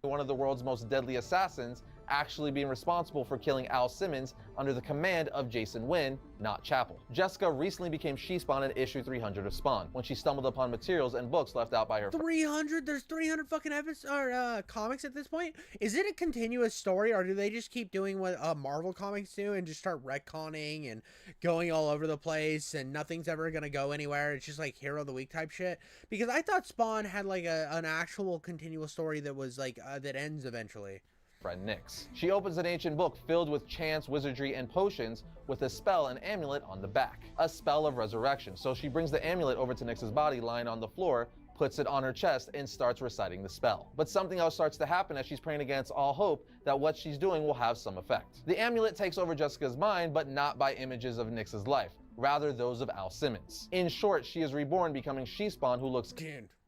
One of the world's most deadly assassins, actually being responsible for killing Al Simmons under the command of Jason Wynn, not Chapel. Jessica recently became She-Spawn in issue 300 of Spawn, when she stumbled upon materials and books left out by her 300? There's 300 fucking episodes or comics at this point? Is it a continuous story, or do they just keep doing what Marvel comics do and just start retconning and going all over the place and nothing's ever gonna go anywhere? It's just like Hero of the Week type shit? Because I thought Spawn had like an actual continuous story that was like that ends eventually. friend Nyx. She opens an ancient book filled with chants, wizardry, and potions with a spell and amulet on the back. A spell of resurrection. So she brings the amulet over to Nyx's body lying on the floor, puts it on her chest, and starts reciting the spell. But something else starts to happen as she's praying against all hope that what she's doing will have some effect. The amulet takes over Jessica's mind, but not by images of Nyx's life, rather those of Al Simmons. In short, she is reborn, becoming She-Spawn, who looks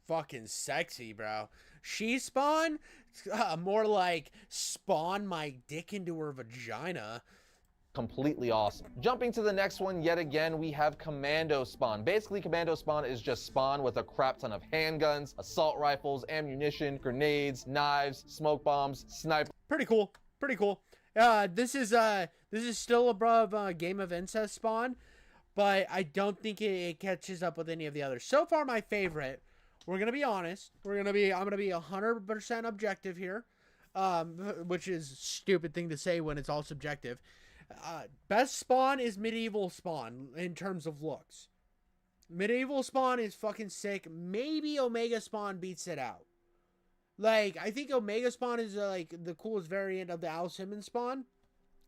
fucking sexy, bro. She-Spawn? More like spawn my dick into her vagina. Completely awesome. Jumping to the next one, yet again, we have Commando Spawn. Basically, Commando Spawn is just Spawn with a crap ton of handguns, assault rifles, ammunition, grenades, knives, smoke bombs, sniper. Pretty cool. Pretty cool. This is still above Game of Incest Spawn, but I don't think it catches up with any of the others. So far, my favorite. We're gonna be honest. I'm gonna be 100% objective here, which is a stupid thing to say when it's all subjective. Best Spawn is Medieval Spawn in terms of looks. Medieval Spawn is fucking sick. Maybe Omega Spawn beats it out. Like, I think Omega Spawn is like the coolest variant of the Al Simmons Spawn.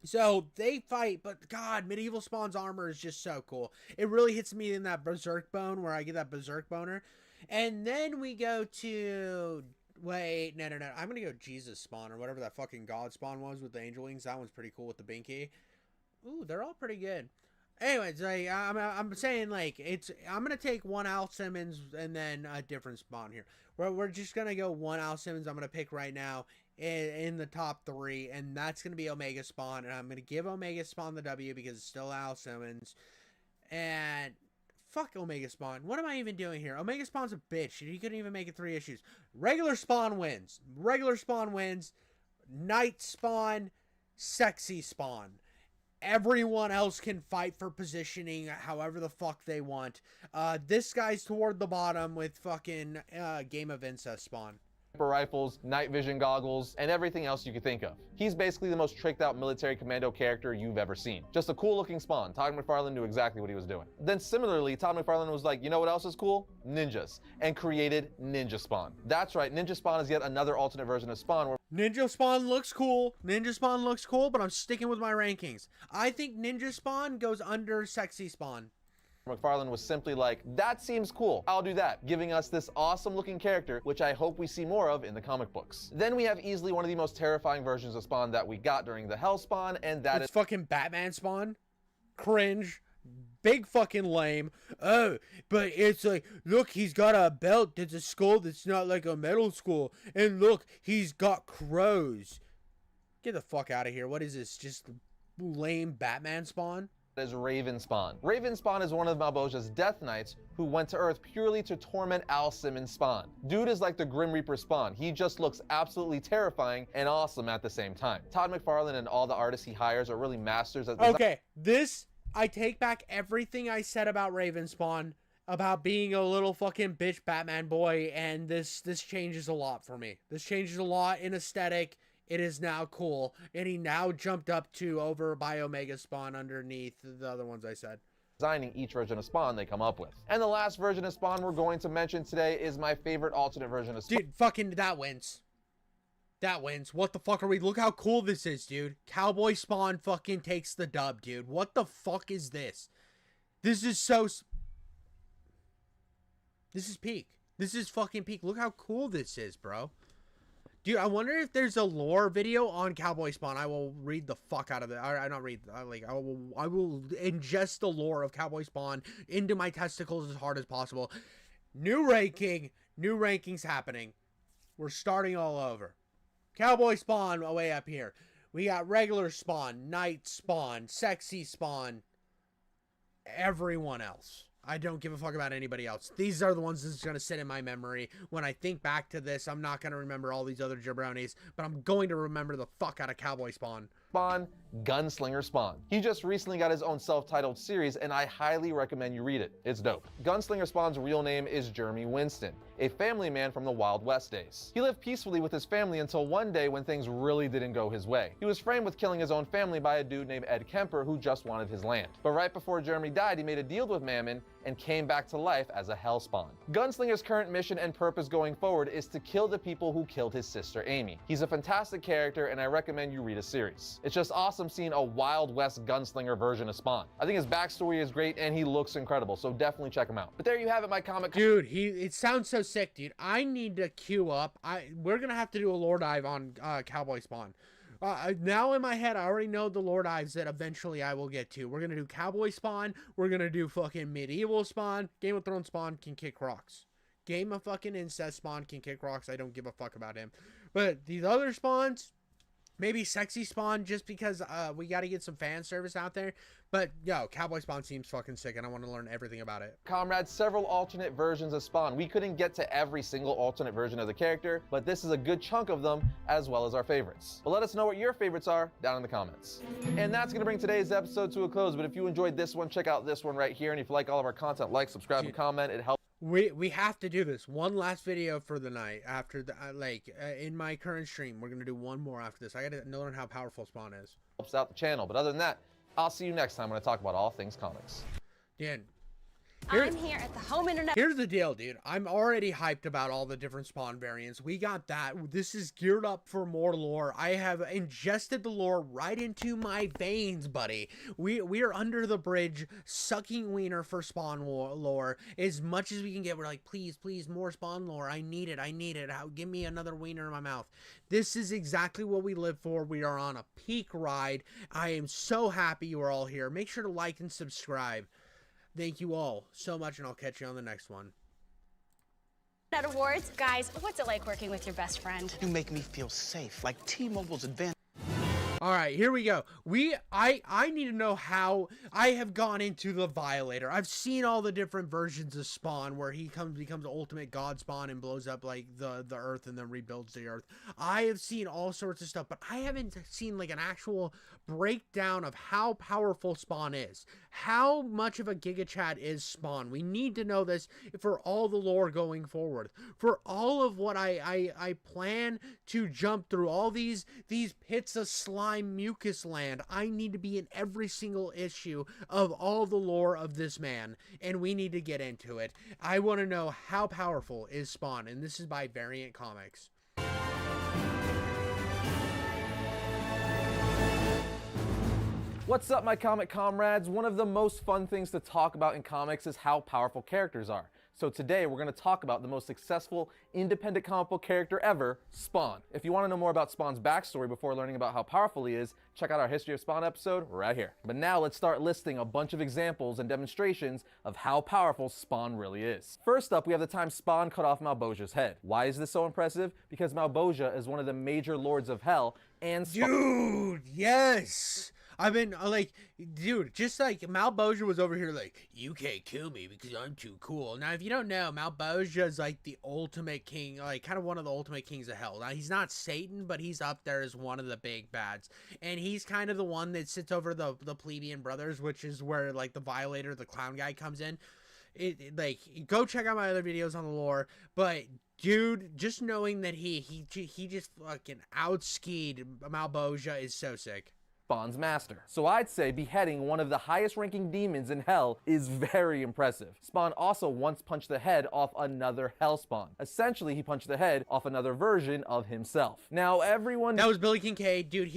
So they fight, but God, Medieval Spawn's armor is just so cool. It really hits me in that Berserk bone where I get that Berserk boner. And then we go to, wait, no. I'm going to go Jesus Spawn or whatever that fucking God Spawn was with the angel wings. That one's pretty cool with the binky. Ooh, they're all pretty good. Anyways, like, I'm saying, like, I'm going to take one Al Simmons and then a different Spawn here. We're just going to go one Al Simmons I'm going to pick right now in the top 3, and that's going to be Omega Spawn, and I'm going to give Omega Spawn the W because it's still Al Simmons. And fuck Omega Spawn. What am I even doing here? Omega Spawn's a bitch. He couldn't even make it 3 issues. Regular Spawn wins. Regular Spawn wins. Night Spawn. Sexy Spawn. Everyone else can fight for positioning however the fuck they want. This guy's toward the bottom with fucking Game of Incest Spawn. Rifles, night vision goggles, and everything else you could think of. He's basically the most tricked out military commando character you've ever seen. Just a cool looking Spawn. Todd McFarlane knew exactly what he was doing. Then similarly, Todd McFarlane was like, you know what else is cool? Ninjas. And created Ninja Spawn. That's right, Ninja Spawn is yet another alternate version of Spawn where Ninja Spawn looks cool. Ninja Spawn looks cool, but I'm sticking with my rankings. I think Ninja Spawn goes under Sexy Spawn. McFarlane was simply like, that seems cool, I'll do that, giving us this awesome looking character, which I hope we see more of in the comic books. Then we have easily one of the most terrifying versions of Spawn that we got during the Hell Spawn, and that is fucking Batman Spawn. Cringe. Big fucking lame. Oh, but it's like, look, he's got a belt that's a skull that's not like a metal skull. And look, he's got crows. Get the fuck out of here. What is this? Just lame Batman Spawn? Is Raven Spawn. Raven Spawn is one of Malebolgia's Death Knights who went to Earth purely to torment Al Simmons Spawn. Dude is like the Grim Reaper Spawn. He just looks absolutely terrifying and awesome at the same time. Todd McFarlane and all the artists he hires are really masters at okay, I take back everything I said about Raven Spawn, about being a little fucking bitch Batman boy, and this changes a lot for me. This changes a lot in aesthetic. It is now cool, and he now jumped up to over by Omega Spawn underneath the other ones I said. Designing each version of Spawn they come up with. And the last version of Spawn we're going to mention today is my favorite alternate version of Spawn. Dude, fucking that wins. That wins. What the fuck are we? Look how cool this is, dude. Cowboy Spawn fucking takes the dub, dude. What the fuck is this? This is so... This is peak. This is fucking peak. Look how cool this is, bro. Dude, I wonder if there's a lore video on Cowboy Spawn. I will read the fuck out of it. I not read. I will ingest the lore of Cowboy Spawn into my testicles as hard as possible. New ranking. New rankings happening. We're starting all over. Cowboy Spawn way up here. We got regular Spawn, Night Spawn, Sexy Spawn, everyone else. I don't give a fuck about anybody else. These are the ones that's going to sit in my memory. When I think back to this, I'm not going to remember all these other jabronis, but I'm going to remember the fuck out of Cowboy Spawn. Spawn, Gunslinger Spawn. He just recently got his own self-titled series, and I highly recommend you read it. It's dope. Gunslinger Spawn's real name is Jeremy Winston, a family man from the Wild West days. He lived peacefully with his family until one day when things really didn't go his way. He was framed with killing his own family by a dude named Ed Kemper who just wanted his land. But right before Jeremy died, he made a deal with Mammon and came back to life as a Hellspawn. Gunslinger's current mission and purpose going forward is to kill the people who killed his sister Amy. He's a fantastic character, and I recommend you read a series. It's just awesome seeing a Wild West gunslinger version of Spawn. I think his backstory is great and he looks incredible, so definitely check him out. But there you have it, my comic. Dude, it sounds so sick, dude. I need to queue up. We're gonna have to do a lore dive on Cowboy Spawn. Now in my head, I already know the lore dives that eventually I will get to. We're gonna do Cowboy Spawn. We're gonna do fucking Medieval Spawn. Game of Thrones Spawn can kick rocks. Game of fucking Incest Spawn can kick rocks. I don't give a fuck about him. But these other spawns, maybe Sexy Spawn, just because we got to get some fan service out there. But yo, Cowboy Spawn seems fucking sick, and I want to learn everything about it. Comrades, several alternate versions of Spawn. We couldn't get to every single alternate version of the character, but this is a good chunk of them, as well as our favorites. But let us know what your favorites are down in the comments. And that's going to bring today's episode to a close. But if you enjoyed this one, check out this one right here. And if you like all of our content, like, subscribe, and comment. It helps. We have to do this one last video for the night after the in my current stream. We're gonna do one more after this. I gotta learn how powerful Spawn is. Helps out the channel. But other than that, I'll see you next time when I talk about all things comics. Dan, I'm here at the home internet. Here's the deal, dude. I'm already hyped about all the different Spawn variants. We got that. This is geared up for more lore. I have ingested the lore right into my veins, buddy. We are under the bridge, sucking wiener for Spawn lore as much as we can get. We're like, please, please, more Spawn lore. I need it. I need it. Give me another wiener in my mouth. This is exactly what we live for. We are on a peak ride. I am so happy you are all here. Make sure to like and subscribe. Thank you all so much, and I'll catch you on the next one. At awards, guys, what's it like working with your best friend? You make me feel safe, like T-Mobile's advanced. All right, here we go. I need to know how I have gone into the Violator. I've seen all the different versions of Spawn where he becomes ultimate God Spawn and blows up like the earth and then rebuilds the earth. I have seen all sorts of stuff, but I haven't seen like an actual breakdown of how powerful Spawn is. How much of a Giga Chad is Spawn? We need to know this for all the lore going forward. For all of what I plan to jump through, all these pits of slime mucus land, I need to be in every single issue of all the lore of this man, and we need to get into it. I want to know how powerful is Spawn, and this is by Variant Comics. What's up, my comic comrades? One of the most fun things to talk about in comics is how powerful characters are. So today we're going to talk about the most successful independent comic book character ever, Spawn. If you want to know more about Spawn's backstory before learning about how powerful he is, check out our History of Spawn episode right here. But now let's start listing a bunch of examples and demonstrations of how powerful Spawn really is. First up, we have the time Spawn cut off Malbosia's head. Why is this so impressive? Because Malbosia is one of the major lords of hell and Dude, yes! I've been like, dude, just like Malbosia was over here like, you can't kill me because I'm too cool. Now, if you don't know, Malbosia is like the ultimate king, like kind of one of the ultimate kings of hell. Now, he's not Satan, but he's up there as one of the big bads. And he's kind of the one that sits over the plebeian brothers, which is where like the Violator, the clown guy, comes in. Like, go check out my other videos on the lore, but dude, just knowing that he just fucking outskied Malbosia is so sick. Spawn's master. So I'd say beheading one of the highest ranking demons in hell is very impressive. Spawn also once punched the head off another Hellspawn. Essentially, he punched the head off another version of himself. Now everyone— That was Billy Kincaid, dude.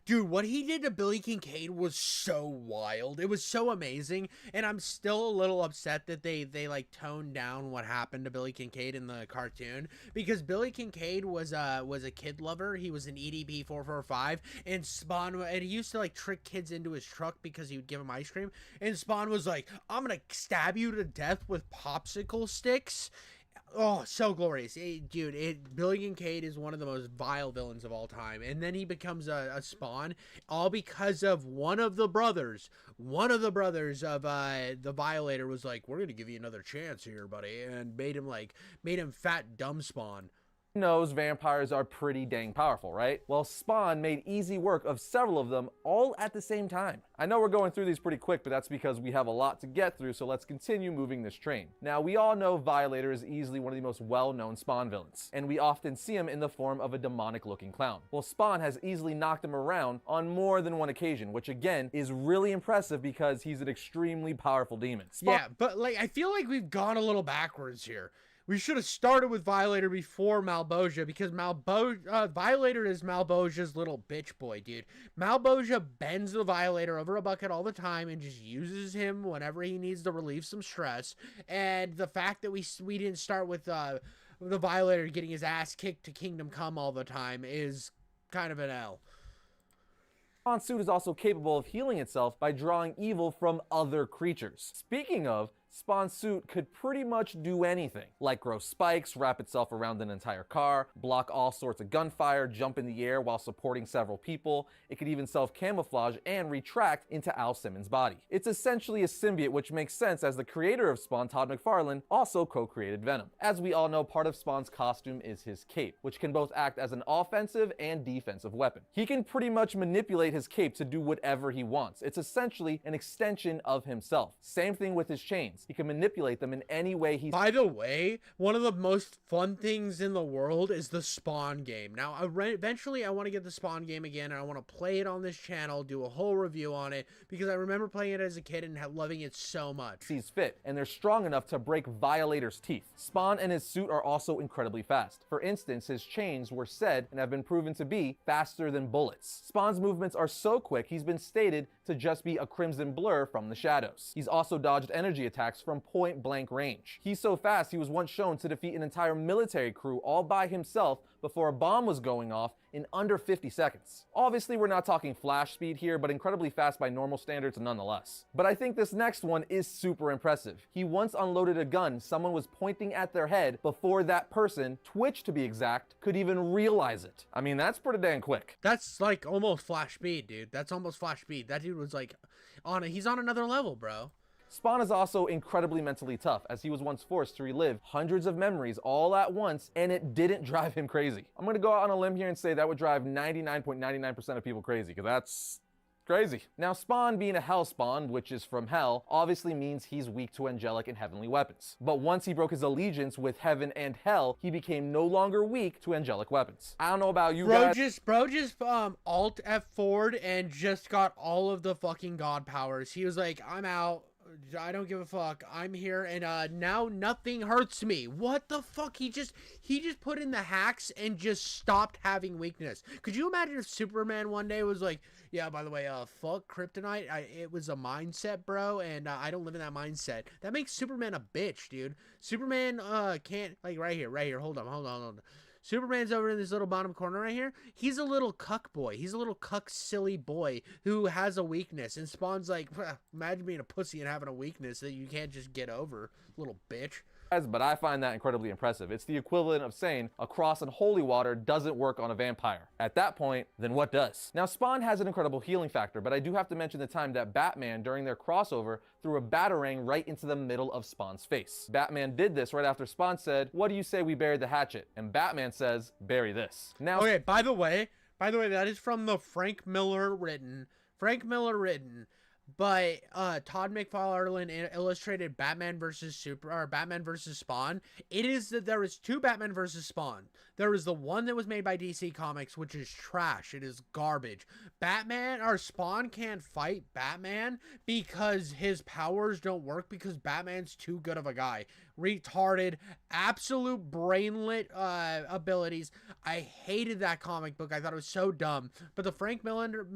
Dude, what he did to Billy Kincaid was so wild. It was so amazing, and I'm still a little upset that they like toned down what happened to Billy Kincaid in the cartoon, because Billy Kincaid was a kid lover. He was an EDP 445, and Spawn, and he used to like trick kids into his truck because he would give them ice cream, and Spawn was like, I'm gonna stab you to death with popsicle sticks. Oh, so glorious. Billy Kincaid is one of the most vile villains of all time. And then he becomes a Spawn, all because of one of the brothers. One of the brothers of the Violator was like, we're going to give you another chance here, buddy. And made him fat dumb Spawn. Knows vampires are pretty dang powerful, right? Well, Spawn made easy work of several of them all at the same time. I know we're going through these pretty quick, but that's because we have a lot to get through, so let's continue moving this train. Now, we all know Violator is easily one of the most well-known Spawn villains, and we often see him in the form of a demonic-looking clown. Well, Spawn has easily knocked him around on more than one occasion, which again is really impressive because he's an extremely powerful demon. Yeah, but like I feel like we've gone a little backwards here. We should have started with Violator before Malebolgia, because Violator is Malebolgia's little bitch boy, dude. Malebolgia bends the Violator over a bucket all the time and just uses him whenever he needs to relieve some stress. And the fact that we didn't start with the Violator getting his ass kicked to Kingdom Come all the time is kind of an L. Spawn's suit is also capable of healing itself by drawing evil from other creatures. Speaking of, Spawn's suit could pretty much do anything, like grow spikes, wrap itself around an entire car, block all sorts of gunfire, jump in the air while supporting several people. It could even self-camouflage and retract into Al Simmons' body. It's essentially a symbiote, which makes sense as the creator of Spawn, Todd McFarlane, also co-created Venom. As we all know, part of Spawn's costume is his cape, which can both act as an offensive and defensive weapon. He can pretty much manipulate his cape to do whatever he wants. It's essentially an extension of himself. Same thing with his chains. He can manipulate them in any way he... By the way, one of the most fun things in the world is the Spawn game. Now, eventually I want to get the Spawn game again, and I want to play it on this channel, do a whole review on it, because I remember playing it as a kid and loving it so much. Sees fit, and they're strong enough to break Violator's teeth. Spawn and his suit are also incredibly fast. For instance, his chains were said and have been proven to be faster than bullets. Spawn's movements are so quick, he's been stated to just be a crimson blur from the shadows. He's also dodged energy attacks from point-blank range. He's so fast, he was once shown to defeat an entire military crew all by himself before a bomb was going off in under 50 seconds. Obviously, we're not talking flash speed here, but incredibly fast by normal standards nonetheless. But I think this next one is super impressive. He once unloaded a gun someone was pointing at their head before that person, Twitch to be exact, could even realize it. I mean, that's pretty dang quick. That's like almost flash speed, dude. That's almost flash speed. That dude was like he's on another level, bro. Spawn is also incredibly mentally tough, as he was once forced to relive hundreds of memories all at once, and it didn't drive him crazy. I'm gonna go out on a limb here and say that would drive 99.99% of people crazy, because that's crazy. Now, Spawn being a Hell Spawn, which is from Hell, obviously means he's weak to angelic and heavenly weapons. But once he broke his allegiance with heaven and hell, he became no longer weak to angelic weapons. I don't know about you guys. Bro just Alt F forward and just got all of the fucking god powers. He was like, I'm out. I don't give a fuck. I'm here, and now nothing hurts me. What the fuck? He just put in the hacks and just stopped having weakness. Could you imagine if Superman one day was like, yeah, by the way, fuck kryptonite. It was a mindset, bro, and I don't live in that mindset. That makes Superman a bitch, dude. Superman can't, like, right here. Hold on. Superman's over in this little bottom corner right here. He's a little cuck boy. He's a little cuck silly boy who has a weakness. And Spawn's like, imagine being a pussy and having a weakness that you can't just get over, little bitch. But I find that incredibly impressive. It's the equivalent of saying a cross in holy water doesn't work on a vampire. At that point, then what does? Now, Spawn has an incredible healing factor, but I do have to mention the time that Batman, during their crossover, threw a batarang right into the middle of Spawn's face. Batman did this right after Spawn said, what do you say we bury the hatchet? And Batman says, bury this. Now, okay, by the way, that is from the Frank Miller written, but Todd McFarlane illustrated Batman versus Spawn. It is that there is two Batman versus Spawn. There is the one that was made by DC Comics, which is trash. It is garbage. Spawn can't fight Batman because his powers don't work because Batman's too good of a guy. Retarded, absolute brainlet abilities. I hated that comic book. I thought it was so dumb. But the Frank Miller, Todd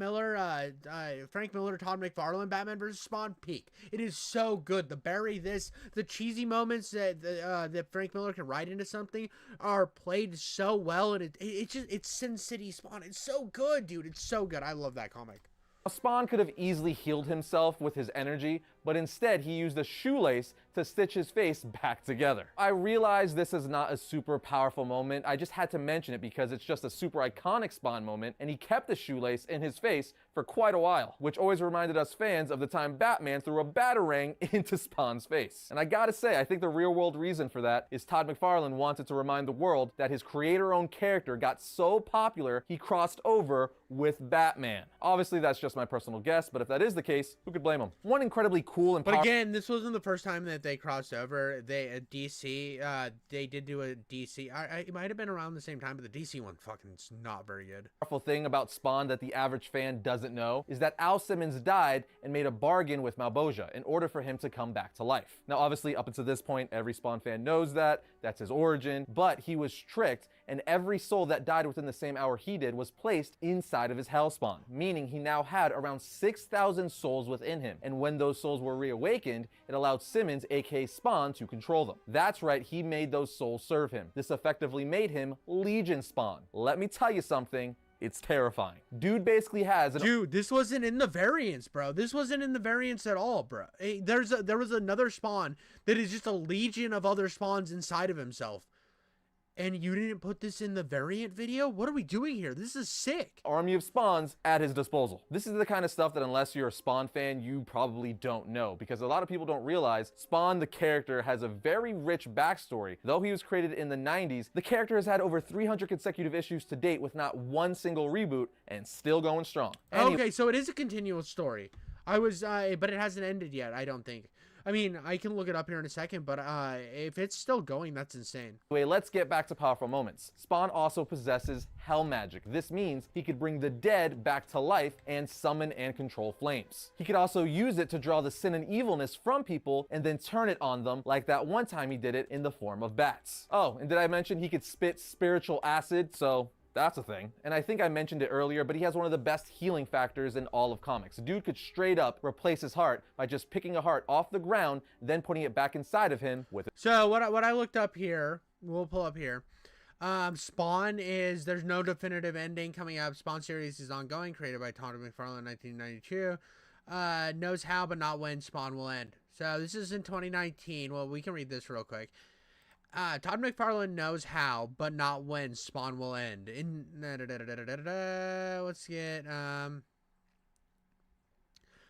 McFarlane Batman vs. Spawn peak. It is so good. The cheesy moments that Frank Miller can write into something are played so well, and it's Sin City Spawn. It's so good, dude. It's so good. I love that comic. Spawn could have easily healed himself with his energy, but instead he used a shoelace to stitch his face back together. I realize this is not a super powerful moment, I just had to mention it because it's just a super iconic Spawn moment, and he kept the shoelace in his face for quite a while, which always reminded us fans of the time Batman threw a Batarang into Spawn's face. And I gotta say, I think the real world reason for that is Todd McFarlane wanted to remind the world that his creator-owned character got so popular, he crossed over with Batman. Obviously, that's just my personal guess, but if that is the case, who could blame him? One incredibly cool and But again, this wasn't the first time that they crossed over. They they did do a DC. It might have been around the same time, but the DC one fucking is not very good. Powerful thing about Spawn that the average fan doesn't know is that Al Simmons died and made a bargain with Malebolgia in order for him to come back to life. Now, obviously, up until this point, every Spawn fan knows that. That's his origin. But he was tricked, and every soul that died within the same hour he did was placed inside of his Hellspawn, meaning he now had around 6,000 souls within him. And when those souls were reawakened, it allowed Simmons, aka Spawn, to control them. That's right, he made those souls serve him. This effectively made him Legion Spawn. Let me tell you something. It's terrifying. Dude basically has Dude, this wasn't in the variants, bro. This wasn't in the variants at all, bro. Hey, there was another Spawn that is just a legion of other spawns inside of himself. And you didn't put this in the variant video? What are we doing here? This is sick. Army of spawns at his disposal. This is the kind of stuff that unless you're a Spawn fan, you probably don't know, because a lot of people don't realize Spawn, the character, has a very rich backstory. Though he was created in the 90s, the character has had over 300 consecutive issues to date with not one single reboot and still going strong. Okay, so it is a continuous story. But it hasn't ended yet, I don't think. I mean, I can look it up here in a second, but if it's still going, that's insane. Anyway, let's get back to powerful moments. Spawn also possesses hell magic. This means he could bring the dead back to life and summon and control flames. He could also use it to draw the sin and evilness from people and then turn it on them, like that one time he did it in the form of bats. Oh, and did I mention he could spit spiritual acid? So that's a thing. And I think I mentioned it earlier, but he has one of the best healing factors in all of comics. Dude could straight up replace his heart by just picking a heart off the ground, then putting it back inside of him with it. So what I looked up here, we'll pull up here. Spawn is, there's no definitive ending coming up. Spawn series is ongoing, created by Todd McFarlane in 1992. Knows how but not when Spawn will end. So this is in 2019. Well, we can read this real quick. Todd McFarlane knows how, but not when Spawn will end. Let's get,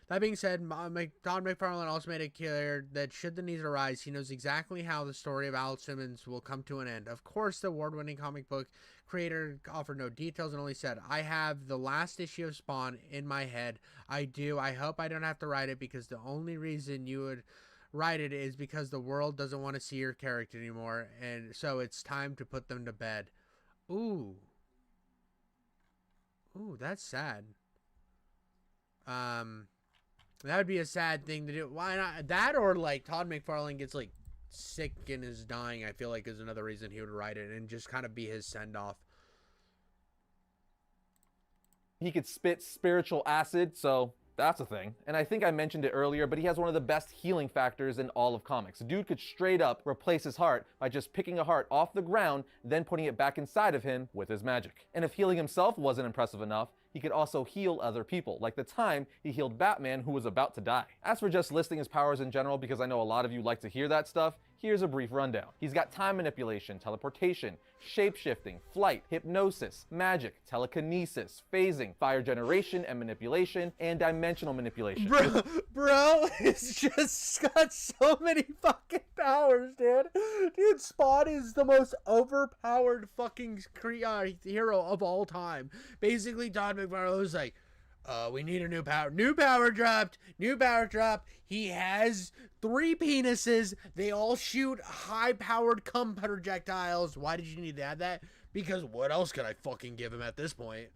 that being said, Todd McFarlane also made it clear that should the need arise, he knows exactly how the story of Al Simmons will come to an end. Of course, the award-winning comic book creator offered no details and only said, I have the last issue of Spawn in my head. I do. I hope I don't have to write it, because the only reason you would write it is because the world doesn't want to see your character anymore, and so it's time to put them to bed. Ooh, that's sad. That would be a sad thing to do. Why not that, or like Todd McFarlane gets like sick and is dying? I feel like is another reason he would write it and just kind of be his send off. He could spit spiritual acid, so that's a thing. And I think I mentioned it earlier, but he has one of the best healing factors in all of comics. Dude could straight up replace his heart by just picking a heart off the ground, then putting it back inside of him with his magic. And if healing himself wasn't impressive enough, he could also heal other people, like the time he healed Batman, who was about to die. As for just listing his powers in general, because I know a lot of you like to hear that stuff, here's a brief rundown. He's got time manipulation, teleportation, shape-shifting, flight, hypnosis, magic, telekinesis, phasing, fire generation and manipulation, and dimensional manipulation. Bro, it's just got so many fucking powers, dude. Dude, Spawn is the most overpowered fucking hero of all time. Basically, Todd McFarlane was like, we need a new power. New power dropped. New power drop. He has 3 penises. They all shoot high-powered cum projectiles. Why did you need to add that? Because what else could I fucking give him at this point?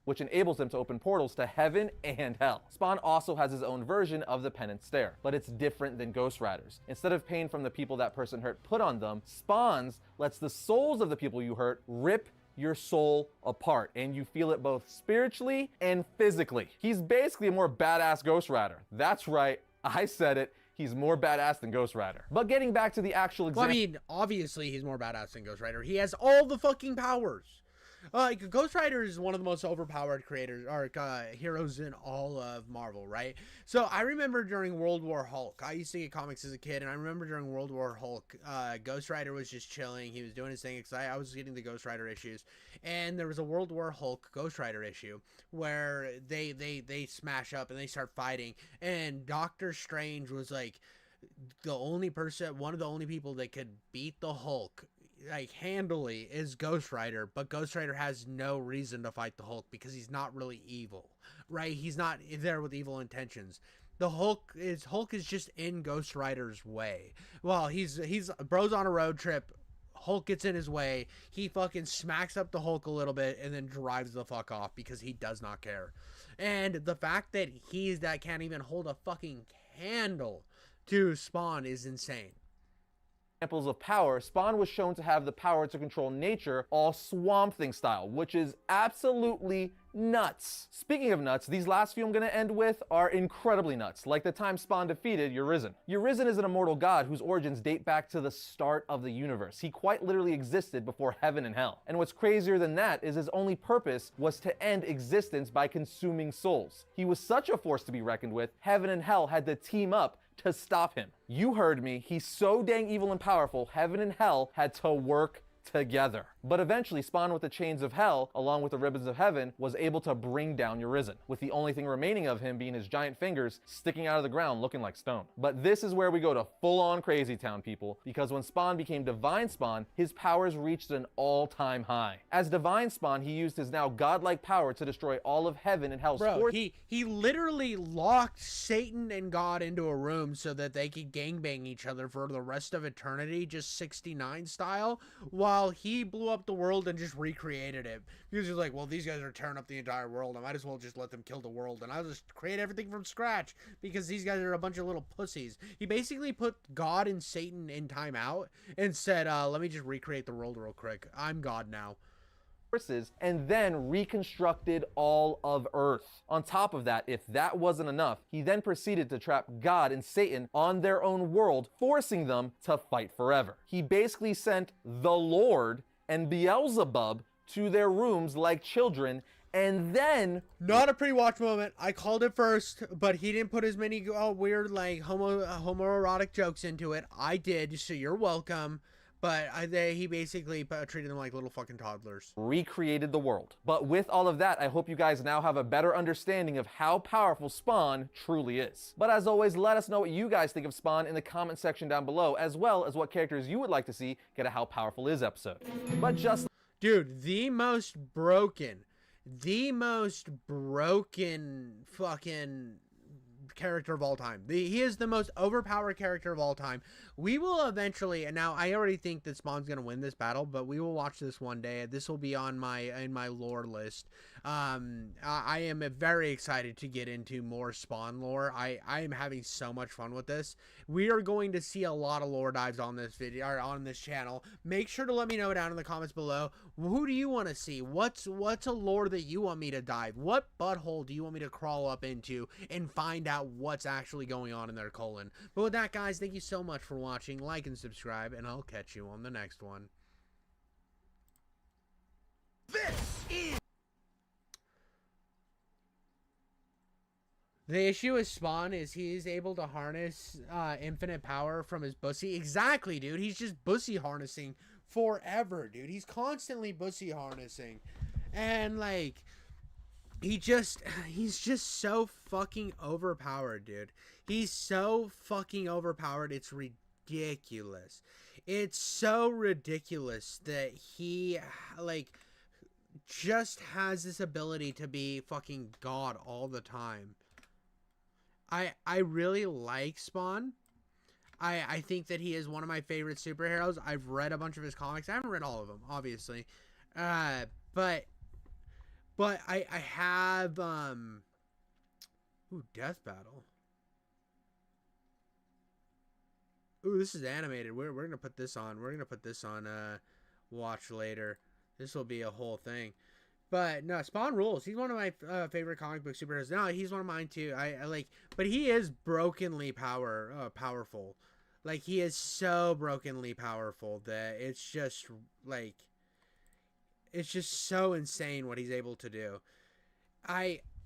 Which enables him to open portals to heaven and hell. Spawn also has his own version of the Penance Stare, but it's different than Ghost Rider's. Instead of pain from the people that person hurt put on them, Spawn's lets the souls of the people you hurt rip your soul apart, and you feel it both spiritually and physically. He's basically a more badass Ghost Rider. That's right, I said it. He's more badass than Ghost Rider. But getting back to the actual example. Well, I mean, obviously he's more badass than Ghost Rider. He has all the fucking powers. Like Ghost Rider is one of the most overpowered creators or heroes in all of Marvel, right? So I remember during World War Hulk, I used to get comics as a kid, and I remember during World War Hulk, Ghost Rider was just chilling. He was doing his thing because I was getting the Ghost Rider issues, and there was a World War Hulk Ghost Rider issue where they smash up and they start fighting, and Doctor Strange was like the only person, one of the only people that could beat the Hulk like handily is Ghost Rider, but Ghost Rider has no reason to fight the Hulk because he's not really evil, right? He's not there with evil intentions. The Hulk is just in Ghost Rider's way. Well, he's bro's on a road trip. Hulk gets in his way. He fucking smacks up the Hulk a little bit and then drives the fuck off because he does not care. And the fact that that can't even hold a fucking candle to Spawn is insane. Examples of power, Spawn was shown to have the power to control nature, all Swamp Thing style, which is absolutely nuts. Speaking of nuts, these last few I'm gonna end with are incredibly nuts, like the time Spawn defeated Urizen. Urizen is an immortal god whose origins date back to the start of the universe. He quite literally existed before heaven and hell. And what's crazier than that is his only purpose was to end existence by consuming souls. He was such a force to be reckoned with, heaven and hell had to team up to stop him. You heard me, he's so dang evil and powerful, heaven and hell had to work together. But eventually, Spawn with the chains of hell, along with the ribbons of heaven, was able to bring down Urizen, with the only thing remaining of him being his giant fingers sticking out of the ground looking like stone. But this is where we go to full-on Crazy Town, people, because when Spawn became Divine Spawn, his powers reached an all-time high. As Divine Spawn, he used his now godlike power to destroy all of heaven and hell's Bro, he literally locked Satan and God into a room so that they could gangbang each other for the rest of eternity, just 69 style, while he blew up the world and just recreated it. Because he's like, well, these guys are tearing up the entire world. I might as well just let them kill the world, and I'll just create everything from scratch because these guys are a bunch of little pussies. He basically put God and Satan in timeout and said, let me just recreate the world real quick. I'm God now. And then reconstructed all of Earth. On top of that, if that wasn't enough, he then proceeded to trap God and Satan on their own world, forcing them to fight forever. He basically sent the Lord and Beelzebub to their rooms like children, and then... Not a pre-watch moment. I called it first, but he didn't put as many weird like homoerotic jokes into it. I did, so you're welcome. But he basically treated them like little fucking toddlers. Recreated the world. But with all of that, I hope you guys now have a better understanding of how powerful Spawn truly is. But as always, let us know what you guys think of Spawn in the comment section down below, as well as what characters you would like to see get a How Powerful Is episode. But just... Dude, the most broken fucking character of all time. He is the most overpowered character of all time. We will eventually, and now I already think that Spawn's gonna win this battle, but we will watch this one day. This will be on in my lore list. I am very excited to get into more Spawn lore. I am having so much fun with this. We are going to see a lot of lore dives on this video, or on this channel. Make sure to let me know down in the comments below. Who do you want to see? What's a lore that you want me to dive? What butthole do you want me to crawl up into and find out what's actually going on in their colon? But with that, guys, thank you so much for watching. Like and subscribe, and I'll catch you on the next one. This is... The issue with Spawn is he's able to harness infinite power from his bussy. Exactly, dude. He's just bussy harnessing forever, dude. He's constantly bussy harnessing. And, like, he's just so fucking overpowered, dude. He's so fucking overpowered. It's ridiculous. It's so ridiculous that he, like, just has this ability to be fucking God all the time. I really like Spawn. I think that he is one of my favorite superheroes. I've read a bunch of his comics. I haven't read all of them, obviously. But I have Death Battle. Ooh, this is animated. We're gonna put this on. We're gonna put this on watch later. This will be a whole thing. But no, Spawn rules. He's one of my favorite comic book superheroes. No, he's one of mine too. I like, but he is brokenly powerful. Like, he is so brokenly powerful that it's just like, It's just so insane what he's able to do.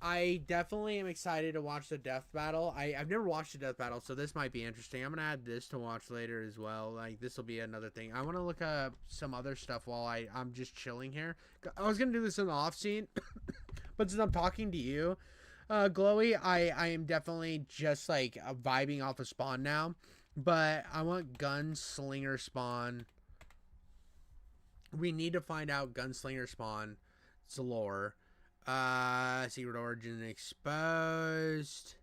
I definitely am excited to watch the death battle. I've never watched the death battle, so this might be interesting. I'm gonna add this to watch later as well. Like, this will be another thing. I want to look up some other stuff while I'm just chilling here. I was gonna do this in the off scene, but since I'm talking to you, Glowy, I am definitely just like vibing off of Spawn now. But I want Gunslinger Spawn. We need to find out Gunslinger Spawn's lore. Secret Origin exposed.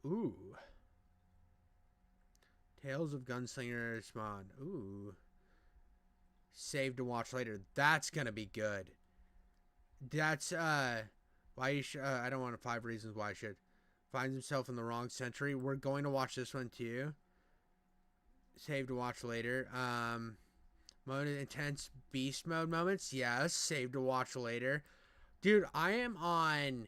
Ooh. Tales of Gunslinger Spawn. Ooh. Save to watch later. That's gonna be good. That's why you should. I don't want 5 reasons why I should. Finds himself in the wrong century. We're going to watch this one too. Save to watch later. Mode intense beast mode moments. Yes. Save to watch later. Dude, I am on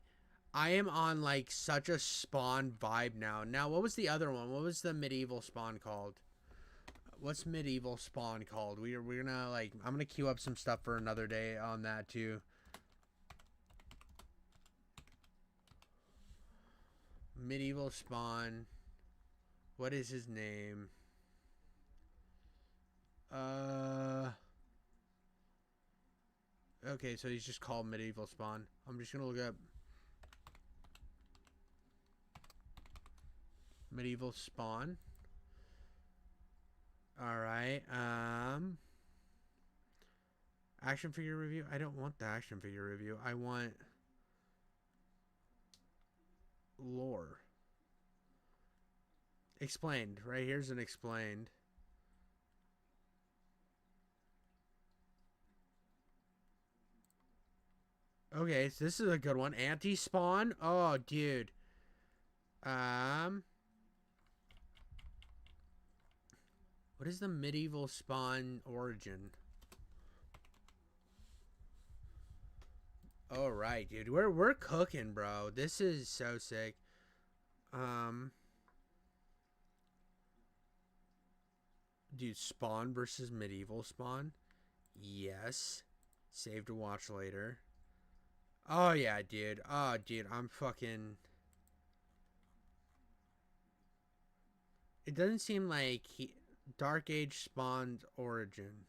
like such a Spawn vibe now. Now, what was the other one? What was the medieval Spawn called? What's medieval Spawn called? We're gonna like, I'm gonna queue up some stuff for another day on that too. Medieval Spawn. What is his name? Okay, so he's just called Medieval Spawn. I'm just gonna look up Medieval Spawn. Alright, action figure review? I don't want the action figure review. I want lore. Explained. Right here's an explained. Okay, so this is a good one. Anti-Spawn? Oh, dude. What is the medieval Spawn origin? All right, dude. We're cooking, bro. This is so sick. Dude, Spawn versus medieval Spawn? Yes. Save to watch later. Oh, yeah, dude. Oh, dude, I'm fucking... It doesn't seem like Dark Age Spawn's origin.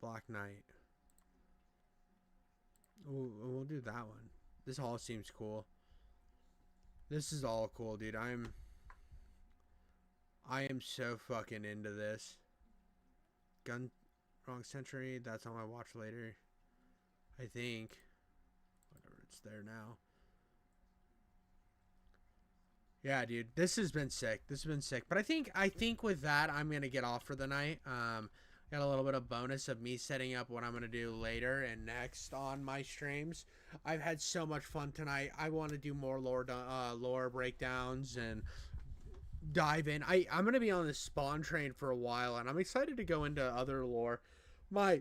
Black Knight. We'll do that one. This all seems cool. This is all cool, dude. I am so fucking into this. Wrong Century. That's on my watch later. I think. It's there now. Yeah, dude, this has been sick. This has been sick. But I think with that, I'm gonna get off for the night. Got a little bit of bonus of me setting up what I'm gonna do later and next on my streams. I've had so much fun tonight. I want to do more lore breakdowns and dive in. I'm gonna be on this Spawn train for a while, and I'm excited to go into other lore. My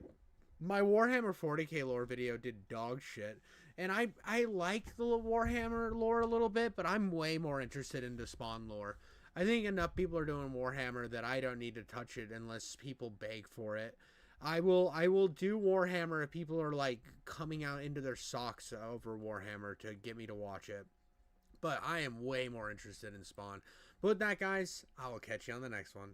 Warhammer 40k lore video did dog shit. And I like the Warhammer lore a little bit, but I'm way more interested in the Spawn lore. I think enough people are doing Warhammer that I don't need to touch it unless people beg for it. I will do Warhammer if people are like coming out into their socks over Warhammer to get me to watch it. But I am way more interested in Spawn. But with that, guys, I will catch you on the next one.